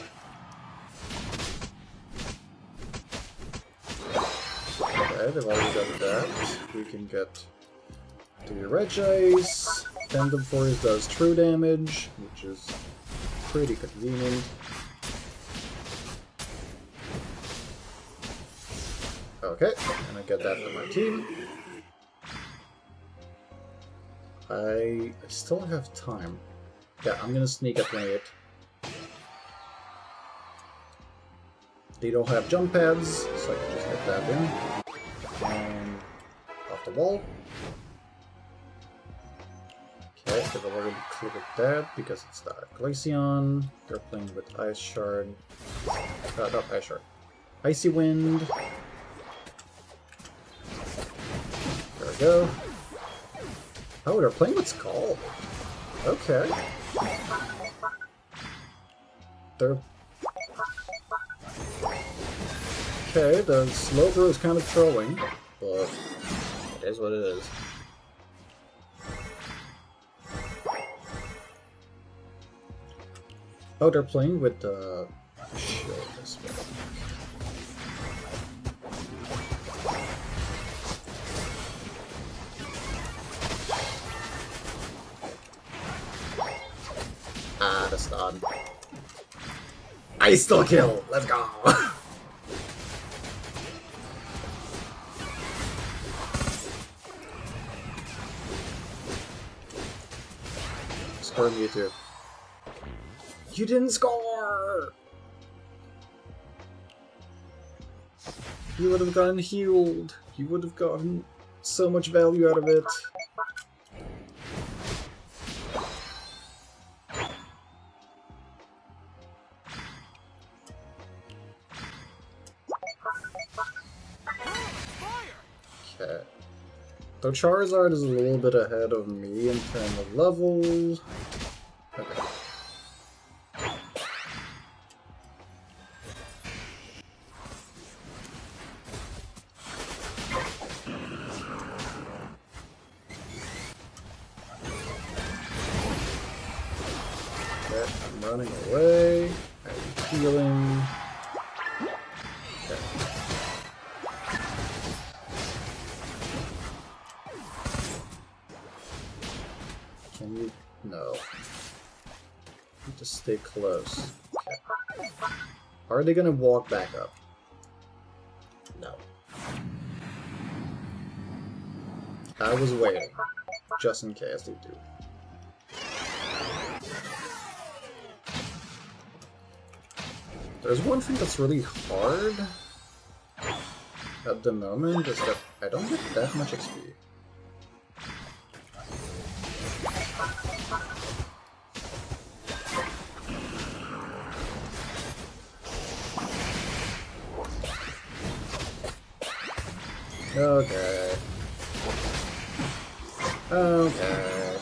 Okay, they've already done that. We can get the Regice. Tandem Force does true damage, which is pretty convenient. Okay, and I get that for my team. I still have time. Yeah, I'm gonna sneak at my hit. They don't have jump pads, so I can just get that in. And off the wall. Okay, they've already cleared that because it's the Glaceon. They're playing with Ice Shard. Not Ice Shard. Icy Wind. There we go. Oh, they're playing with Skull. Okay. They're... Okay, the Slowbro is kind of trolling, but it is what it is. Oh, they're playing with the... Shield this way. Ah, the stun. I still kill! Let's go! Score Mewtwo. You didn't score! You would have gotten healed. You would have gotten so much value out of it. Okay. So Charizard is a little bit ahead of me in terms of level. Okay. Okay, I'm running away. Healing. Okay. Can you? No. Need to stay close. Okay. Are they gonna walk back up? No. I was waiting, just in case they do. There's one thing that's really hard at the moment, is that I don't get that much XP. Okay. Okay.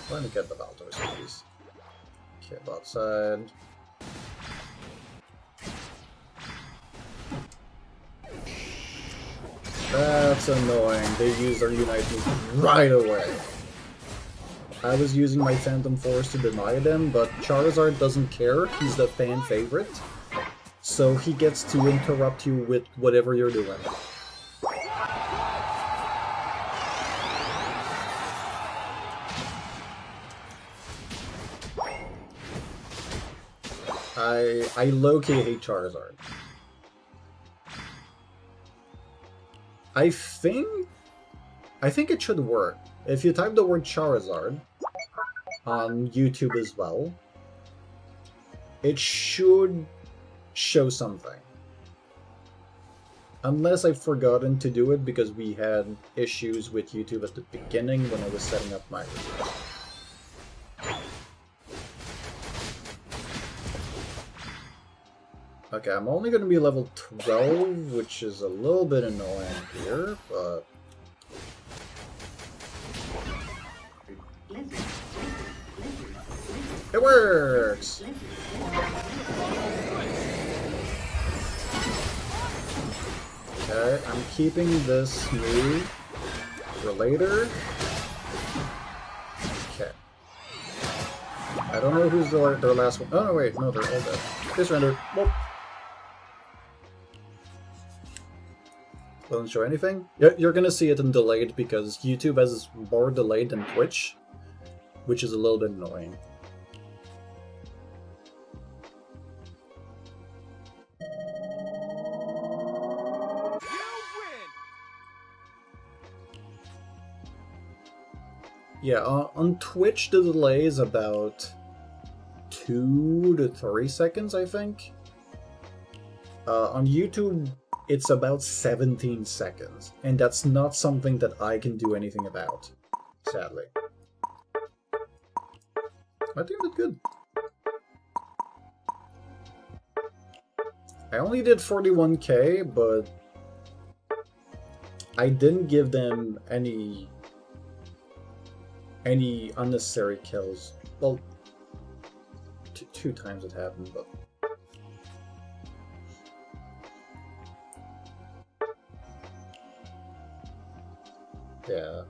Trying to get the Valtors, please. Okay, outside. That's annoying. They use their Unite move right away. I was using my Phantom Force to deny them, but Charizard doesn't care. He's the fan favorite. So he gets to interrupt you with whatever you're doing. I low-key hate Charizard. I think it should work. If you type the word Charizard on YouTube as well, it should show something. Unless I've forgotten to do it because we had issues with YouTube at the beginning when I was setting up my videos. Okay, I'm only going to be level 12, which is a little bit annoying here, but... It works! Okay, I'm keeping this move for later. Okay. I don't know who's their last one. Oh no, wait, no, they're all dead. They surrendered. Whoop. Doesn't show anything. You're gonna see it in delayed because YouTube has more delayed than Twitch, which is a little bit annoying. Yeah, on Twitch the delay is about 2 to 3 seconds, I think. On YouTube, it's about 17 seconds, and that's not something that I can do anything about, sadly. My team did good. I only did 41k, but I didn't give them any unnecessary kills. Well, two times it happened, but... yeah.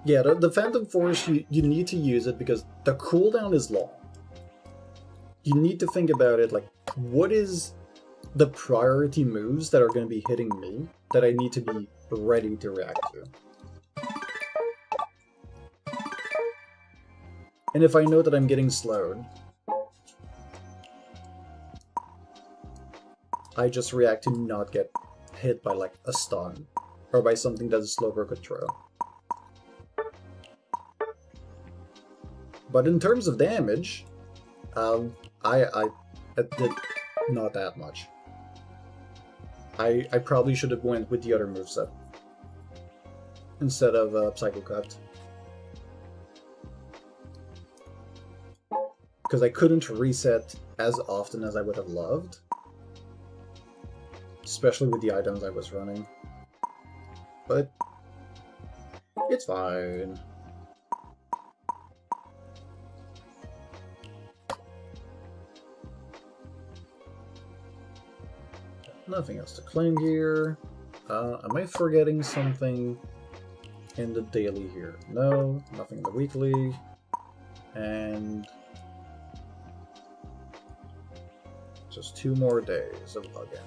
Yeah, the Phantom Force, you need to use it because the cooldown is long. You need to think about it, like, what is the priority moves that are going to be hitting me that I need to be ready to react to? And if I know that I'm getting slowed, I just react to not get hit by, like, a stun, or by something that a Slowbro could throw. But in terms of damage, I did not that much. I probably should have went with the other moveset instead of Psycho Cut. because I couldn't reset as often as I would have loved. Especially with the items I was running. But it's fine. Nothing else to claim here. Am I forgetting something in the daily here? No, nothing in the weekly. And just 2 more days of login.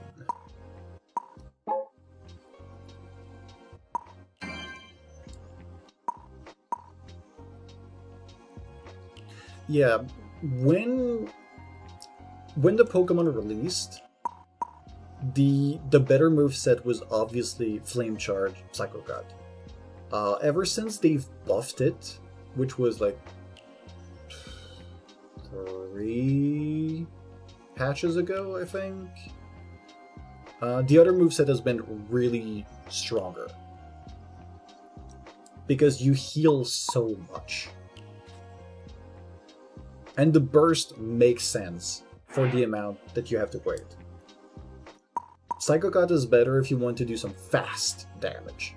Yeah, when the Pokemon released, the better moveset was obviously Flame Charge, Psycho Cut. Ever since they've buffed it, which was like 3 patches ago, I think, the other moveset has been really stronger. Because you heal so much. And the burst makes sense for the amount that you have to wait. Psycho Cut is better if you want to do some fast damage.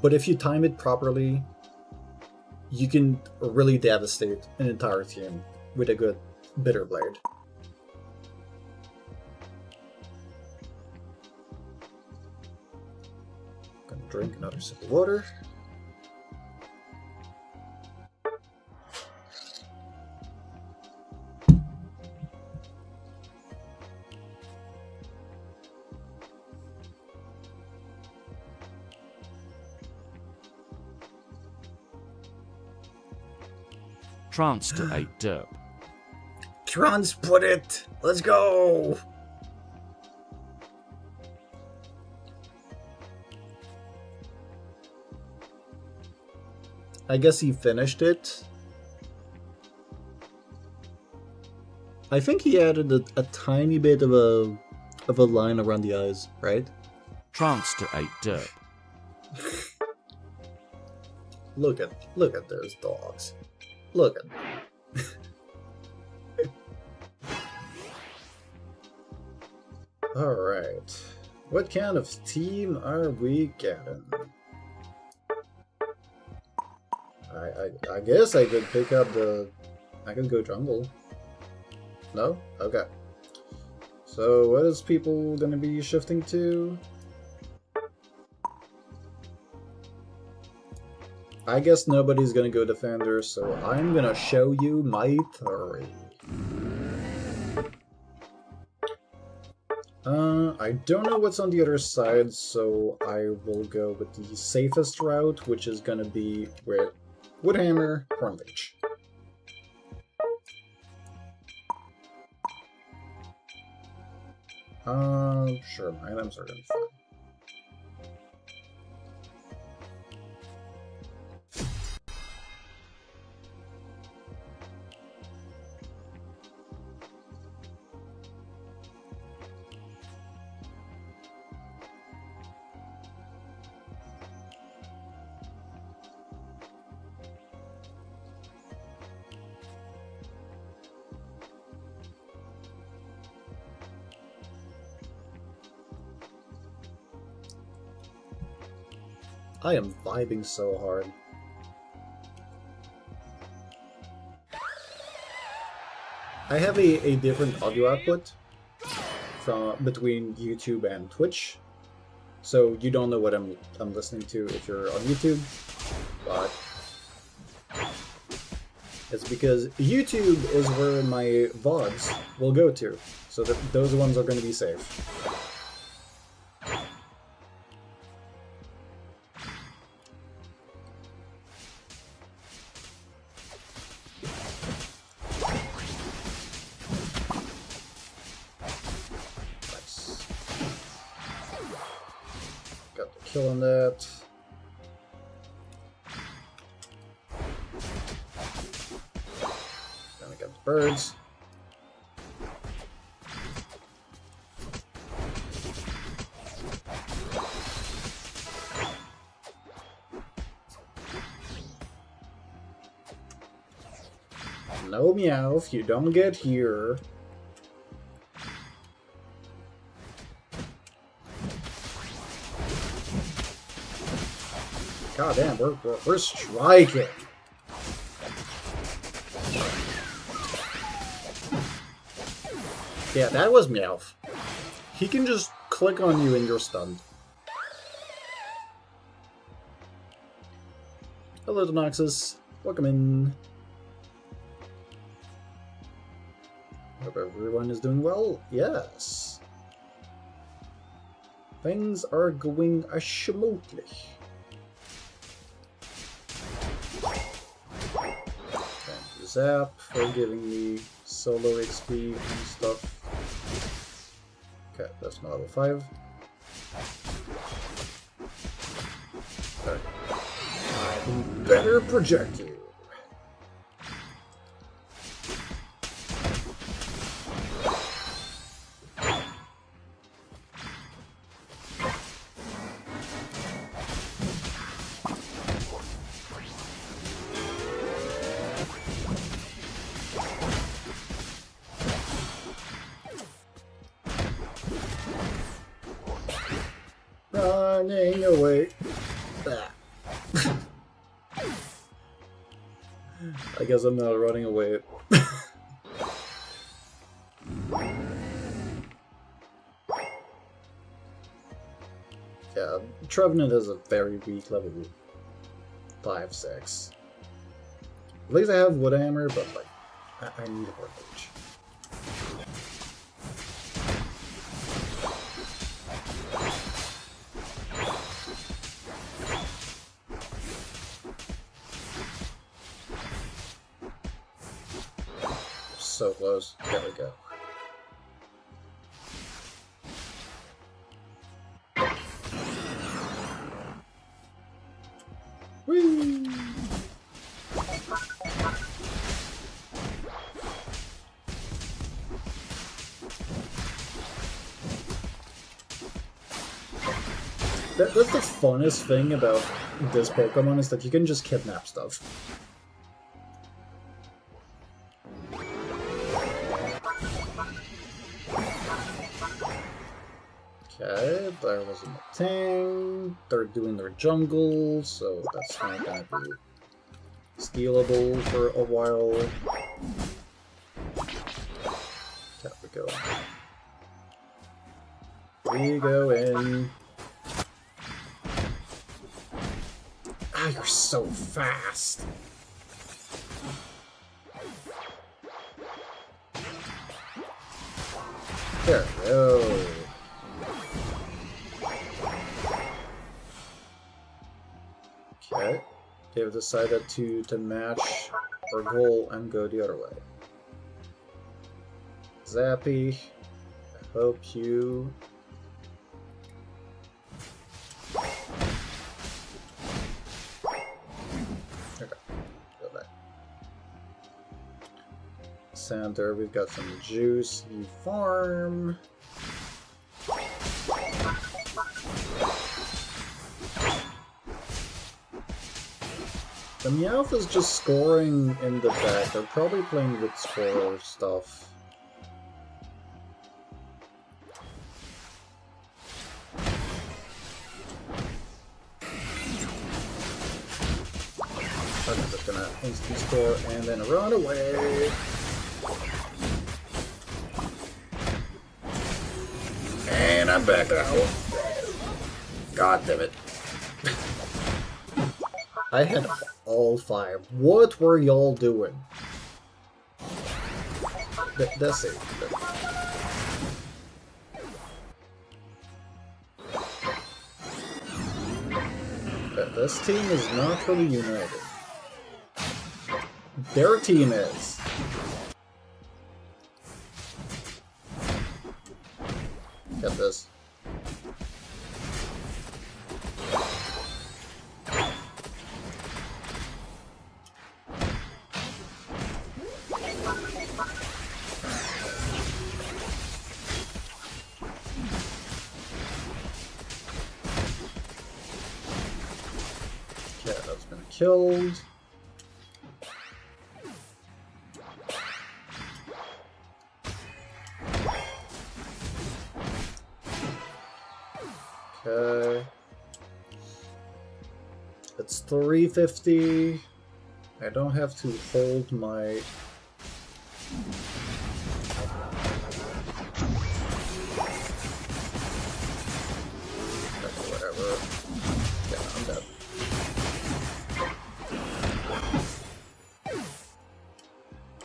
But if you time it properly, you can really devastate an entire team with a good Bitter Blade. Gonna drink another sip of water. Trance to 8 derp. Transport it! Let's go! I guess he finished it. I think he added a tiny bit of a line around the eyes, right? Trance to 8 derp. Look at those dogs. Look at them. Alright. What kind of team are we getting? I guess I could pick up I could go jungle. No? Okay. So what is people gonna be shifting to? I guess nobody's gonna go defender, so I'm gonna show you my 3. I don't know what's on the other side, so I will go with the safest route, which is gonna be with Woodhammer, Hornleech. Sure, my items are gonna be fine. I am vibing so hard. I have a different audio output from between YouTube and Twitch, so you don't know what I'm listening to if you're on YouTube, but it's because YouTube is where my VODs will go to, so that those ones are going to be safe. Killing that. Then we got the birds. No Meowth, you don't get here. God damn, we're striking. Yeah, that was Meowth. He can just click on you and you're stunned. Hello, Denoxus. Welcome in. Hope everyone is doing well. Yes. Things are going smoothly. Thank you, Zap, for giving me solo XP and stuff. Okay, that's not level 5. Okay. I can better project you. Running away. Ah. I guess I'm not running away. Yeah, Trevenant is a very weak level 5-6. At least I have Wood Hammer, but like, I need a Horde Leech. So close. There we go. Whee! That's the funnest thing about this Pokemon is that you can just kidnap stuff. Okay, there wasn't a thing. They're doing their jungle, so that's not gonna be stealable for a while. Okay, we go. We go in. Ah, you're so fast! There we go. Okay, they've decided to match our goal and go the other way. Zappy, I hope you... Okay, go back. Center, we've got some juice, you farm. The Meowth is just scoring in the back. They're probably playing with score stuff. I'm just gonna instant score and then run away. And I'm back out. God damn it. I had all 5. What were y'all doing? That's it. This team is not really united. Their team is. Get this. Okay, that's been killed. It's 350. I don't have to hold my... Whatever. Yeah, I'm dead.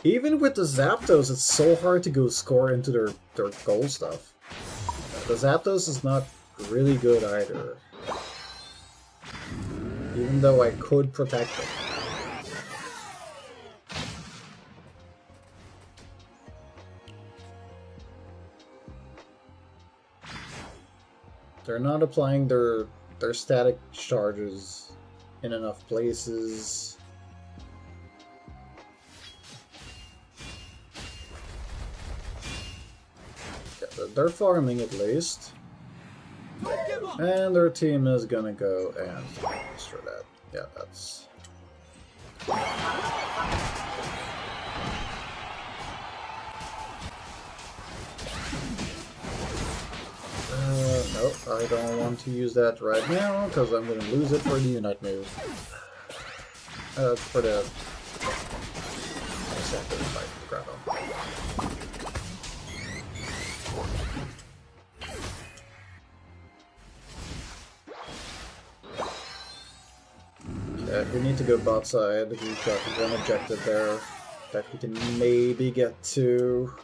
Even with the Zapdos, it's so hard to go score into their goal stuff. The Zapdos is not really good either. Even though I could protect them. They're not applying their static charges in enough places. They're farming at least. And their team is gonna go and destroy that. Yeah, that's... Nope, I don't want to use that right now, because I'm gonna lose it for the Unite move. For the... second fight, crap on. We need to go bot side. We've got one objective there that we can maybe get to.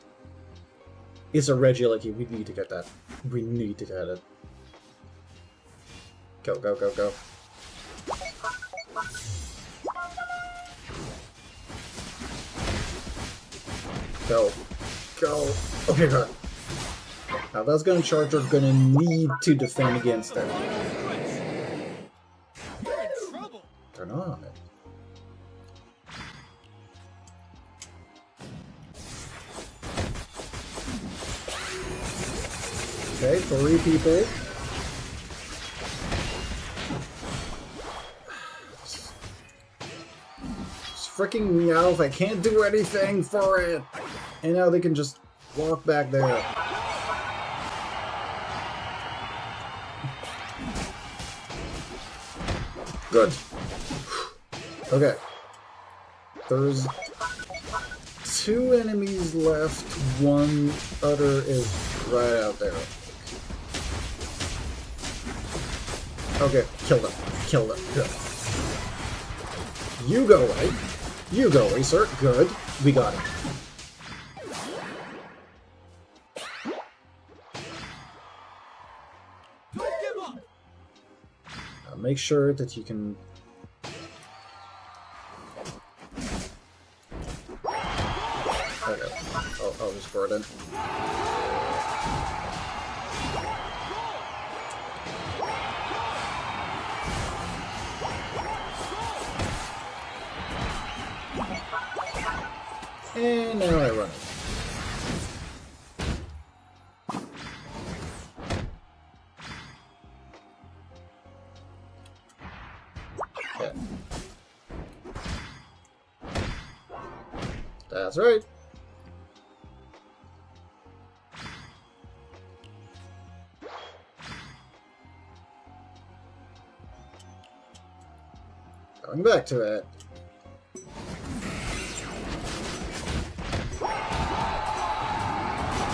It's a Regieleki. We need to get that. We need to get it. Go, go, go, go. Go. Go. Okay, good. Now that's gonna charge. We're gonna need to defend against that. They're not on it. Okay, 3 people. It's freaking Meowth. I can't do anything for it. And now they can just walk back there. Good. Okay. There's 2 enemies left. One other is right out there. Okay, kill them. Kill them. Good. You go away. You go away, sir. Good. We got him. Make sure that you can... Okay. I'll just throw it in. And now I run it. Okay. That's right. Going back to it.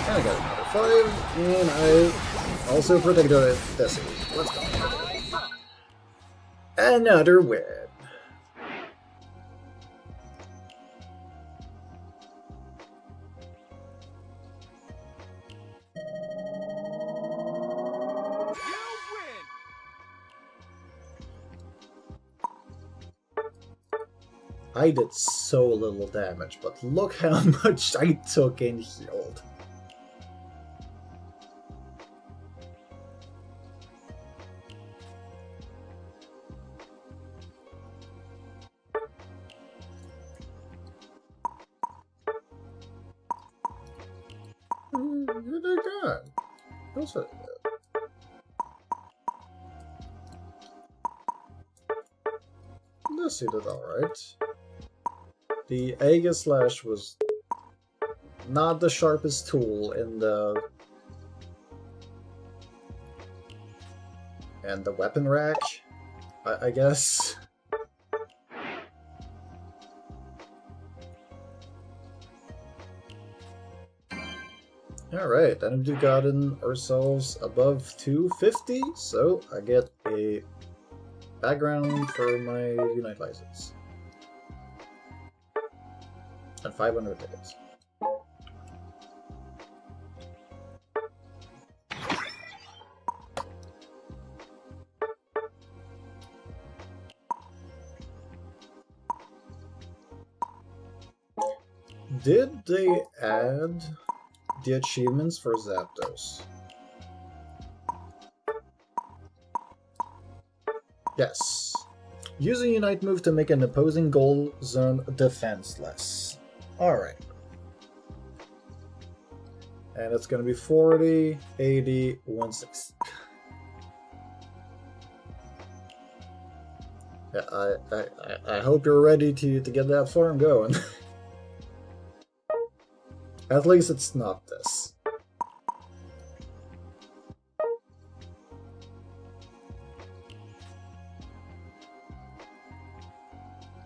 And I got another 5, and I also protected it. That's it. Let's go. Another win. I did so little damage, but look how much I took and healed. They're gone. Those are good. This did alright. The Aegislash was not the sharpest tool in the weapon rack, I guess. Alright, and we've gotten ourselves above 250, so I get a background for my Unite license. And 500 tickets. Did they add the achievements for Zapdos? Yes. Use a Unite move to make an opposing goal zone defenseless. Alright. And it's gonna be 40, 80, 160. Yeah, I hope you're ready to get that farm going. At least it's not this.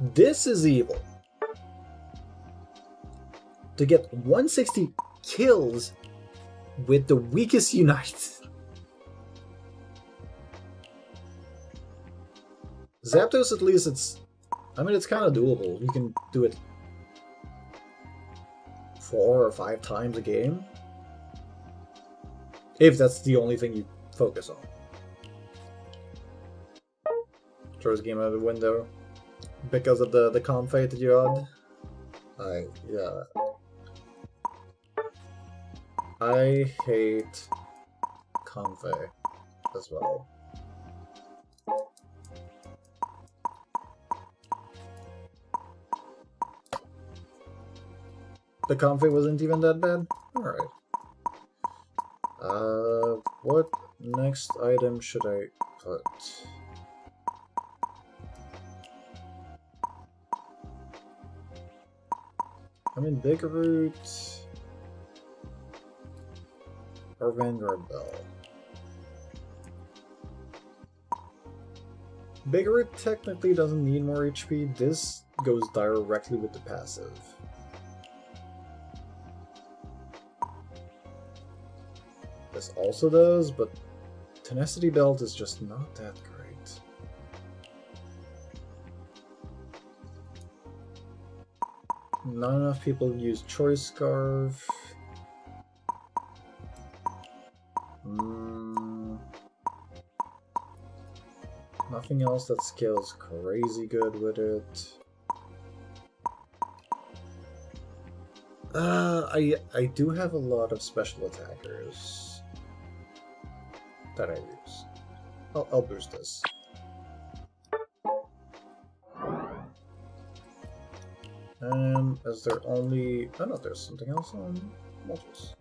This is evil. To get 160 kills with the weakest Unite. Zapdos, at least it's... I mean, it's kind of doable. You can do it 4 or 5 times a game. If that's the only thing you focus on. Throws game out of the window. Because of the comp fate that you had. Yeah. I hate Convey as well. The Convey wasn't even that bad? Alright. What next item should I put? I mean, Big Root or Vanguard Bell. Big Root technically doesn't need more HP. This goes directly with the passive. This also does, but Tenacity Belt is just not that great. Not enough people use Choice Scarf. Nothing else that scales crazy good with it. I do have a lot of special attackers that I use. I'll boost this. Is there only... Oh no, there's something else on multiples.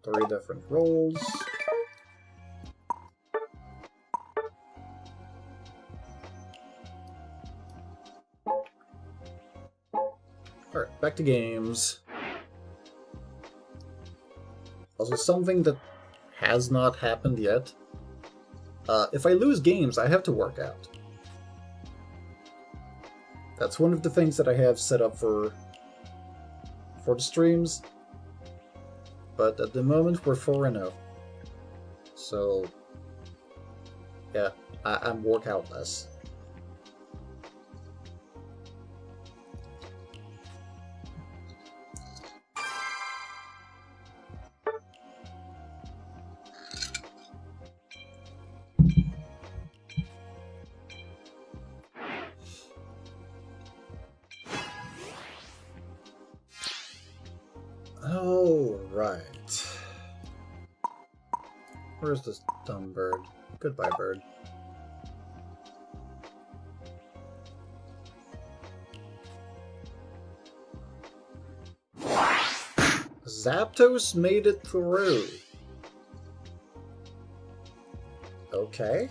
3 different rolls. Alright, back to games. Also, something that has not happened yet. If I lose games, I have to work out. That's one of the things that I have set up for the streams. But at the moment, we're 4-0. So, yeah, I'm workoutless. Alright. Where's this dumb bird? Goodbye, bird. Zapdos made it through. Okay.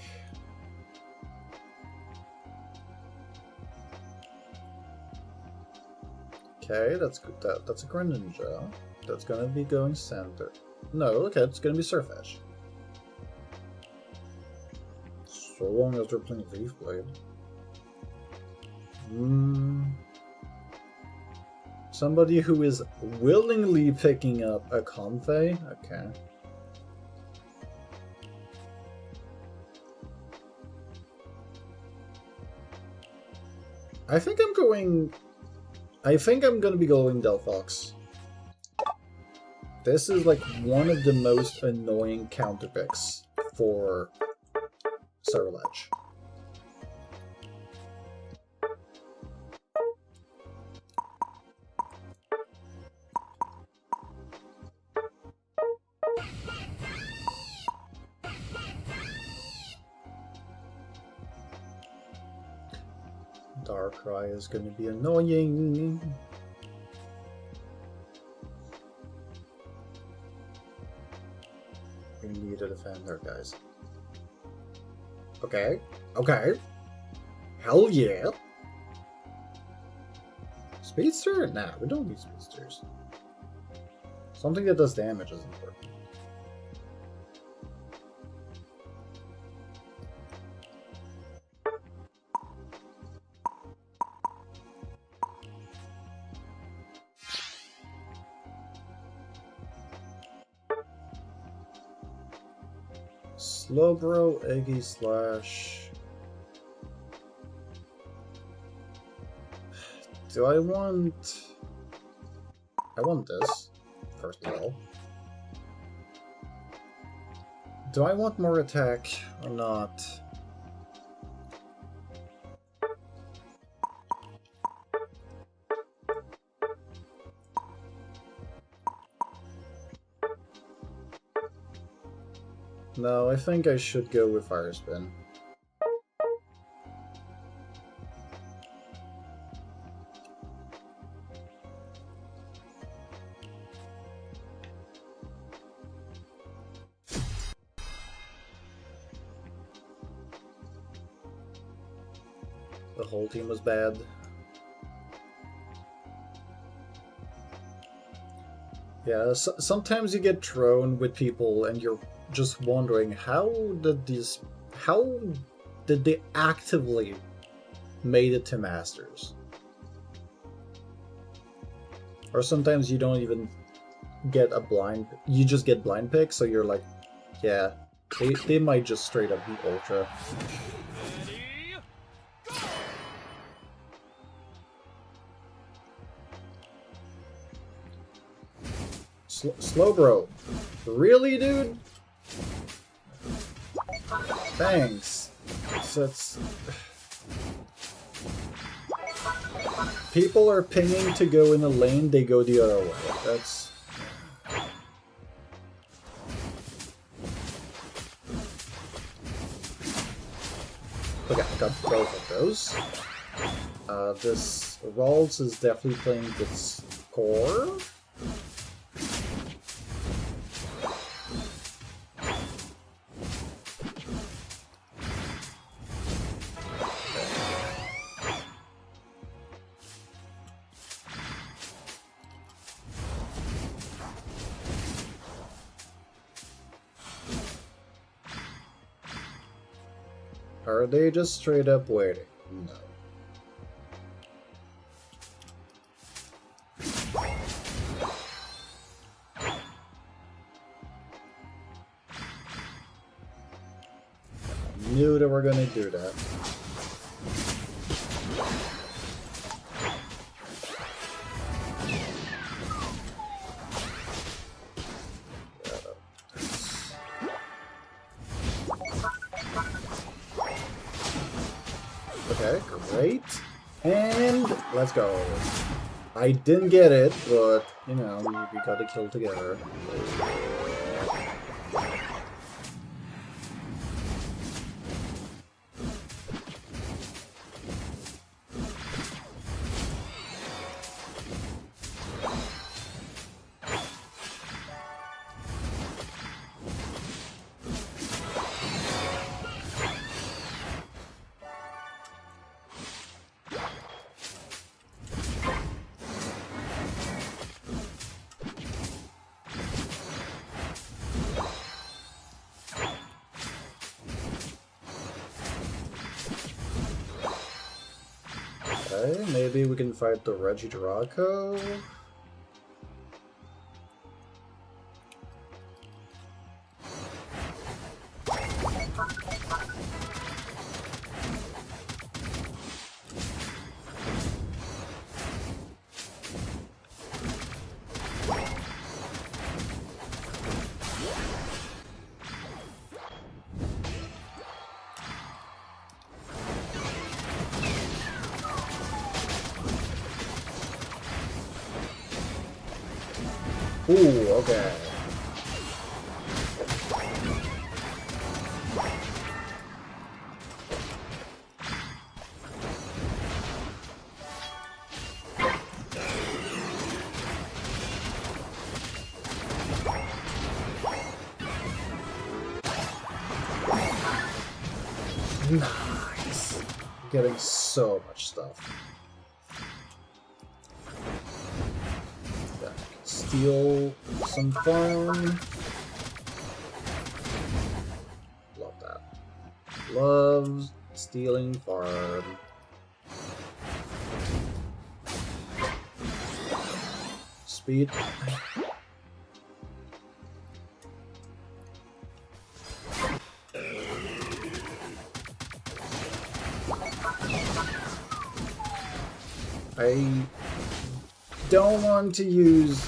Okay, that's good. That's a Greninja. That's gonna be going center. No, okay, it's gonna be Surf Edge. So long as they're playing Leaf Blade. Somebody who is willingly picking up a Convey? Okay. I think I'm gonna be going Delphox. This is like one of the most annoying counter picks for Cerulege. Darkrai is going to be annoying. We need a defender, guys. Okay, okay. Hell yeah. Speedster? Nah, we don't need speedsters. Something that does damage is important. Slowbro, Eggy Slash. Do I want... I want this, first of all. Do I want more attack or not? No, I think I should go with Fire Spin. The whole team was bad. Yeah, sometimes you get thrown with people and you're just wondering how did they actively made it to Masters? Or sometimes you don't even get a blind, you just get blind pick, so you're like, yeah, they might just straight up be Ultra. Slowbro. Really, dude? Thanks. That's... People are pinging to go in a lane, they go the other way. That's... Okay, I got both of those. This Ralts is definitely playing with Score. Are they just straight up waiting? No. I knew they were gonna do that. Okay, great. And let's go. I didn't get it, but, you know, we got a kill together. Okay, maybe we can fight the Reggie Draco. Ooh, okay. Nice. Getting so much stuff. Yeah, steal some farm. Love that. Loves stealing farm. Speed. I don't want to use.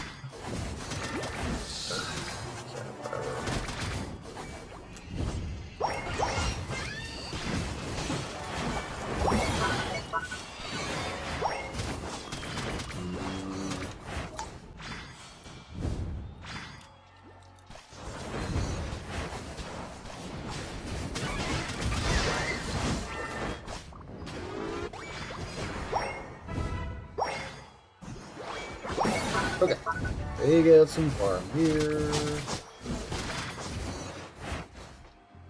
Okay, they get some farm here.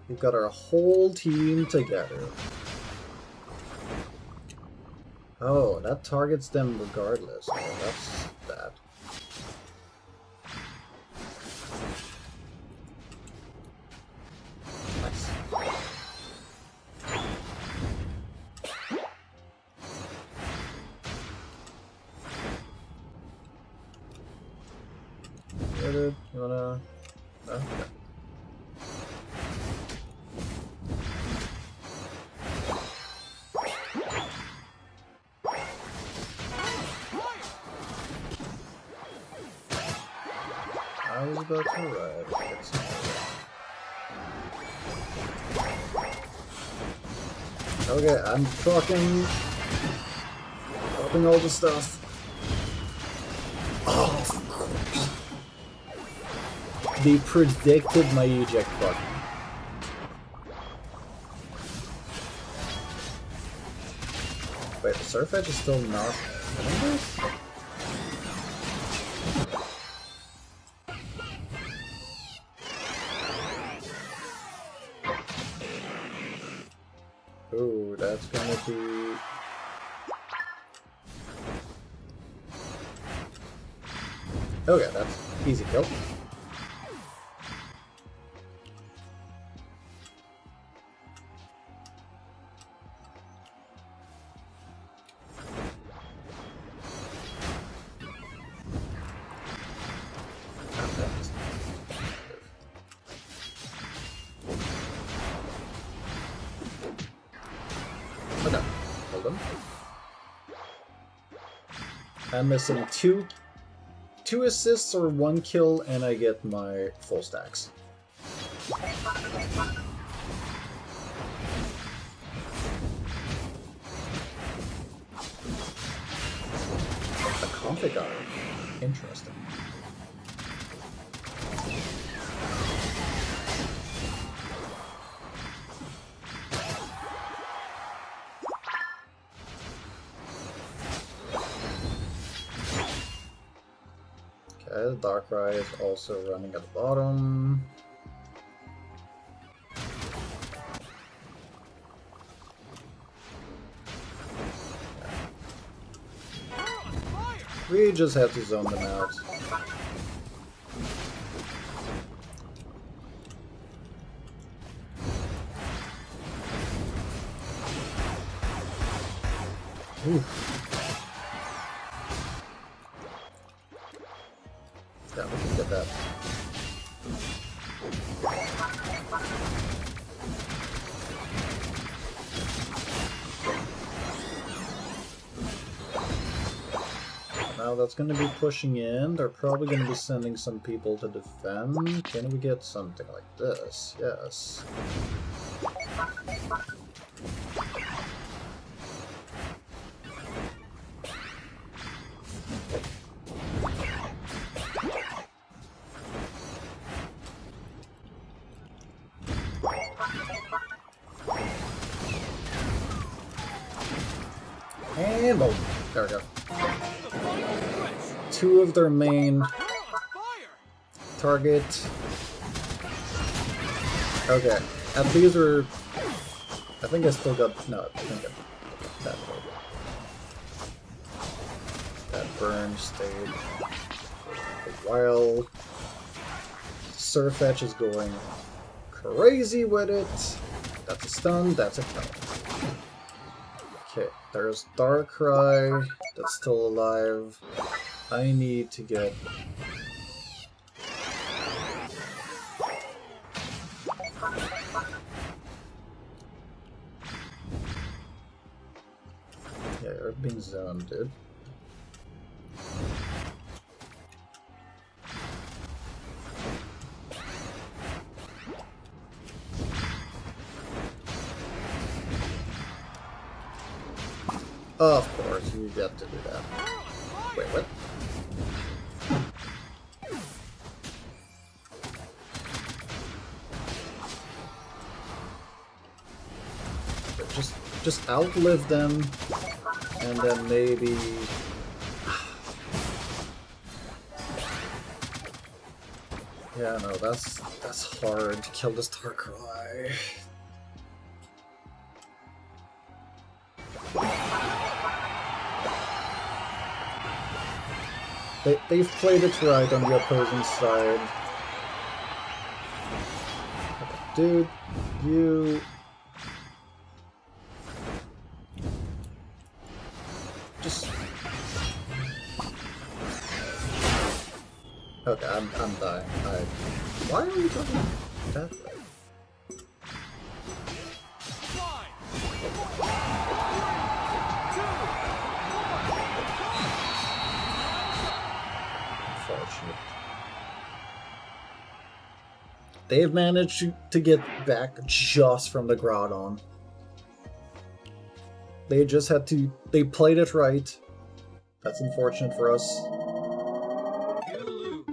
We've got our whole team together. Oh, that targets them regardless. Oh, that's bad. Nice. You wanna... No? Okay. I was about to arrive. Get some okay, I'm talking all the stuff. Oh, of course. They predicted my eject button. Wait, the Surf Edge is still not hitting this? Ooh, that's gonna be... Okay, that's easy kill. Okay, hold on. I'm missing two assists or 1 kill, and I get my full stacks. A config art. Interesting. Okay, the Darkrai is also running at the bottom. We just have to zone them out. Ooh. Yeah, we can get that. Now that's going to be pushing in. They're probably going to be sending some people to defend. Can we get something like this? Yes. And boom. There we go. Two of their main target. Okay. And these are... I think I still got... No, I think I got that. That burn stayed for a while. Surfetch is going crazy with it. That's a stun, that's a kill. Okay, there's Darkrai that's still alive. I need to get... Yeah, you're being zoned, dude. Of course, you get to do that. Wait, what? Just outlive them, and then maybe... Yeah, no, that's hard to kill this Darkrai. They've played it right on the opposing side. Dude, you... Just... Okay, I'm dying. Why are you talking that way? Unfortunate. They've managed to get back just from the Groudon. They just had to... They played it right. That's unfortunate for us. You lose.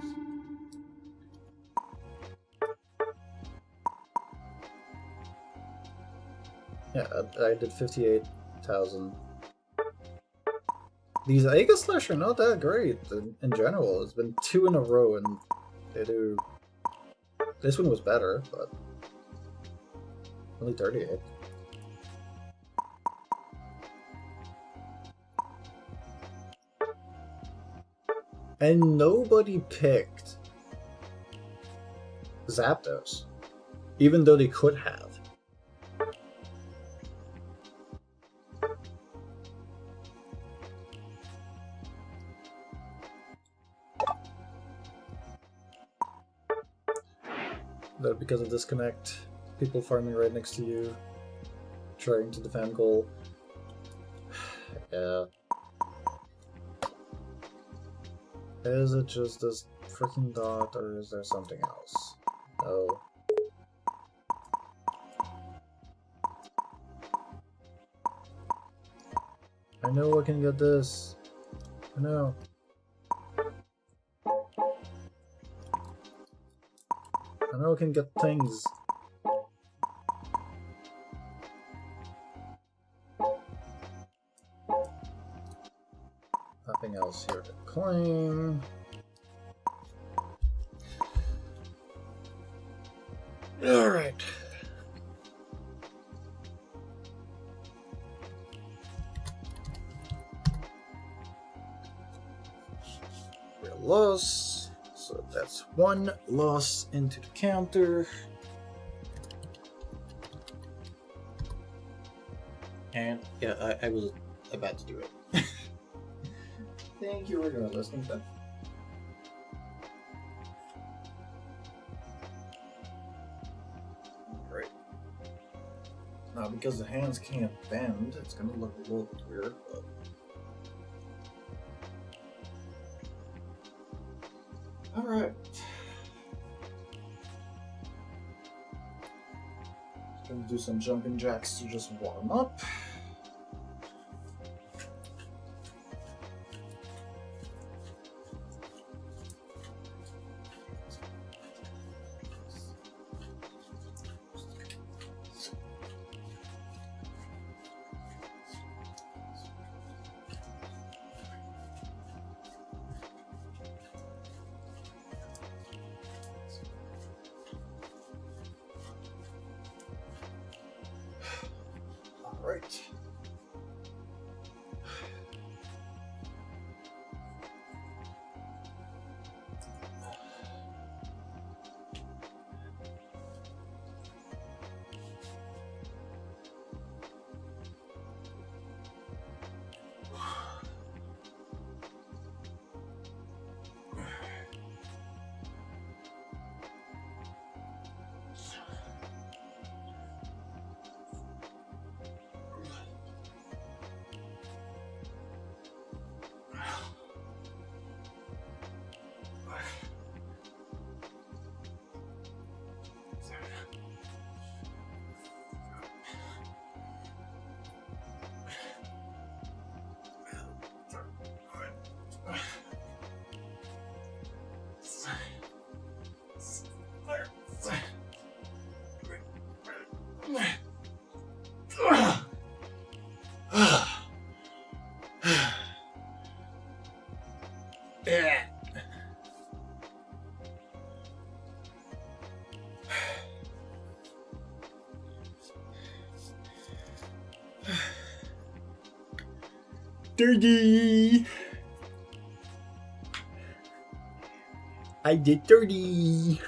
Yeah, I did 58,000. These Aega Slash are not that great in general. It's been 2 in a row and they do... This one was better, but... Only 38. And nobody picked Zapdos, even though they could have. But because of disconnect, people farming right next to you, trying to defend goal. Yeah. Is it just this freaking dot, or is there something else? No. I know I can get this. I know. I know I can get things. Nothing else here to claim. Alright. We're lost. So that's 1 loss into the counter. And yeah, about to do it. Thank you for listening, Beth. Great. Now, because the hands can't bend, it's gonna look a little bit weird, but... Alright. Gonna do some jumping jacks to just warm up. Right. Dirty! I did dirty!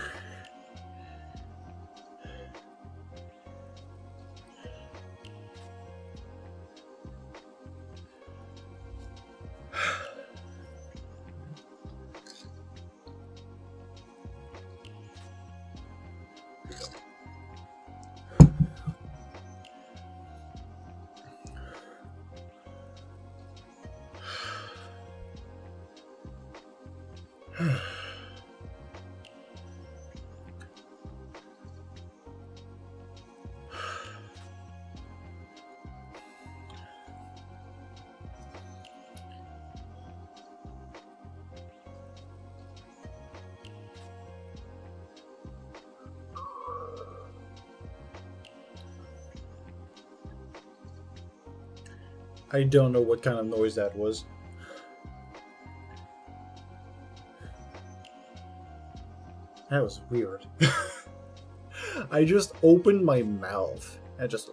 I don't know what kind of noise that was. That was weird. I just opened my mouth and just...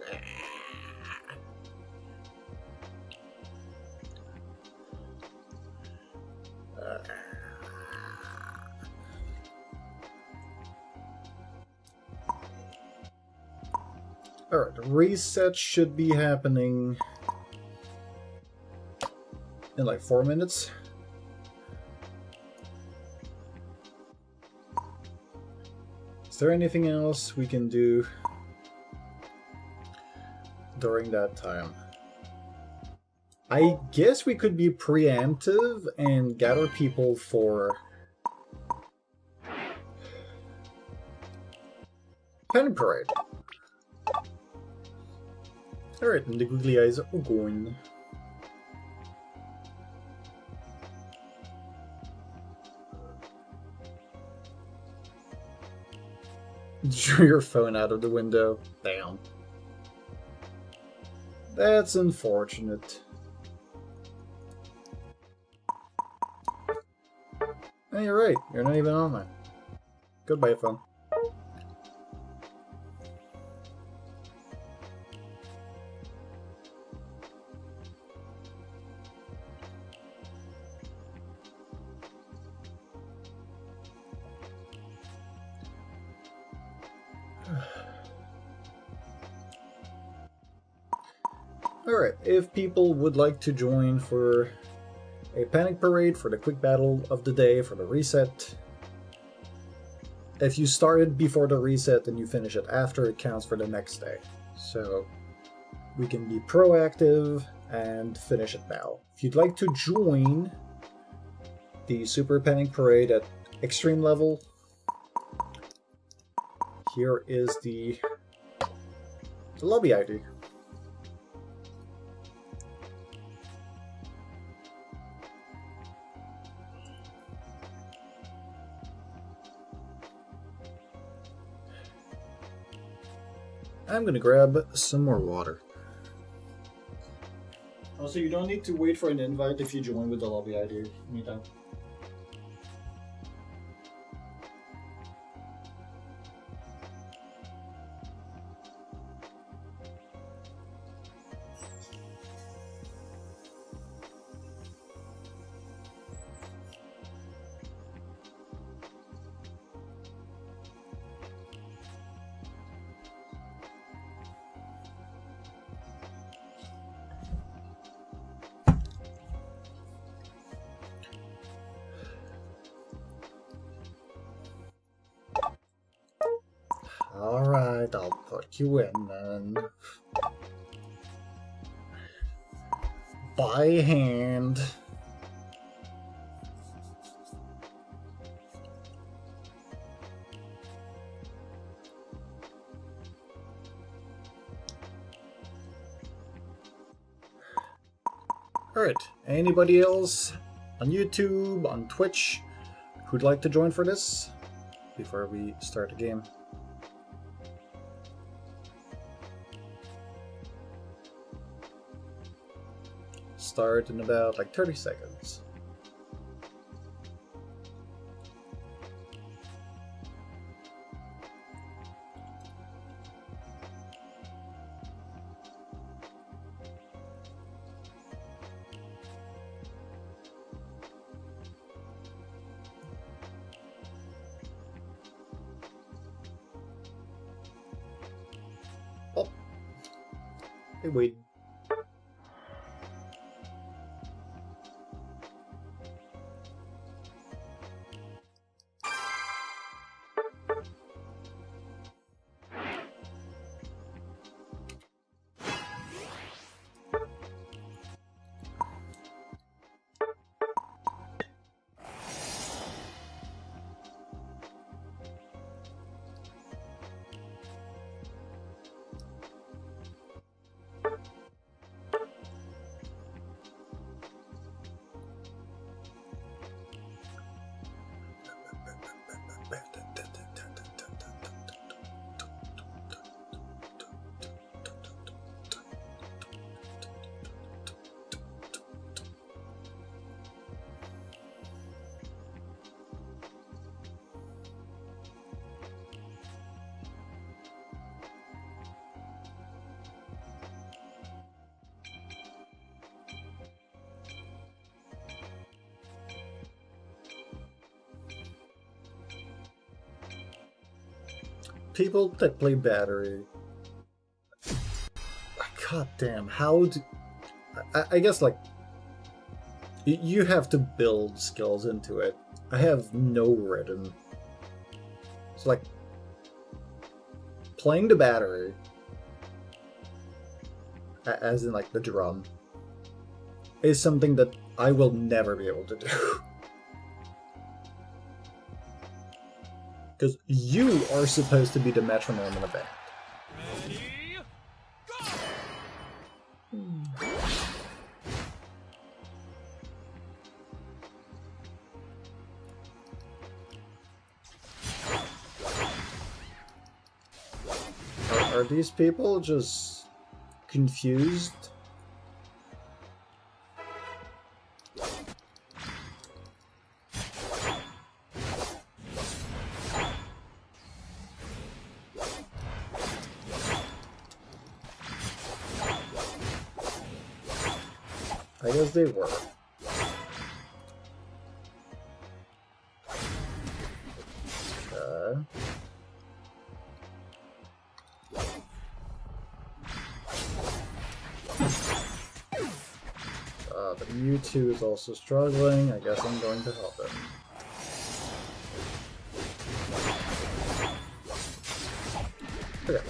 Alright, the reset should be happening in like 4 minutes. Is there anything else we can do during that time? I guess we could be preemptive and gather people for Penny Parade. Alright, and the googly eyes are going. Drew your phone out of the window. Damn. That's unfortunate. Hey, you're right. You're not even online. Goodbye, phone. Alright, if people would like to join for a panic parade, for the quick battle of the day, for the reset, if you started before the reset and you finish it after, it counts for the next day. So we can be proactive and finish it now. If you'd like to join the Super Panic Parade at extreme level, here is the lobby ID. I'm gonna grab some more water. Also, you don't need to wait for an invite if you join with the lobby ID anytime. Alright, I'll put you in then. By hand. Alright, anybody else on YouTube, on Twitch, who'd like to join for this before we start the game? Start in about like 30 seconds. Oh, hey, wait. People that play battery. God damn, how do... I guess, like, you have to build skills into it. I have no rhythm. It's like, playing the battery, as in, like, the drum, is something that I will never be able to do. Because you are supposed to be the metronome in a band. Ready, go! Are these people just confused? I guess they were. the Mewtwo is also struggling. I guess I'm going to help him. Okay.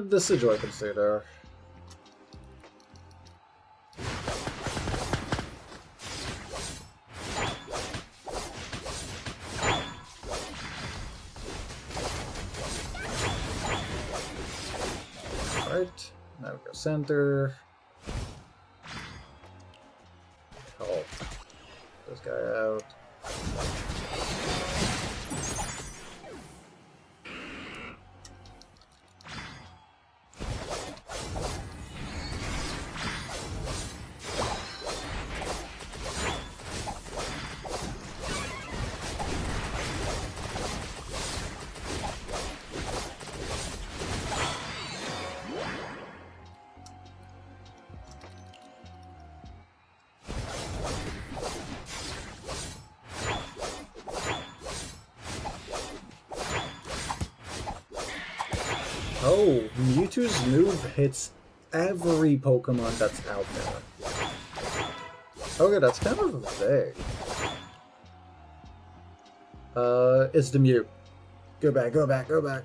The Sigil can stay there. Right, now we go center. Help this guy out. Oh, Mewtwo's move hits every Pokemon that's out there. Okay, that's kind of vague. It's the Mew. Go back, go back, go back.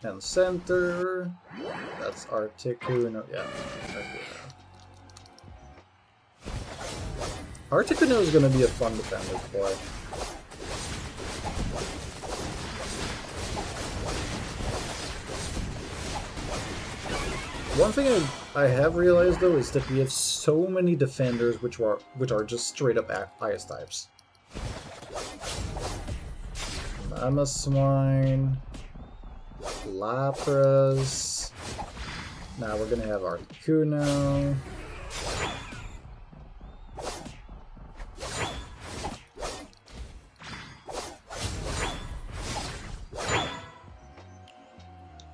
And center. That's Articuno. Yeah, Articuno is going to be a fun defender to play. One thing I have realized though is that we have so many defenders which are just straight up ice types. Mamoswine. Lapras. Now we're gonna have Articuno.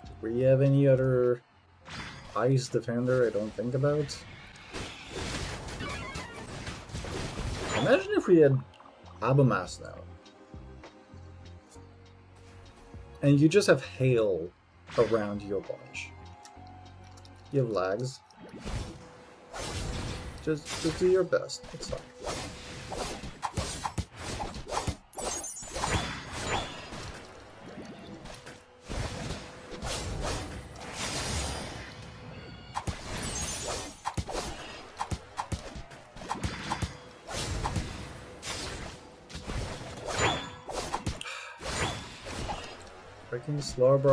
Do we have any other ice defender I don't think about? Imagine if we had Abamas now. And you just have hail around your bunch. You have lags. Just do your best. It's fine. Freaking Slowbro.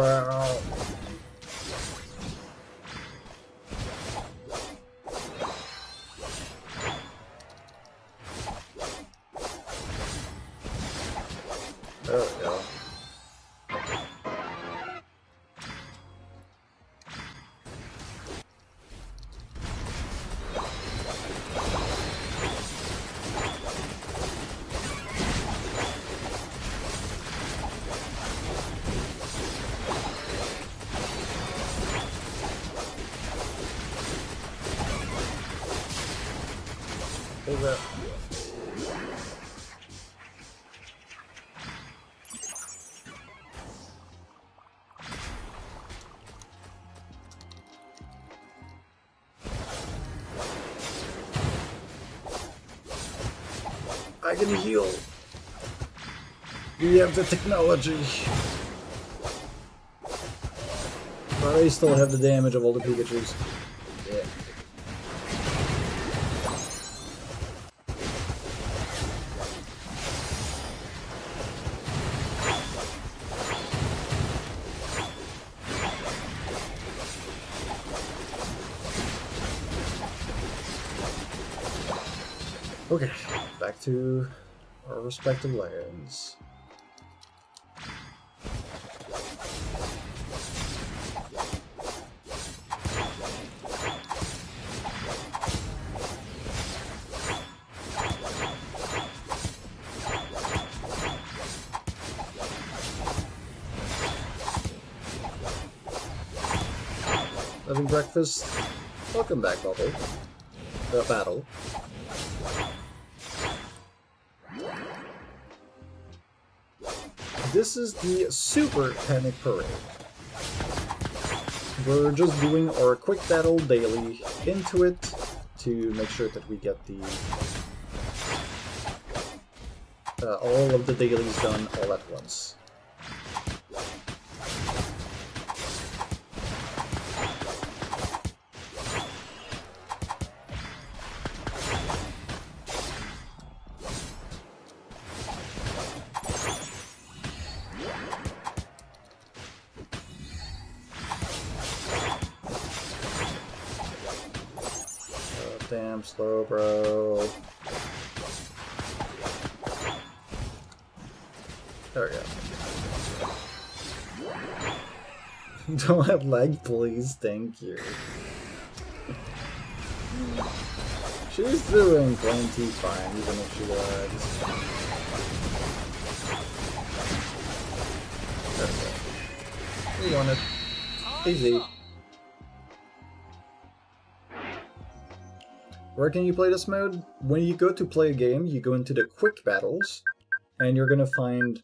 There we go. Hold that. I can heal. We have the technology. But I still have the damage of all the Pikachus. Yeah. Okay, back to our respective lands. having breakfast. Welcome back, Bubble. Battle. This is the Super Panic Parade. We're just doing our quick battle daily into it to make sure that we get the all of the dailies done all at once. Damn slow, bro. There we go. Don't have lag, please. Thank you. She's doing plenty fine, even if she lags. There we go. We won it. Easy. Where can you play this mode? When you go to play a game, you go into the quick battles, and you're gonna find...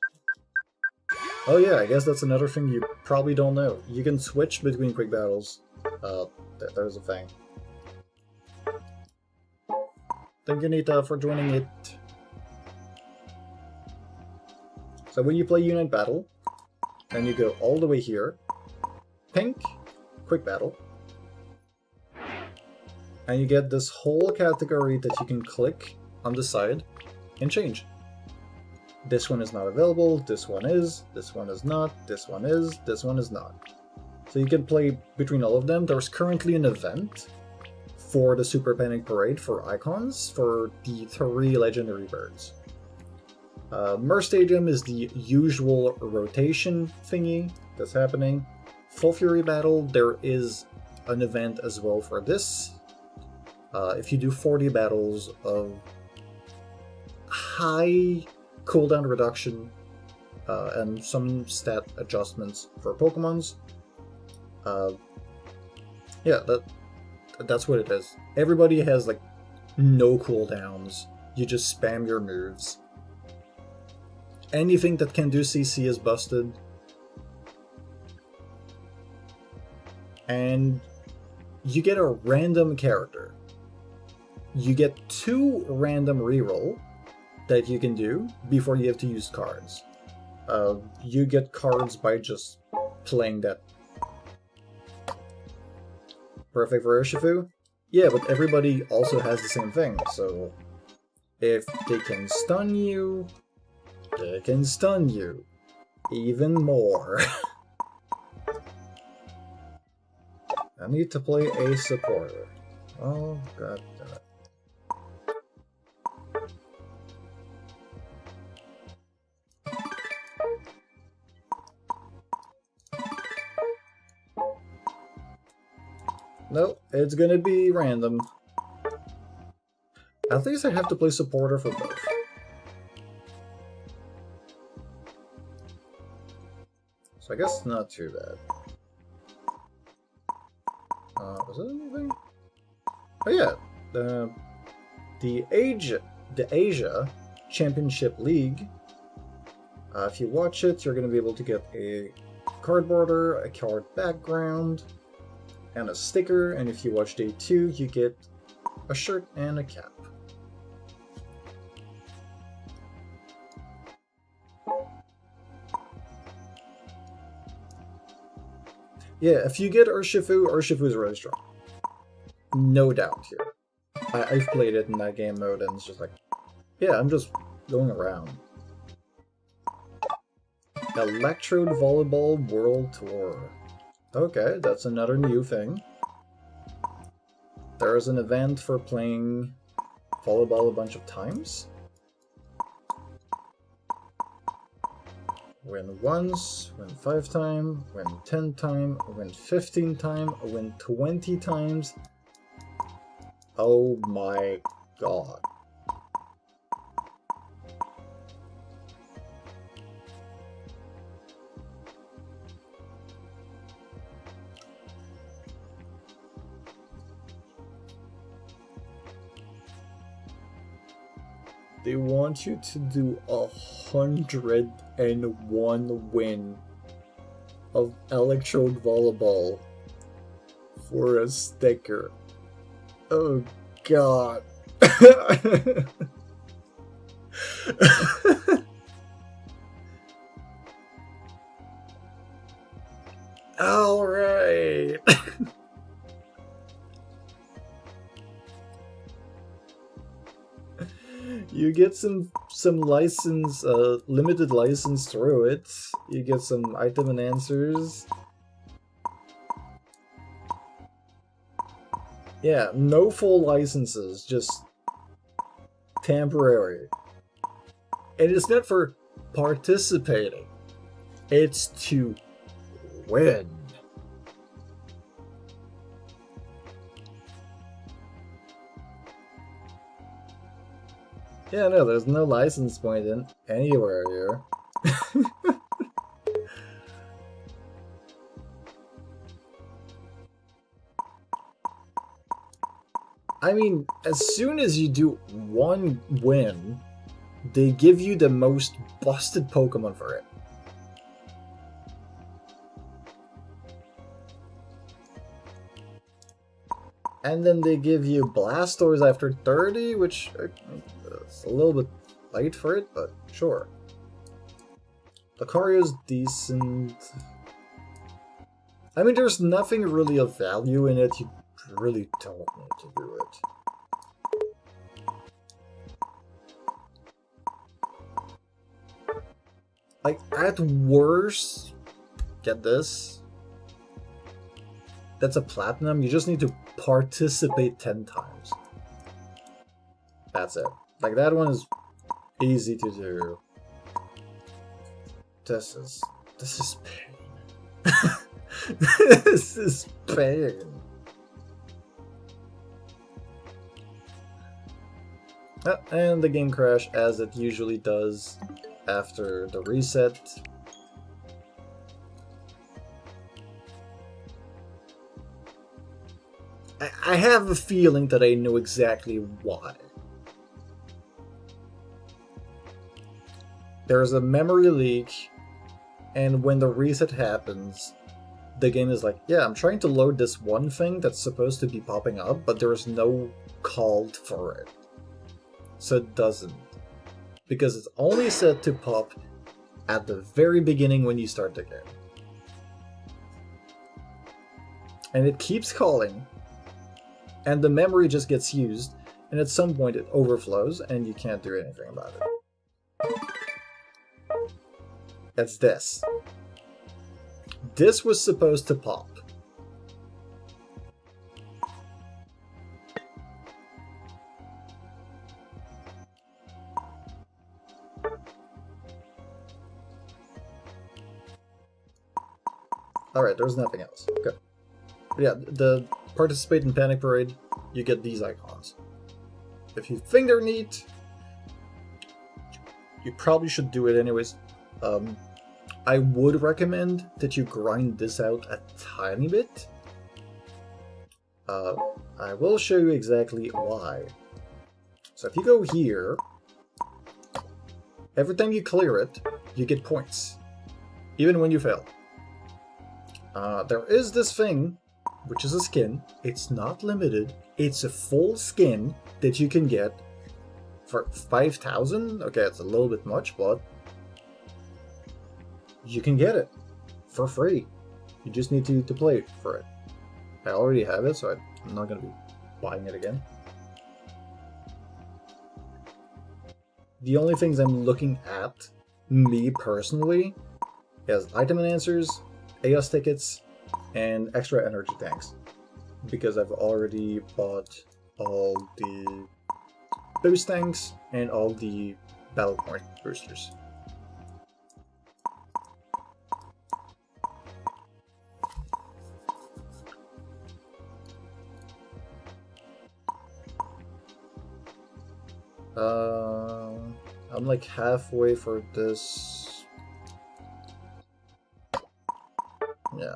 Oh yeah, I guess that's another thing you probably don't know. You can switch between quick battles. There's a thing. Thank you, Nita, for joining it. So when you play Unite Battle, and you go all the way here, pink, quick battle, and you get this whole category that you can click on the side and change. This one is not available, this one is not, this one is not. So you can play between all of them. There's currently an event for the Super Panic Parade for icons for the 3 legendary birds. Mer Stadium is the usual rotation thingy that's happening. Full Fury Battle, there is an event as well for this. If you do 40 battles of high cooldown reduction and some stat adjustments for Pokemons, yeah, that's what it is. Everybody has like no cooldowns. You just spam your moves. Anything that can do CC is busted. And you get a random character. You get 2 random reroll that you can do before you have to use cards. You get cards by just playing that. Perfect for Urshifu? Yeah, but everybody also has the same thing, so if they can stun you, they can stun you even more. I need to play a supporter. Oh, god damn it. Nope, it's gonna be random. At least I have to play supporter for both. So I guess not too bad. Was it anything? Oh yeah, the Asia Championship League. If you watch it, you're gonna be able to get a card border, a card background, and a sticker, and if you watch day 2, you get a shirt and a cap. Yeah, if you get Urshifu, Urshifu is really strong. No doubt here. I've played it in that game mode, and it's just like, yeah, I'm just going around. Electrode Volleyball World Tour. Okay, that's another new thing. There's an event for playing volleyball a bunch of times. Win once, win 5 times, win 10 times, win 15 times, win 20 times. Oh my god. They want you to do 101 win of Electrode Volleyball for a sticker. Oh god. Alright. You get some license, limited license through it. You get some item and answers. Yeah, no full licenses, just temporary. And it's not for participating. It's to win. Yeah, no, there's no license point in anywhere here. I mean, as soon as you do one win, they give you the most busted Pokemon for it. And then they give you Blastoise after 30, which is a little bit late for it, but sure. Lucario's decent. I mean, there's nothing really of value in it. You really don't need to do it. Like, at worst, get this. That's a platinum. You just need to participate 10 times. That's it. Like, that one is easy to do. This is pain. This is pain. And the game crashed, as it usually does after the reset. I have a feeling that I know exactly why. There's a memory leak, and when the reset happens, the game is like, yeah, I'm trying to load this one thing that's supposed to be popping up, but there's no called for it. So it doesn't. Because it's only set to pop at the very beginning when you start the game. And it keeps calling, and the memory just gets used, and at some point it overflows, and you can't do anything about it. That's this. This was supposed to pop. Alright, there's nothing else. Good. Yeah, the participate in Panic Parade, you get these icons. If you think they're neat, you probably should do it anyways. I would recommend that you grind this out a tiny bit. I will show you exactly why. So if you go here, every time you clear it, you get points, even when you fail. There is this thing, which is a skin. It's not limited. It's a full skin that you can get for 5,000. Okay, it's a little bit much, but you can get it for free. You just need to play for it. I already have it, so I'm not going to be buying it again. The only things I'm looking at, me personally, is item and answers, AOS tickets, and extra energy tanks. Because I've already bought all the boost tanks and all the battle point boosters. I'm like halfway for this. Yeah.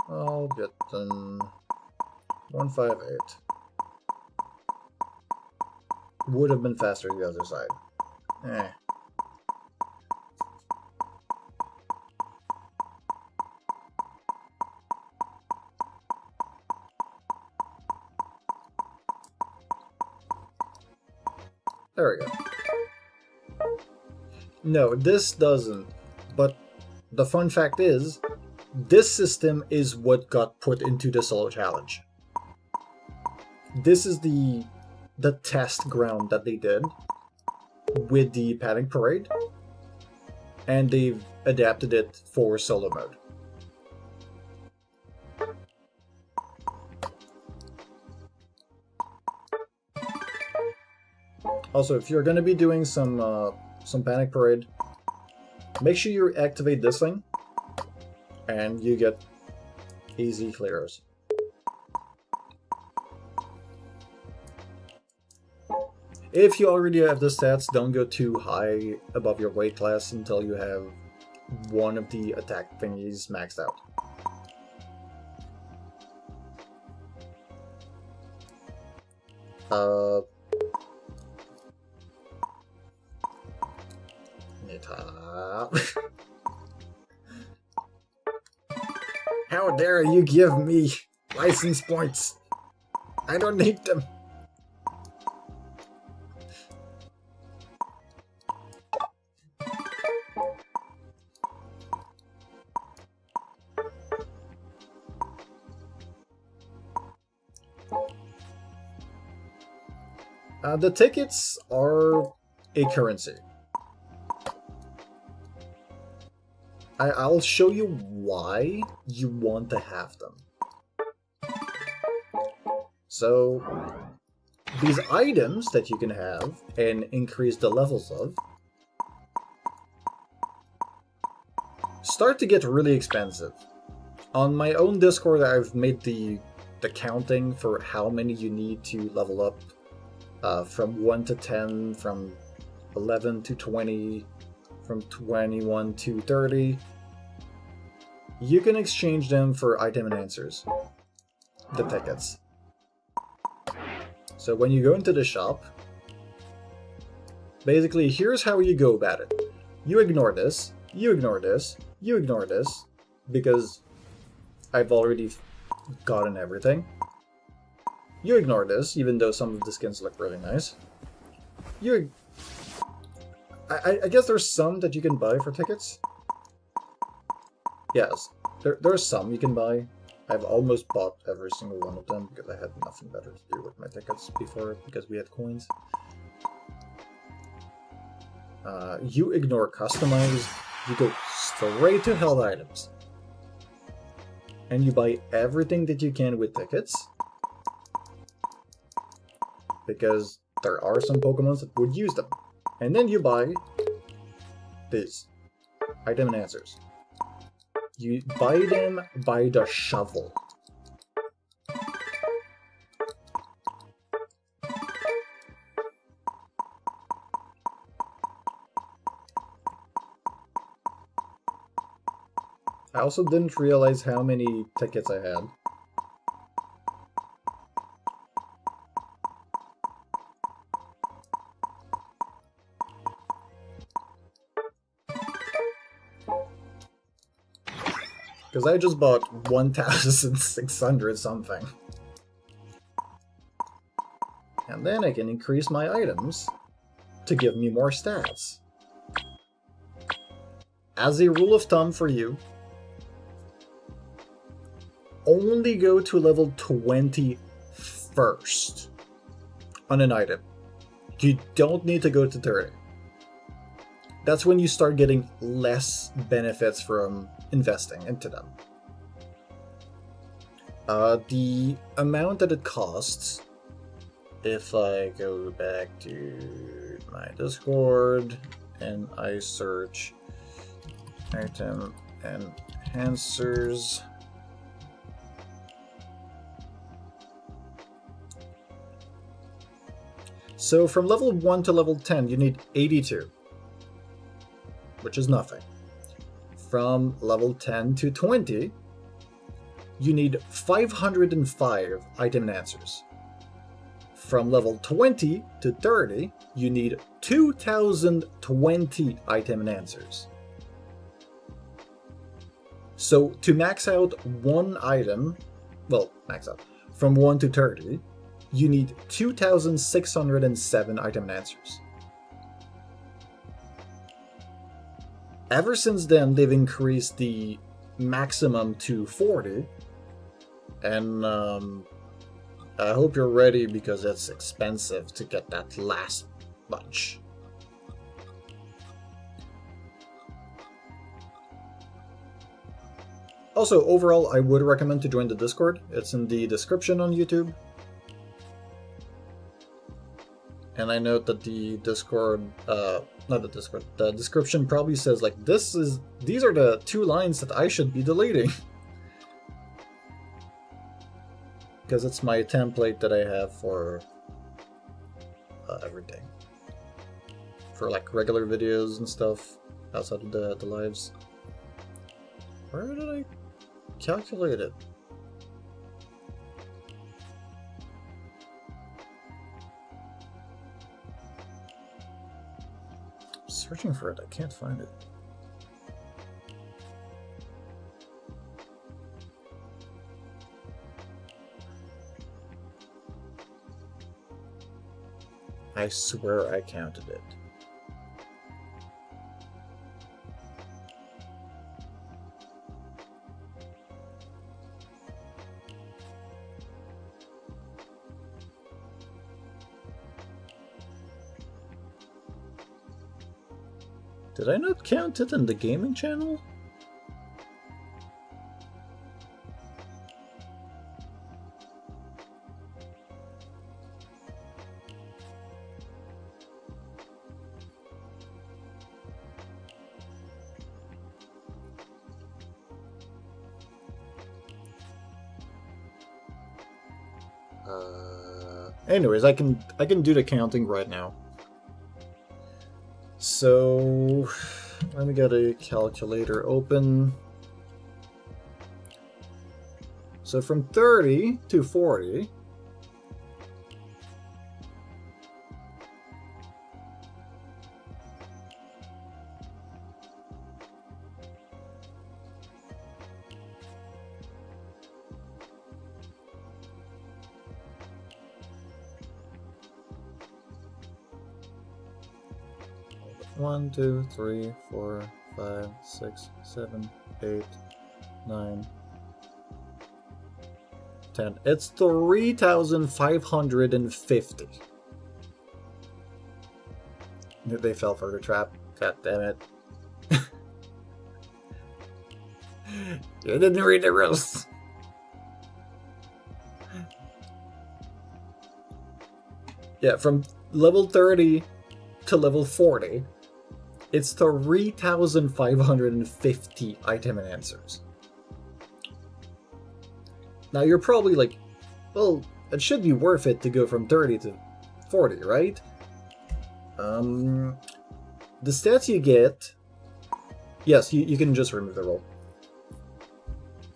I'll get them 158. Would have been faster the other side. Eh. There we go. No, this doesn't. But the fun fact is, this system is what got put into the solo challenge. This is the test ground that they did with the Panic Parade, and they've adapted it for solo mode. Also, if you're going to be doing some Panic Parade, make sure you activate this thing, and you get easy clears. If you already have the stats, don't go too high above your weight class until you have one of the attack thingies maxed out. How dare you give me license points? I don't need them. The tickets are a currency. I'll show you why you want to have them. So, these items that you can have and increase the levels of start to get really expensive. On my own Discord, I've made the counting for how many you need to level up from 1 to 10, from 11 to 20, from 21 to 30. You can exchange them for item enhancers, the tickets. So when you go into the shop, basically here's how you go about it. You ignore this, you ignore this, you ignore this, because I've already gotten everything. You ignore this, even though some of the skins look really nice. I guess there's some that you can buy for tickets. Yes, there's some you can buy. I've almost bought every single one of them because I had nothing better to do with my tickets before because we had coins. You ignore customize, you go straight to held items. And you buy everything that you can with tickets. Because there are some Pokemon that would use them. And then you buy these item enhancers. You buy them by the shovel. I also didn't realize how many tickets I had. Because I just bought 1,600 something. And then I can increase my items to give me more stats. As a rule of thumb for you, only go to level 20 first on an item. You don't need to go to 30. That's when you start getting less benefits from investing into them. The amount that it costs, if I go back to my Discord and I search item enhancers, so from level 1 to level 10 you need 82, which is nothing. From level 10 to 20, you need 505 item enhancers. From level 20 to 30, you need 2020 item enhancers. So to max out one item, well, max out, from 1 to 30, you need 2,607 item enhancers. Ever since then, they've increased the maximum to 40, and I hope you're ready because it's expensive to get that last bunch. Also, overall, I would recommend to join the Discord. It's in the description on YouTube. And I note that the Discord, not the Discord, the description probably says like, these are the 2 lines that I should be deleting. Because it's my template that I have for everything. For like regular videos and stuff outside of the lives. Where did I calculate it? I'm searching for it, I can't find it. I swear I counted it. Did I not count it in the gaming channel? Anyways, I can do the counting right now. So let me get a calculator open. So from 30 to 40, One, 2, 3, 4, 5, 6, 7, 8, 9, 10. It's 3,550. They fell for the trap. God damn it. You didn't read the rules. Yeah, from level 30 to level 40. It's 3,550 item enhancers. Now you're probably like, well, it should be worth it to go from 30 to 40, right? The stats you get... Yes, you can just remove the roll.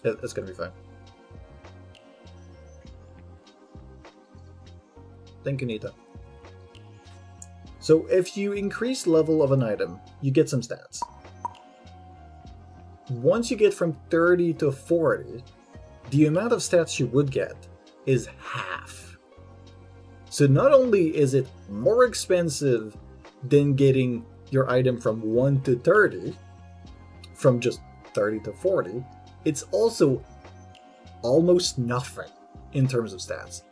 It's gonna be fine. Thank you, Nita. So if you increase level of an item, you get some stats. Once you get from 30 to 40, the amount of stats you would get is half. So not only is it more expensive than getting your item from 1 to 30, from just 30 to 40, it's also almost nothing in terms of stats.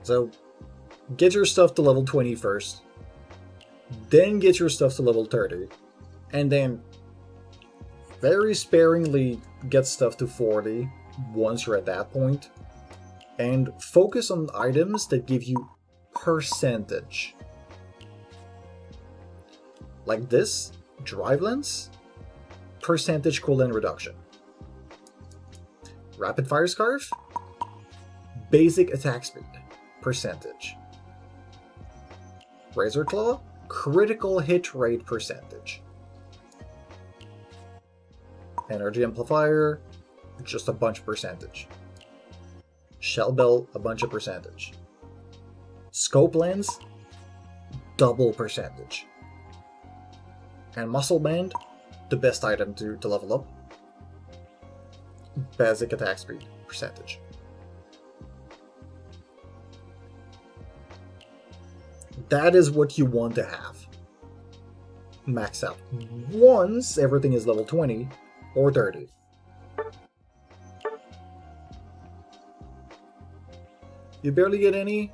So get your stuff to level 20 first, then get your stuff to level 30, and then very sparingly get stuff to 40 once you're at that point, and focus on items that give you percentage. Like this, Drive Lens, percentage cooldown reduction. Rapid Fire Scarf, basic attack speed, percentage. Razor Claw, critical hit rate percentage. Energy Amplifier, just a bunch percentage. Shell Bell, a bunch of percentage. Scope Lens, double percentage. And Muscle Band, the best item to level up. Basic attack speed, percentage. That is what you want to have. Max out once everything is level 20 or 30. You barely get any?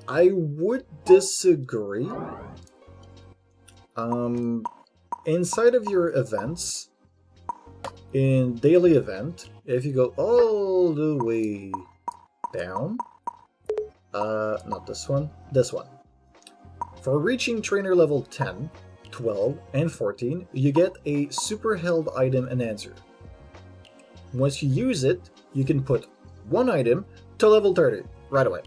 I would disagree. Inside of your events, in daily event, if you go all the way down, not this one, this one. For reaching trainer level 10, 12, and 14, you get a super held item and answer. Once you use it, you can put one item to level 30 right away.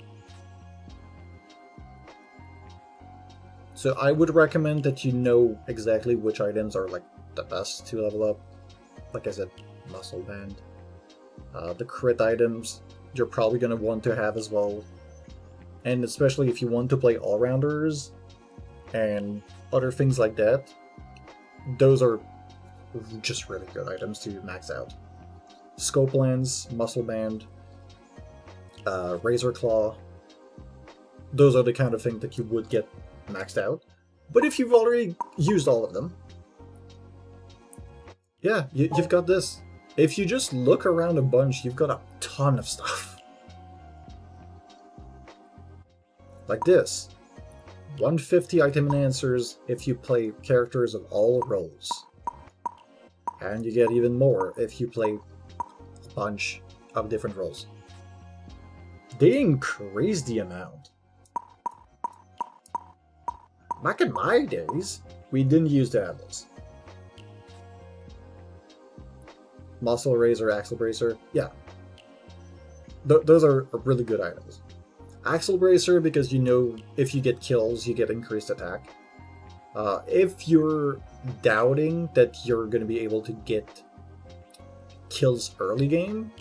So I would recommend that you know exactly which items are like the best to level up. Like I said, Muscle Band. The crit items you're probably going to want to have as well. And especially if you want to play all-rounders and other things like that, those are just really good items to max out. Scope Lens, Muscle Band, Razor Claw, those are the kind of thing that you would get maxed out. But if you've already used all of them, yeah, you've got this. If you just look around a bunch, you've got a ton of stuff. Like this. 150 item and answers if you play characters of all roles. And you get even more if you play a bunch of different roles. They increased the amount. Back in my days, we didn't used to have this. Muscle Razor, Axle Bracer, yeah. Those are really good items. Axle Bracer, because you know if you get kills, you get increased attack. If you're doubting that you're going to be able to get kills early game,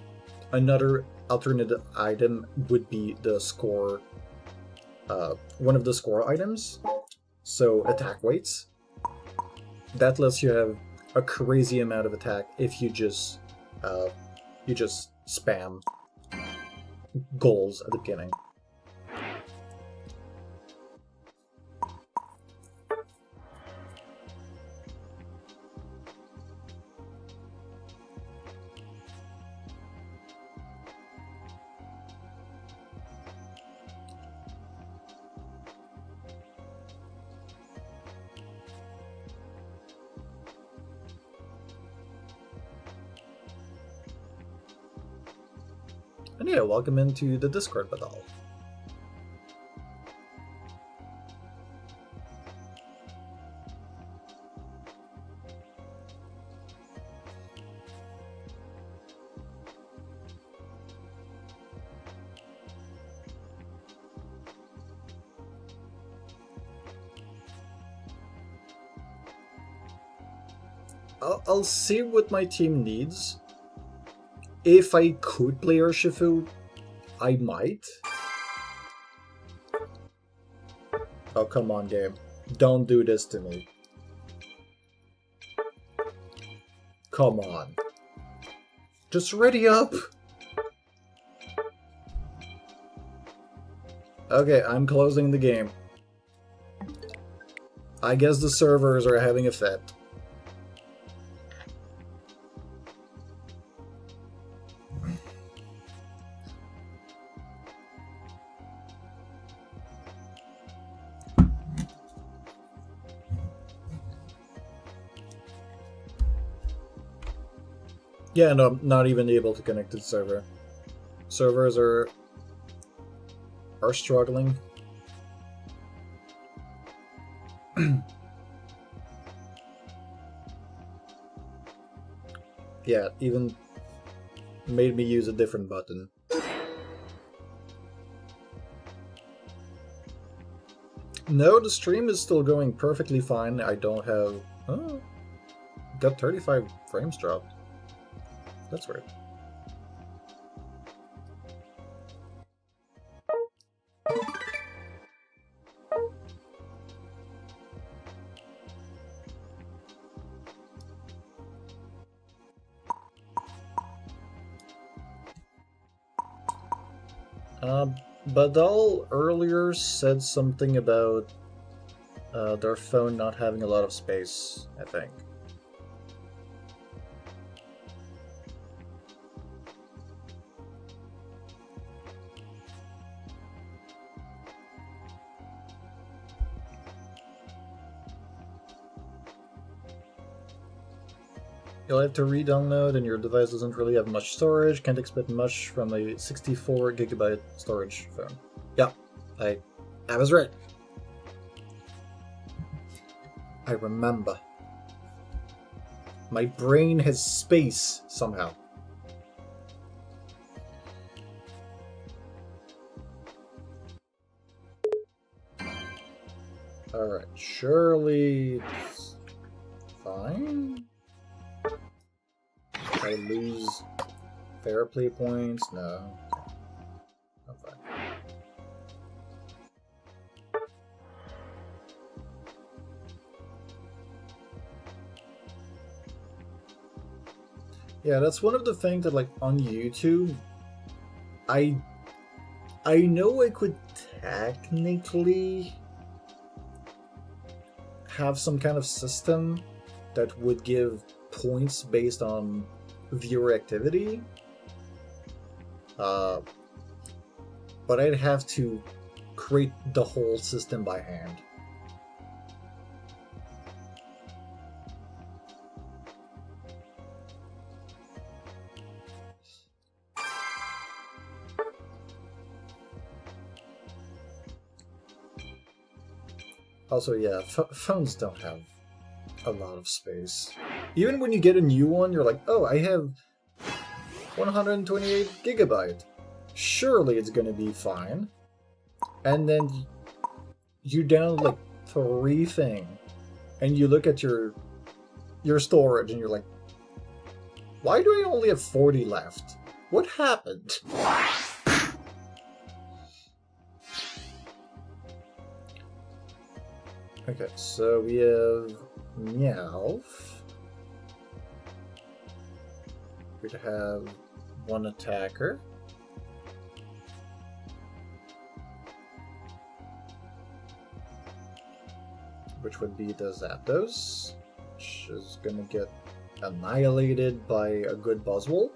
another alternate item would be the score, one of the score items. So attack weights. That lets you have a crazy amount of attack if you just spam goals at the beginning. And yeah, welcome into the Discord battle. I'll see what my team needs. If I could play Urshifu, I might. Oh, come on, game. Don't do this to me. Come on. Just ready up! Okay, I'm closing the game. I guess the servers are having a fit. Yeah, no, I'm not even able to connect to the server. Servers are struggling. Yeah, even made me use a different button. No, the stream is still going perfectly fine. I don't have... Oh, got 35 frames dropped. That's weird. Badal earlier said something about their phone not having a lot of space, I think. You'll have to re-download and your device doesn't really have much storage, can't expect much from a 64GB storage phone. Yeah, I was right. I remember. My brain has space somehow. Alright, surely it's fine. I lose fair play points? No. I'm fine. Yeah, that's one of the things that, like, on YouTube, I know I could technically have some kind of system that would give points based on viewer activity, but I'd have to create the whole system by hand. Also, yeah, phones don't have a lot of space. Even when you get a new one, you're like, oh, I have 128GB. Surely it's gonna be fine. And then you download like 3 things, and you look at your storage, and you're like, why do I only have 40 left? What happened? Okay, so we have Meowth. We'd have 1 attacker. Which would be the Zapdos, which is gonna get annihilated by a good Buzzwole.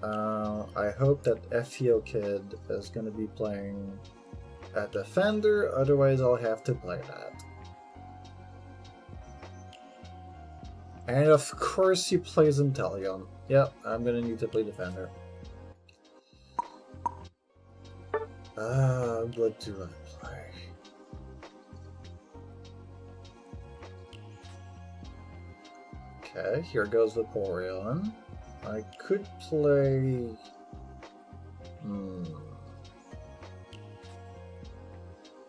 I hope that FEO Kid is gonna be playing a defender, otherwise I'll have to play that. And of course he plays Inteleon. Yep, I'm gonna need to play defender. What do I play? Okay, here goes Vaporeon. I could play...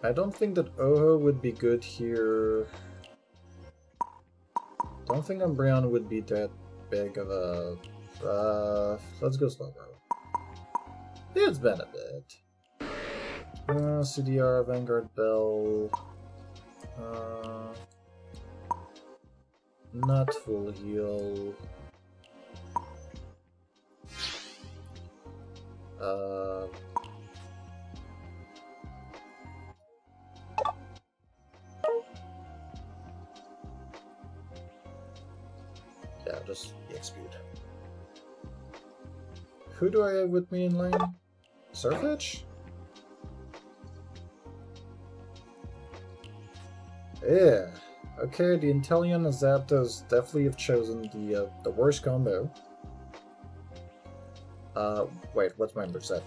I don't think that Oho would be good here. Don't think Umbreon would be that big of a... let's go Slowbro. It's been a bit. CDR, Vanguard Bell... not full heal. Yeah, just EXP. Who do I have with me in lane? Surfetch? Yeah. Okay, the Inteleon and Zapdos definitely have chosen the worst combo. Wait, what's my moveset?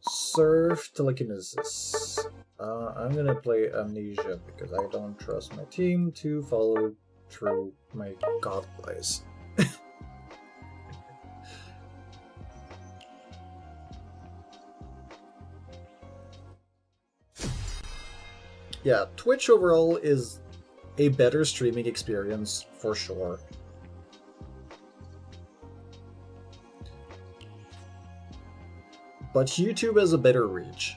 Surf, Telekinesis. I'm gonna play Amnesia because I don't trust my team to follow through my god plays. Yeah, Twitch overall is a better streaming experience, for sure. But YouTube has a better reach.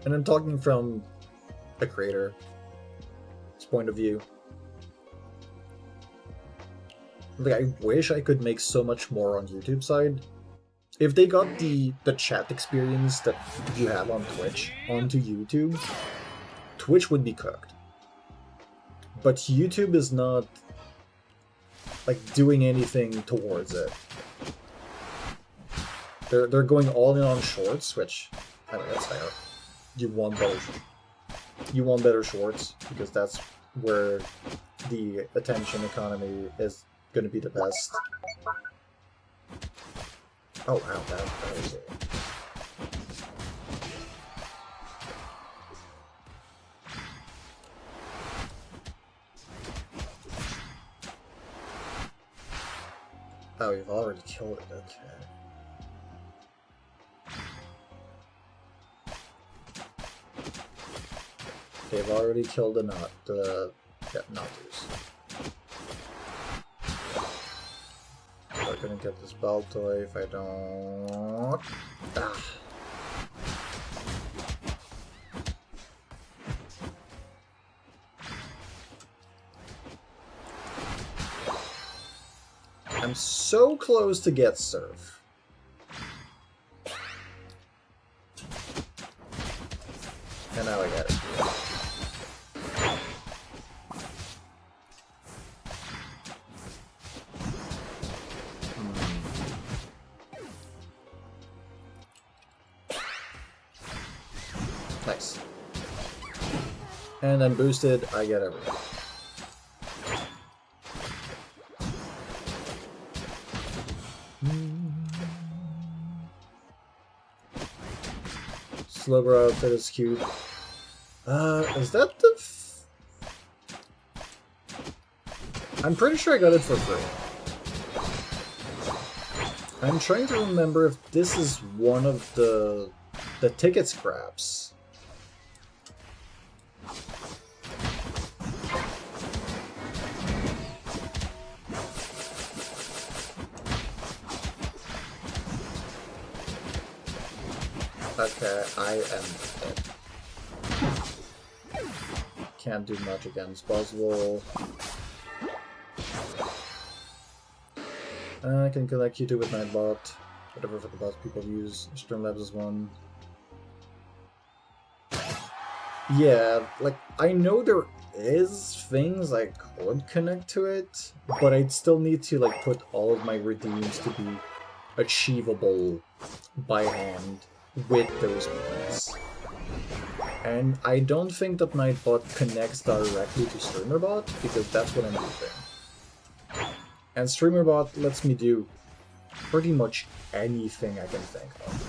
And I'm talking from a creator's point of view. Like, I wish I could make so much more on YouTube side. If they got the chat experience that you have on Twitch onto YouTube, Twitch would be cooked. But YouTube is not like doing anything towards it. They're going all in on shorts, which I mean that's fair. You want better shorts because that's where the attention economy is going to be the best. Oh wow, that was it. Oh, you've already killed it, okay. They've already killed the Natus. I'm gonna get this Baltoy if I don't... Ah. I'm so close to get Surf. And now I got it. Nice. And then boosted, I get everything. Slowbro outfit is cute. Is that the... I'm pretty sure I got it for free. I'm trying to remember if this is one of the ticket scraps. Okay, I am dead. Can't do much against Buzzwole. I can collect Q2 with Nightbot. Whatever for the boss people use. Streamlabs is one. Yeah, like, I know there is things I could connect to it, but I'd still need to, like, put all of my redeems to be achievable by hand with those points. And I don't think that Nightbot connects directly to StreamerBot, because that's what I'm using. And StreamerBot lets me do pretty much anything I can think of.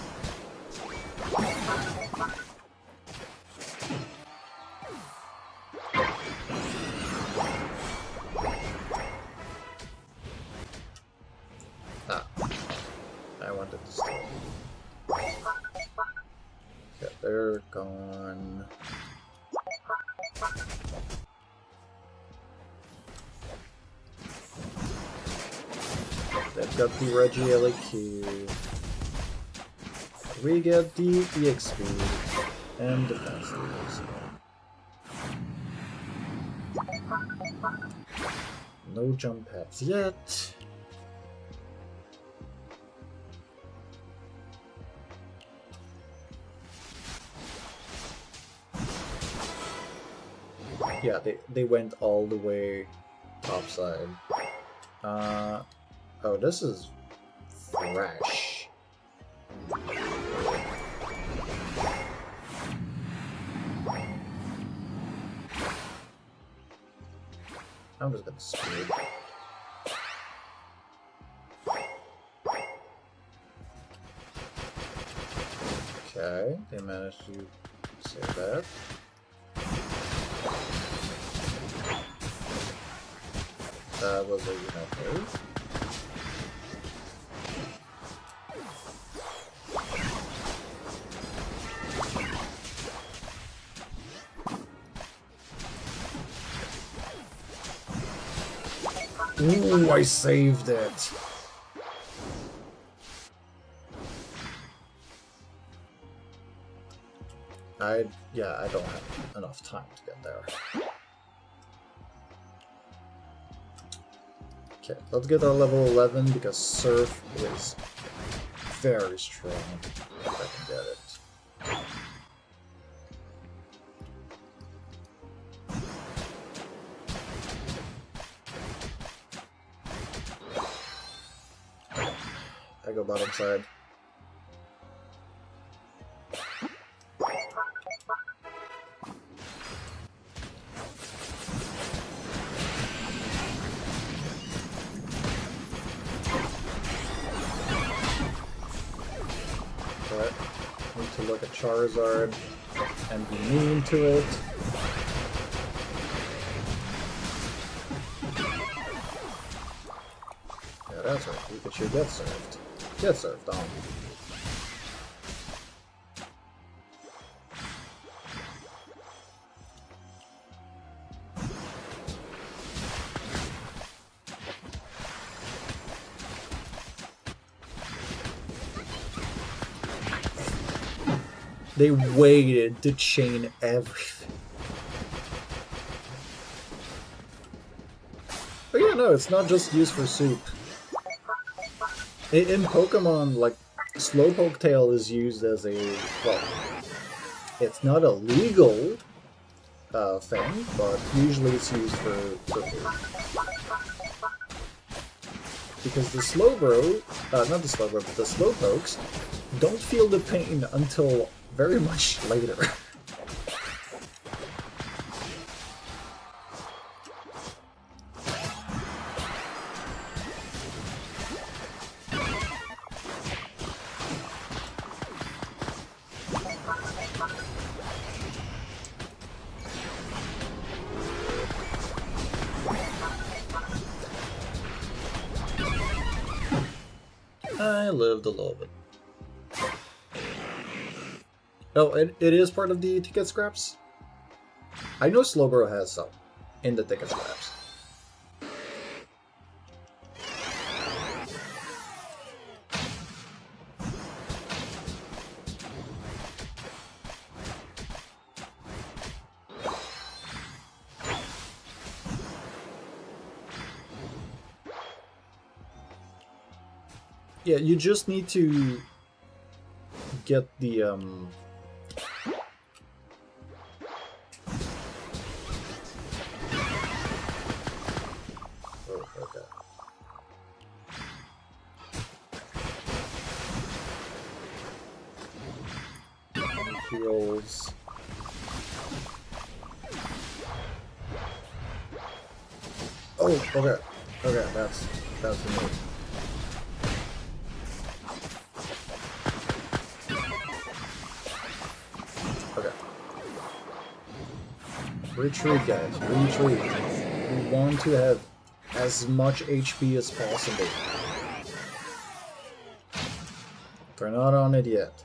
I wanted to steal. Yeah, they're gone. They've got the Reggie LAQ. We get the EXP and defense leaders. No jump pads yet. Yeah, they went all the way topside. Oh, this is fresh. I'm just gonna speed. Okay, they managed to save that. That was a unit move. Ooh, I saved it! Yeah, I don't have enough time to get there. Okay, let's get our level 11 because Surf is very strong. If I can get it. I go bottom side. Alright, need to look at Charizard and be mean to it. Yeah, that's right, Pikachu gets served. Get served on. They waited to chain everything. But yeah, no, it's not just used for soup. In Pokemon, like, Slowpoke Tail is used as a, well, it's not a legal thing, but usually it's used for food. Because the Slowbro, not the Slowbro, but the Slowpokes don't feel the pain until very much later. I lived a little bit. Oh, it is part of the ticket scraps? I know Slowbro has some in the ticket scraps. Yeah, you just need to get the Oh, okay. Heals. Oh, okay. Okay, that's the move. Okay. Retreat, guys. Retreat. We want to have as much HP as possible. We're not on it yet.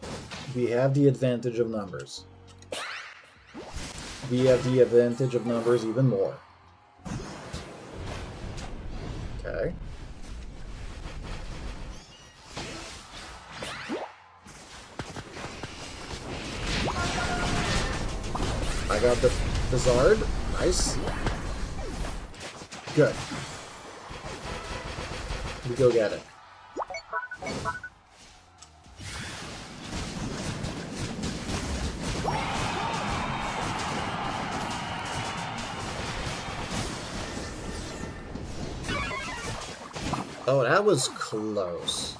We have the advantage of numbers. We have the advantage of numbers even more. Okay. I got the Zard. Nice. Good. We go get it. Oh, that was close.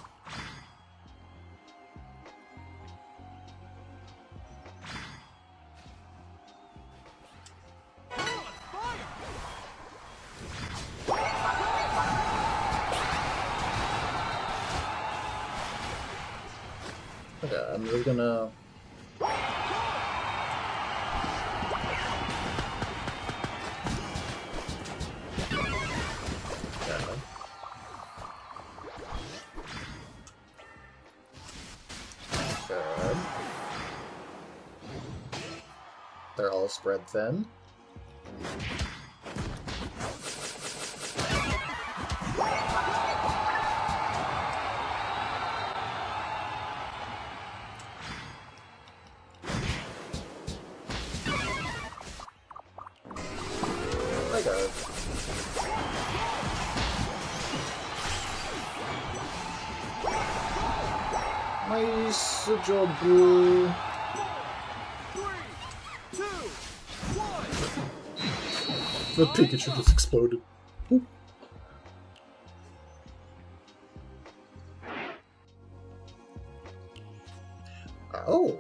Okay, I'm just gonna... Good. They're all spread thin. I got it. Nice job, bro. 3, 2, 1. The Pikachu just exploded. Oop. Oh.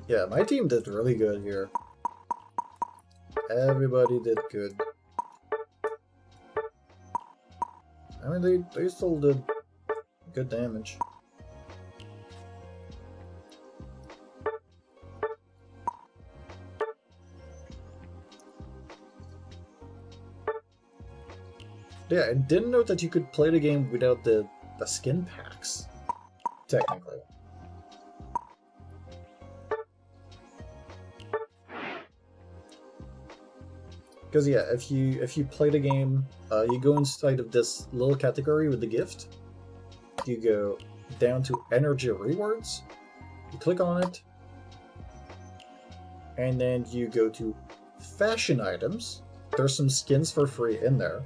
Yeah, my team did really good here. Everybody did good. I mean, they still did good damage. Yeah, I didn't know that you could play the game without the skin packs, technically. Because yeah, if you play the game, you go inside of this little category with the gift. You go down to energy rewards. You click on it, and then you go to fashion items. There's some skins for free in there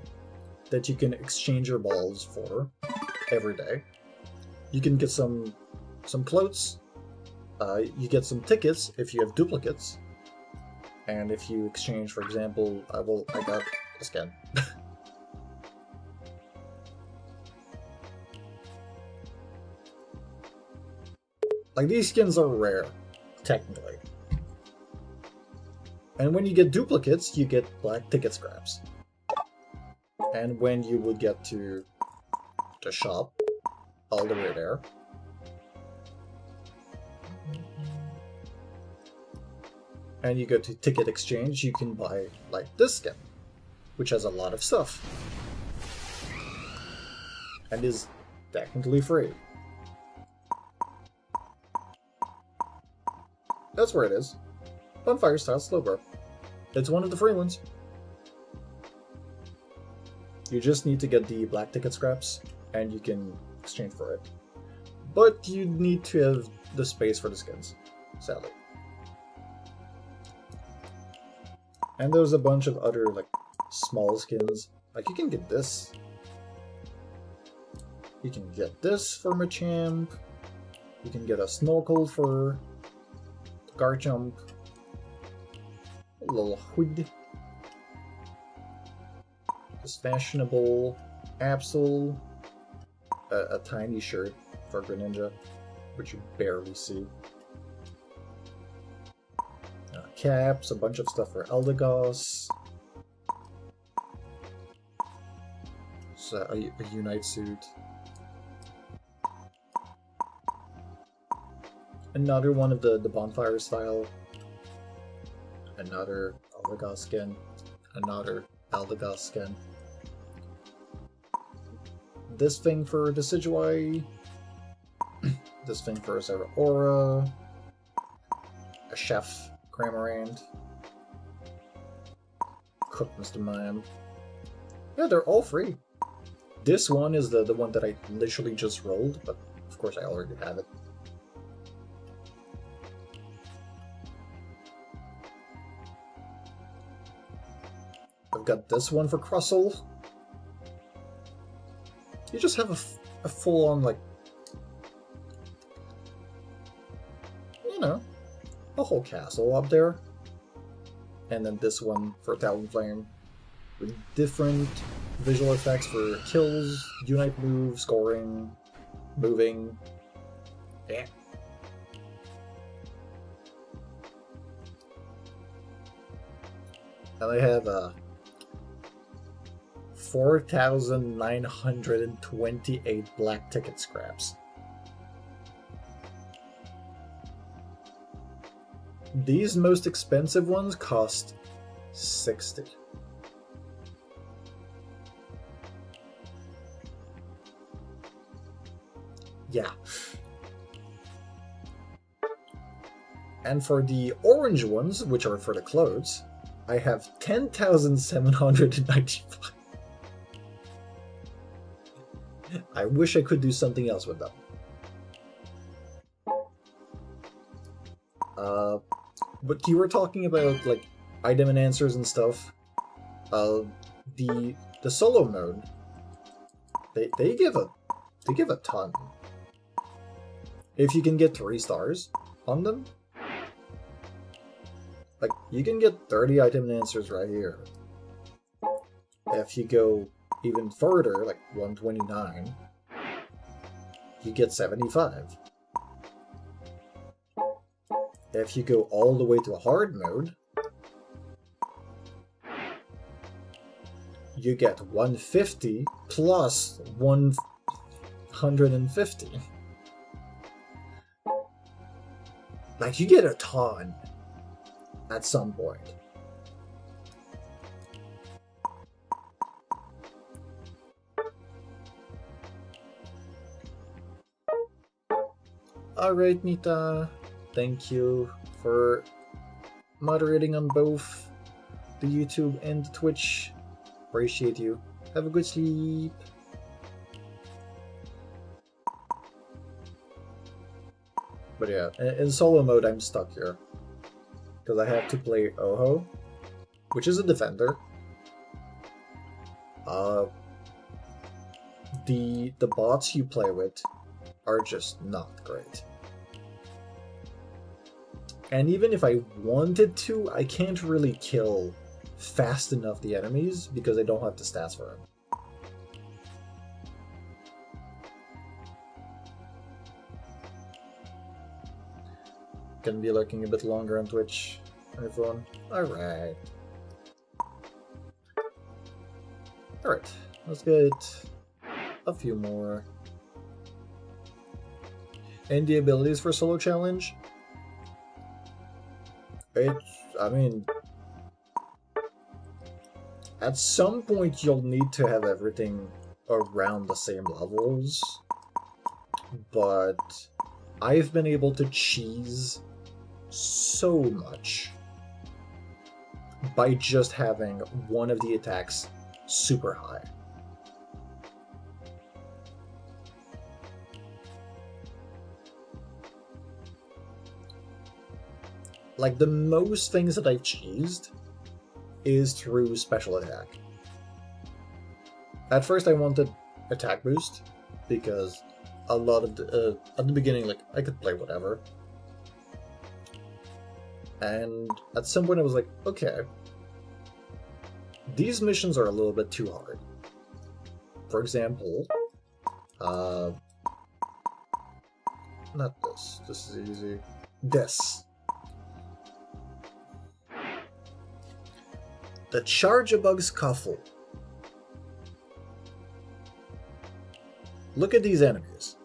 that you can exchange your balls for every day. You can get some clothes. You get some tickets if you have duplicates. And if you exchange, for example, I got a skin. Like, these skins are rare, technically. And when you get duplicates, you get black ticket scraps. And when you would get to the shop, all the way there, and you go to ticket exchange, you can buy, like, this skin, which has a lot of stuff, and is technically free. That's where it is. Bonfire style slow burp. It's one of the free ones. You just need to get the black ticket scraps, and you can exchange for it. But you need to have the space for the skins, sadly. And there's a bunch of other, like, small skins. Like, you can get this. You can get this for Machamp. You can get a snorkel for Garchomp. A little hood. This fashionable Absol. A tiny shirt for Greninja, which you barely see. Caps, a bunch of stuff for Eldegoss. So a Unite suit. Another one of the bonfire style. Another Eldegoss skin. Another Eldegoss skin. This thing for Decidueye. This thing for Zeraora. A Chef Cramorant. Cook Mr. Mime. Yeah, they're all free. This one is the one that I literally just rolled, but of course I already have it. I've got this one for Crustle. You just have a full-on, like, you know, a whole castle up there. And then this one for Talonflame, with different visual effects for kills, unite move, scoring, moving. Yeah. And I have 4,928 black ticket scraps. These most expensive ones cost 60. Yeah. And for the orange ones, which are for the clothes, I have 10,795. I wish I could do something else with them. But you were talking about like item and answers and stuff. The solo mode, they give a ton. If you can get 3 stars on them, like you can get 30 item and answers right here. If you go even further, like 129, you get 75. If you go all the way to hard mode, you get 150 plus 150. Like, you get a ton at some point. Alright, Nita. Thank you for moderating on both the YouTube and the Twitch. Appreciate you. Have a good sleep. But yeah, in solo mode I'm stuck here. Because I have to play Oho, which is a defender. The bots you play with are just not great. And even if I wanted to, I can't really kill fast enough the enemies because I don't have the stats for them. Gonna be lurking a bit longer on Twitch, everyone. Alright. Alright, let's get a few more. And the abilities for solo challenge? I mean, at some point you'll need to have everything around the same levels, but I've been able to cheese so much by just having one of the attacks super high. Like, the most things that I've cheesed is through special attack. At first I wanted attack boost, because a lot of at the beginning, like, I could play whatever. And at some point I was like, okay, these missions are a little bit too hard. For example, not this, this is easy. This. The Charge-a-Bug Scuffle. Look at these enemies.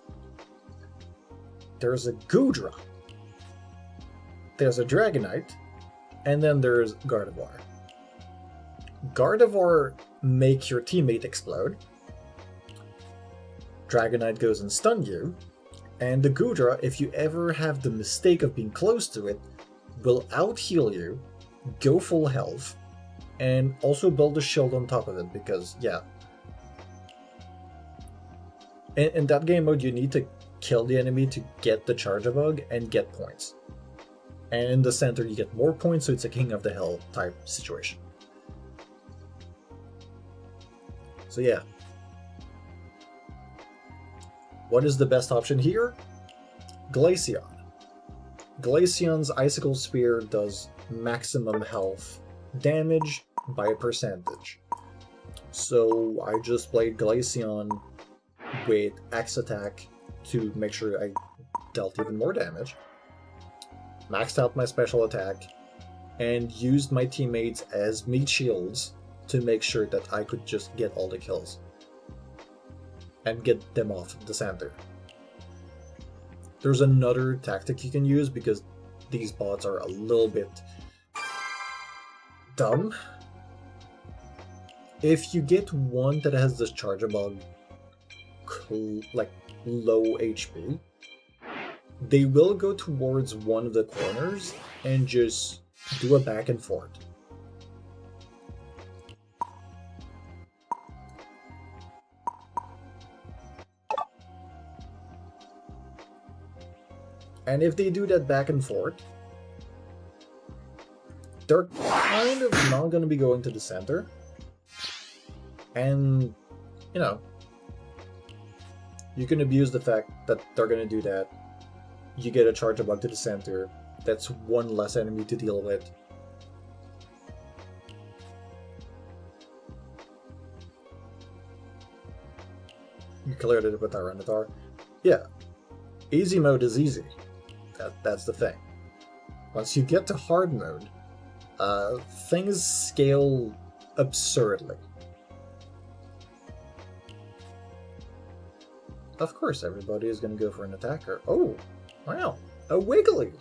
There's a Goodra. There's a Dragonite. And then there's Gardevoir. Gardevoir make your teammate explode. Dragonite goes and stun you. And the Goodra, if you ever have the mistake of being close to it, will out-heal you, go full health, and also build a shield on top of it, because, yeah. In that game mode, you need to kill the enemy to get the Charge-a-Bug and get points. And in the center, you get more points, so it's a King of the Hill type situation. So yeah. What is the best option here? Glaceon. Glaceon's Icicle Spear does maximum health damage by a percentage. So I just played Glaceon with X attack to make sure I dealt even more damage, maxed out my special attack, and used my teammates as meat shields to make sure that I could just get all the kills and get them off the center. There's another tactic you can use because these bots are a little bit dumb. If you get one that has this Charge-a-Bug like low HP, they will go towards one of the corners and just do a back and forth. And if they do that back and forth, they're kind of not going to be going to the center. And, you know, you can abuse the fact that they're going to do that. You get a charge bug to the center. That's one less enemy to deal with. You cleared it with Tyranitar. Yeah, easy mode is easy. That's the thing. Once you get to hard mode, things scale absurdly. Of course, everybody is going to go for an attacker. Oh, wow, a Wiggly!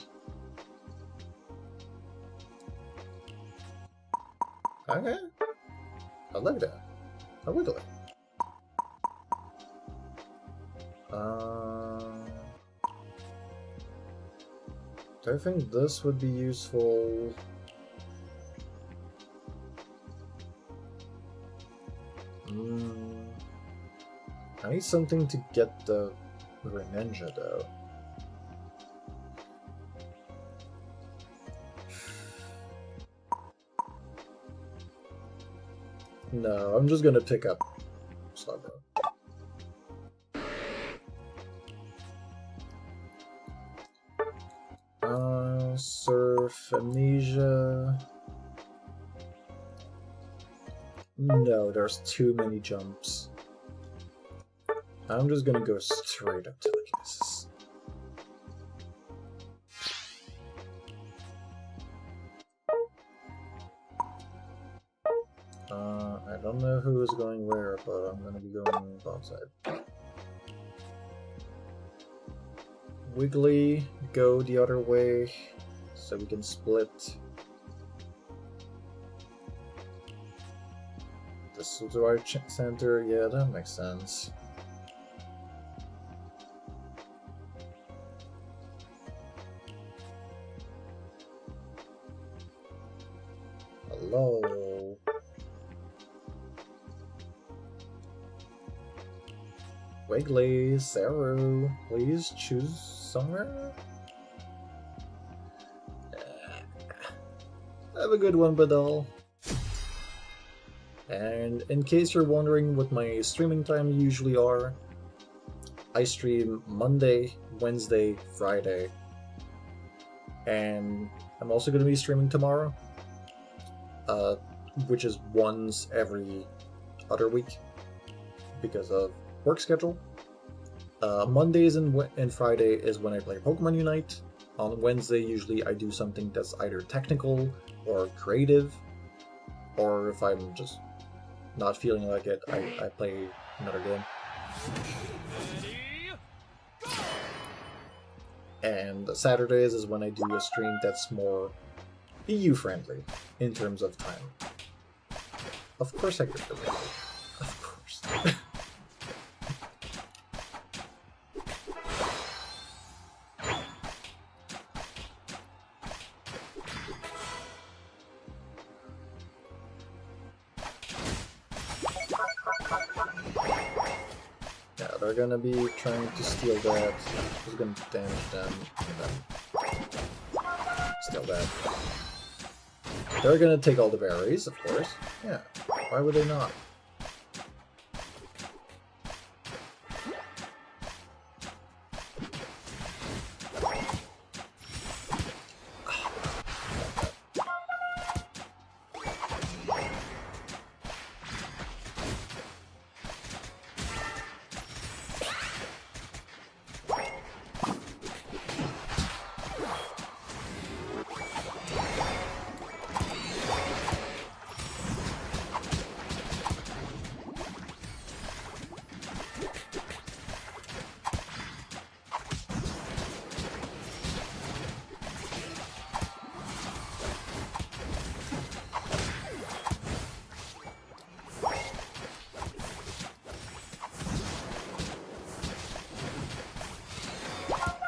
Okay, I like that. A Wiggly. Do I think this would be useful? I need something to get the Greninja though. No, I'm just gonna pick up Slowbro. Surf, Amnesia. No, there's too many jumps. I'm just gonna go straight up telekinesis. I don't know who is going where, but I'm gonna be going outside. Wiggly, go the other way, so we can split. This is our center, yeah, that makes sense. Hello. Wiggly, Saru, please choose somewhere. Have a good one, Badal. And in case you're wondering what my streaming time usually are, I stream Monday, Wednesday, Friday, and I'm also going to be streaming tomorrow, which is once every other week because of work schedule. Mondays and Friday is when I play Pokemon Unite. On Wednesday, usually I do something that's either technical or creative, or if I'm just not feeling like it, I play another game. And Saturdays is when I do a stream that's more EU-friendly in terms of time. Of course I get the radio. Of course. They're gonna be trying to steal that. Who's gonna damage them? And then steal that. They're gonna take all the berries, of course. Yeah. Why would they not?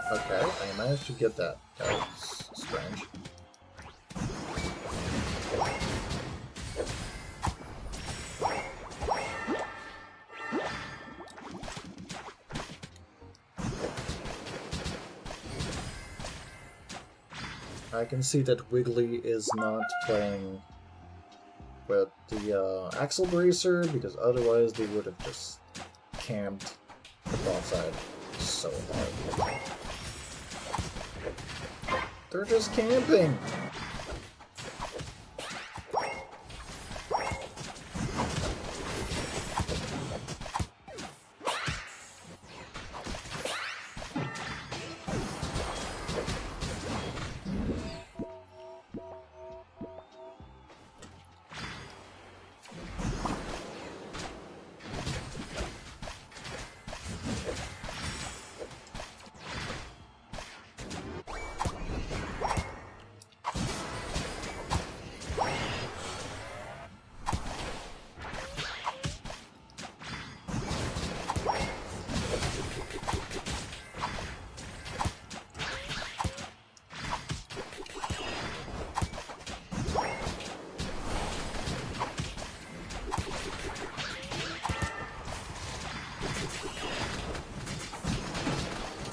Okay, I managed to get that. That's strange. I can see that Wiggly is not playing with the Axle Bracer, because otherwise they would have just camped the bot side so hard. They're just camping!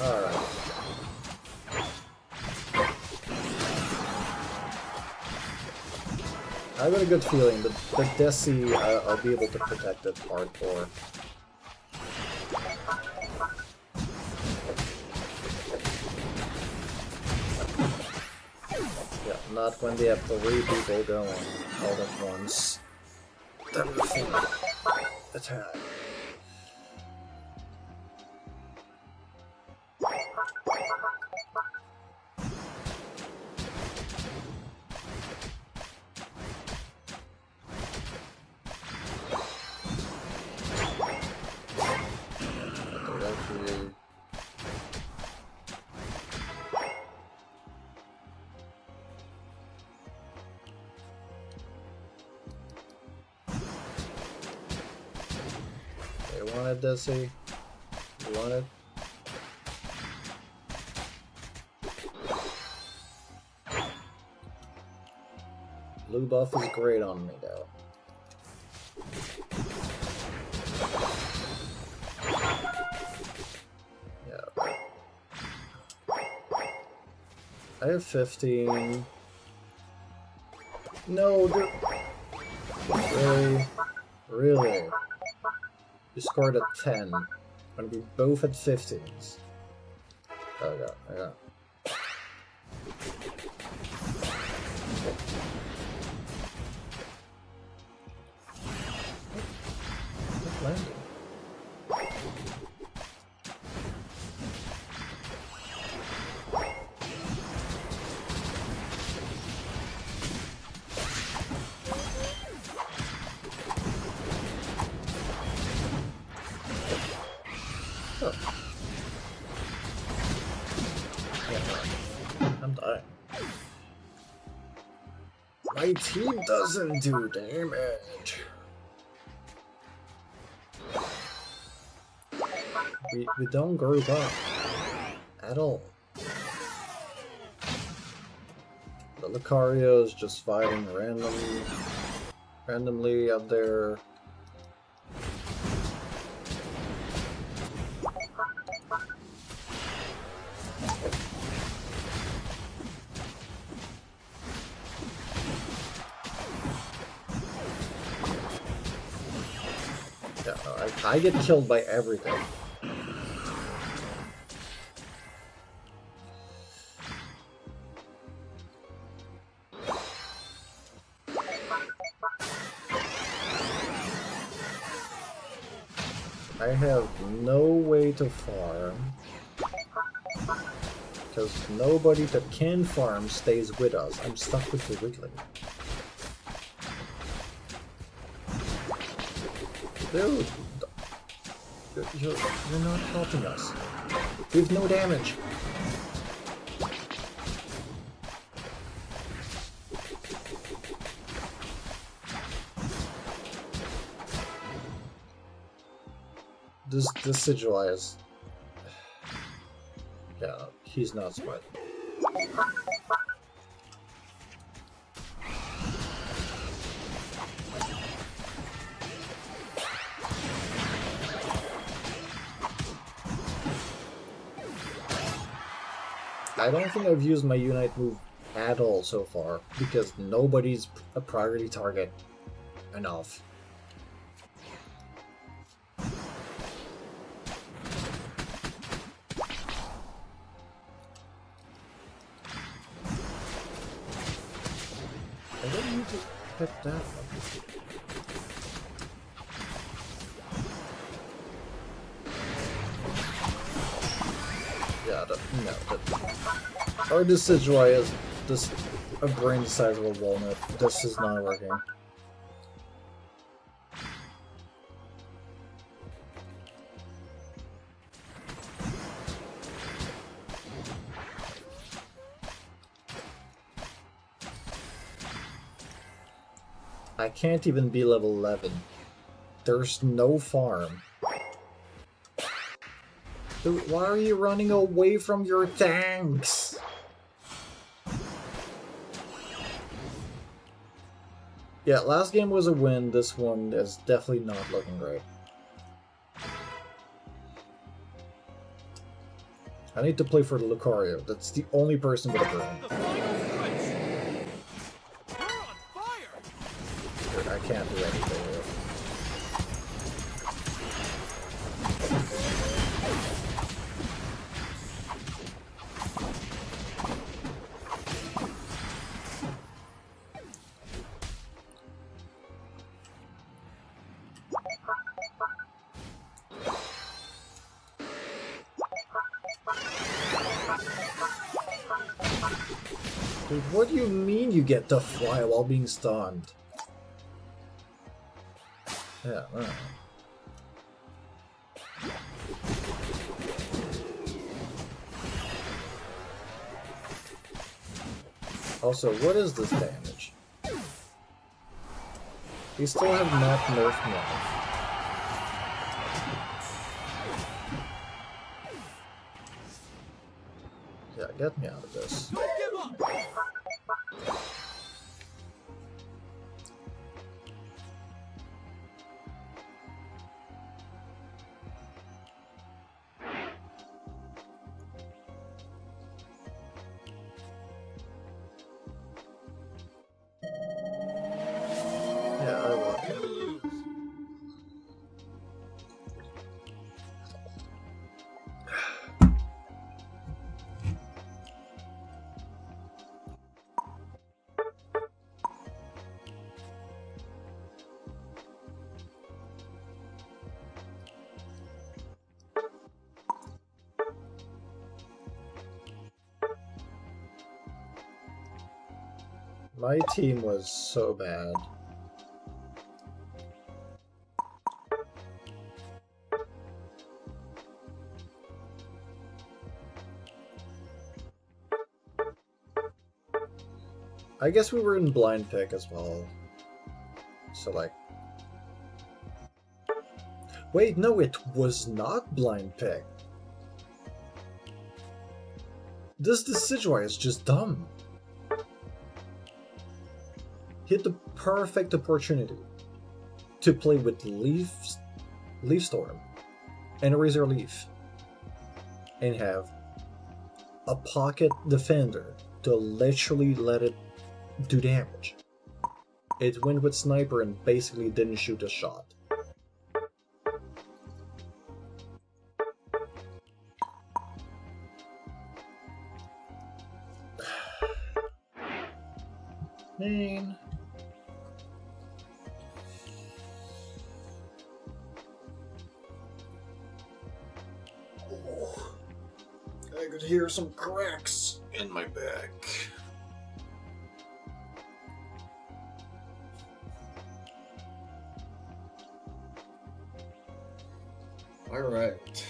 Alright. I have a good feeling that the Desi I'll be able to protect it hardcore. Yeah, not when they have 3 people going all at once. That would be attack. You want it, Desi? You want it? Blue buff is great on me, though. Yeah. I have 15. No, dude. Really? Really? You scored at 10, and we both at 15s. Okay, okay. Landing. I'm dying. My team doesn't do damage. We don't group up at all. The Lucario is just fighting randomly out there. Yeah, no, I get killed by everything. I have no way to farm, because nobody that can farm stays with us. I'm stuck with the Wiggly. Dude, you're not helping us. We have no damage. This Sigilai is... Yeah, he's not smart. I don't think I've used my Unite move at all so far, because nobody's a priority target enough. I don't need to hit that one. Yeah, or this Sidgewai is this a brain the size of a walnut. This is not working. I can't even be level 11. There's no farm. Dude, why are you running away from your tanks? Yeah, last game was a win. This one is definitely not looking great. I need to play for the Lucario. That's the only person with a brain. The final switch. You're on fire. Dude, I can't do anything here. Dude, what do you mean you get to fly while being stunned? Yeah, alright. Also, what is this damage? We still have not nerfed Knife. Yeah, get me out of this. Don't give up. Yeah, I will. You lose. My team was so bad. I guess we were in blind pick as well. So like... Wait, no, it was not blind pick. This Decidueye is just dumb. Hit the perfect opportunity to play with Leaf Storm and Razor Leaf and have a pocket defender to literally let it do damage. It went with Sniper and basically didn't shoot a shot. Man. Oh, I could hear some cracks in my back. All right.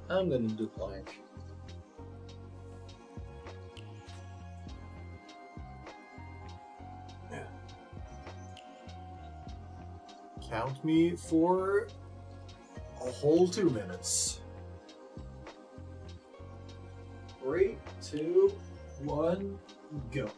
I'm gonna do plank. Yeah. Count me for a whole 2 minutes. 3, 2, 1, go.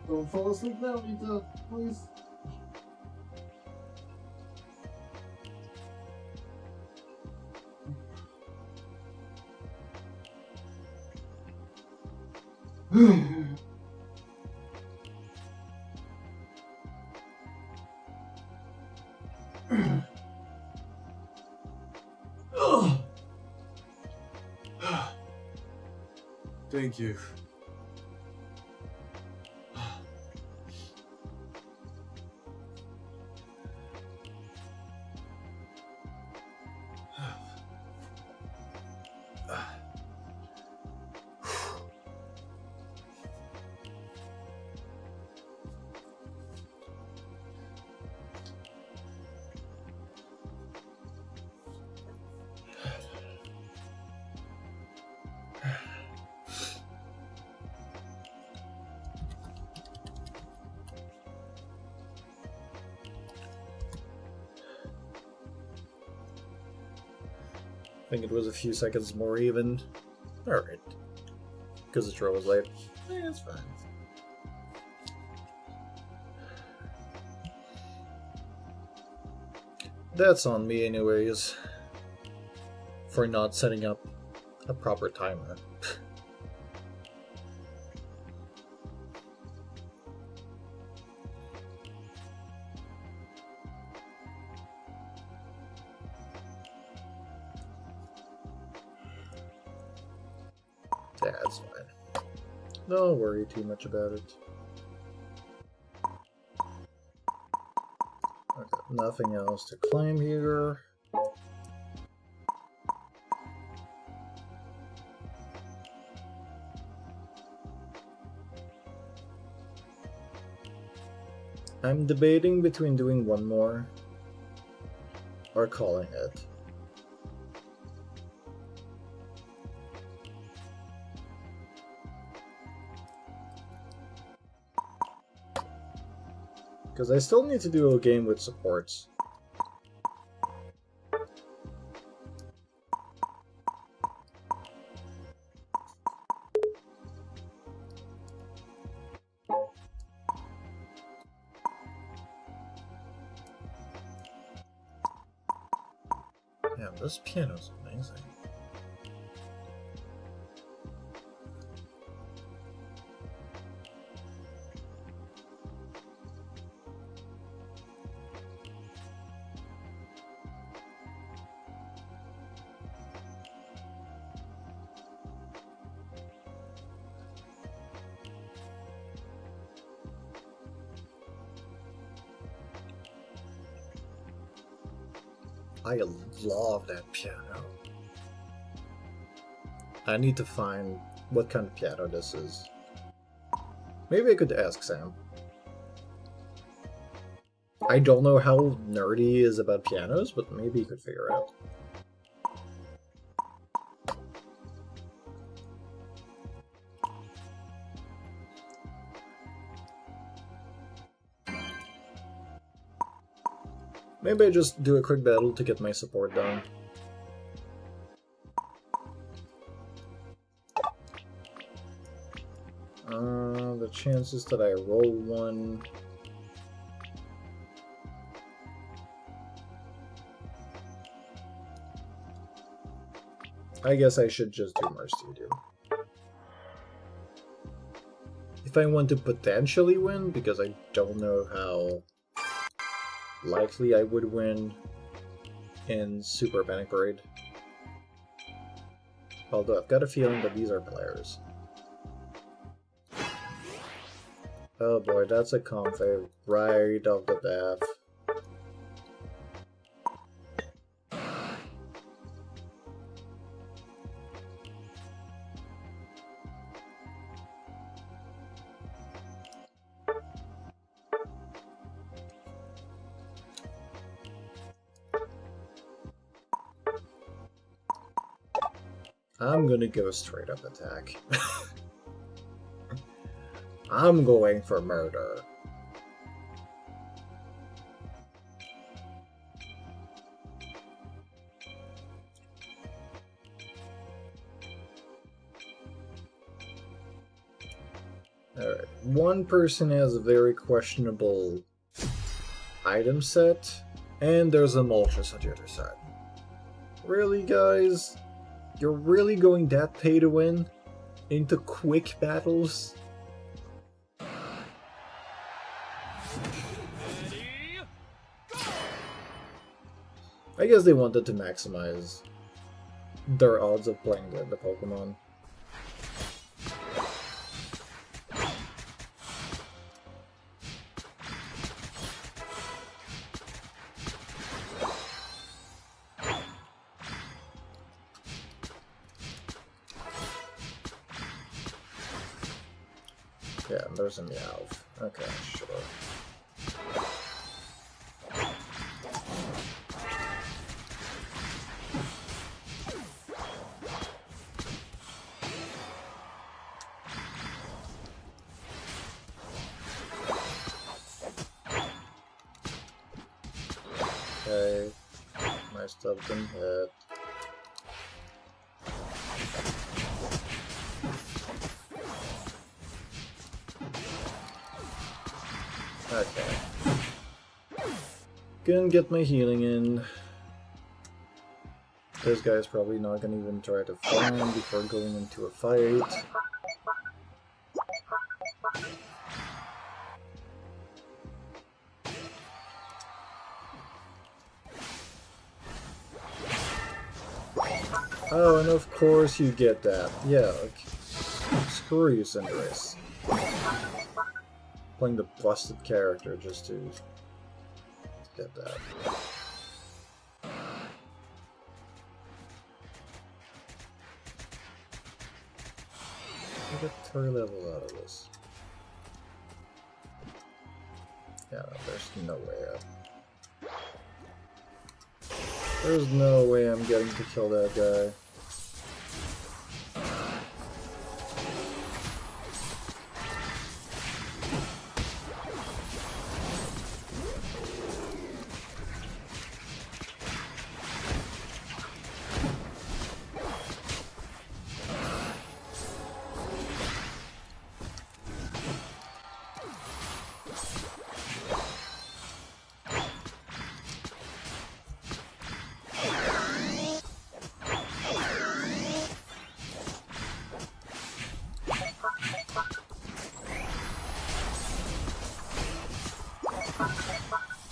Don't fall asleep now, Nita, please. Thank you. I think it was a few seconds more even. Alright. Because the throw was late. It's fine. That's on me anyways. For not setting up a proper timer. That's fine. Don't worry too much about it. Okay, nothing else to claim here. I'm debating between doing one more or calling it. Because I still need to do a game with supports. Yeah, this piano's amazing. I love that piano. I need to find what kind of piano this is. Maybe I could ask Sam. I don't know how nerdy he is about pianos, but maybe he could figure out. Maybe I just do a quick battle to get my support down. the chances that I roll one... I guess I should just do more studio. If I want to potentially win, because I don't know how likely I would win in Super Panic Parade. Although I've got a feeling that these are players. Oh boy, that's a config right off the bat. I'm gonna go straight up attack. I'm going for murder. Alright, one person has a very questionable item set, and there's a Moltres on the other side. Really, guys? You're really going that pay to win? Into quick battles? Ready, go! I guess they wanted to maximize their odds of playing the Pokemon. Yeah, there's a Meowth. Okay, sure. Okay, my stuff been hit. Okay. Gonna get my healing in. This guy's probably not gonna even try to farm before going into a fight. Oh, and of course you get that. Yeah, like, screw you, Cinderace. Playing the busted character just to get that. I get 3 levels out of this. Yeah, there's no way up. There's no way I'm getting to kill that guy.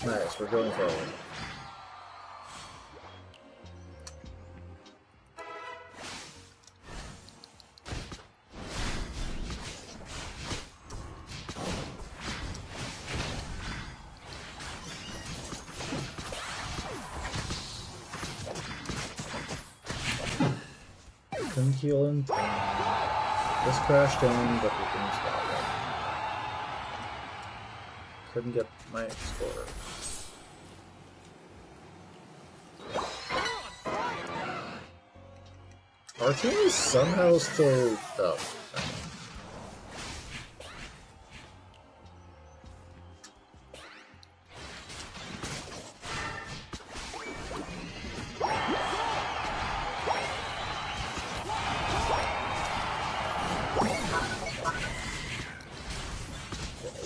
Nice, we're going forward. Couldn't heal him. Just crashed in, but we couldn't stop it. Couldn't get my explorer. Our team is somehow still... Oh.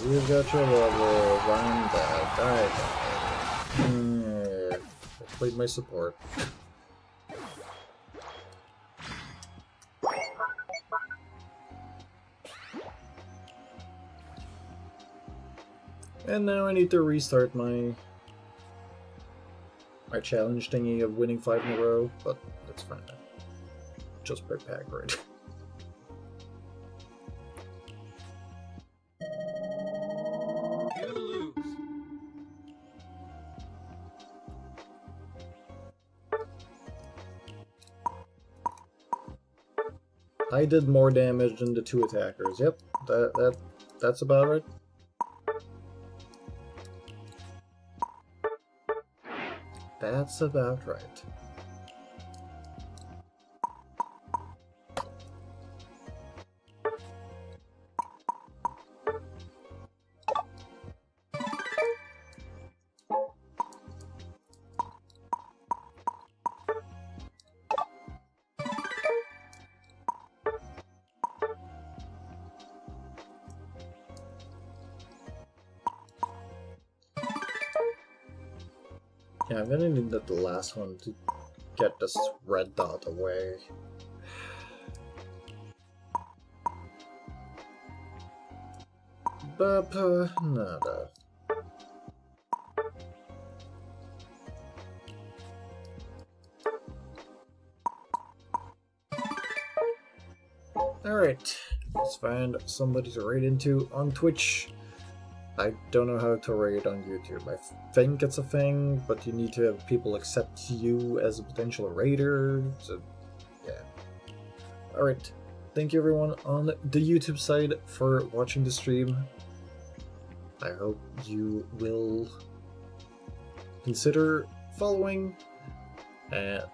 You got your level, I'm that. I played my support. And now I need to restart my challenge thingy of winning 5 in a row, but that's fine. Just play pack right. You lose. I did more damage than the 2 attackers. Yep, that's about right. That's about right. Yeah, I'm gonna need the last one to get this red dot away. But, nada. Alright, let's find somebody to raid into on Twitch. I don't know how to raid on YouTube. I think it's a thing, but you need to have people accept you as a potential raider, so yeah. Alright, thank you everyone on the YouTube side for watching the stream. I hope you will consider following and,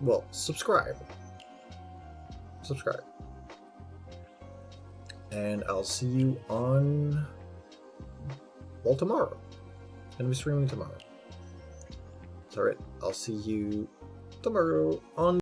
well, subscribe. Subscribe. And I'll see you on, well, tomorrow. I'm gonna be streaming tomorrow. It's alright, I'll see you tomorrow on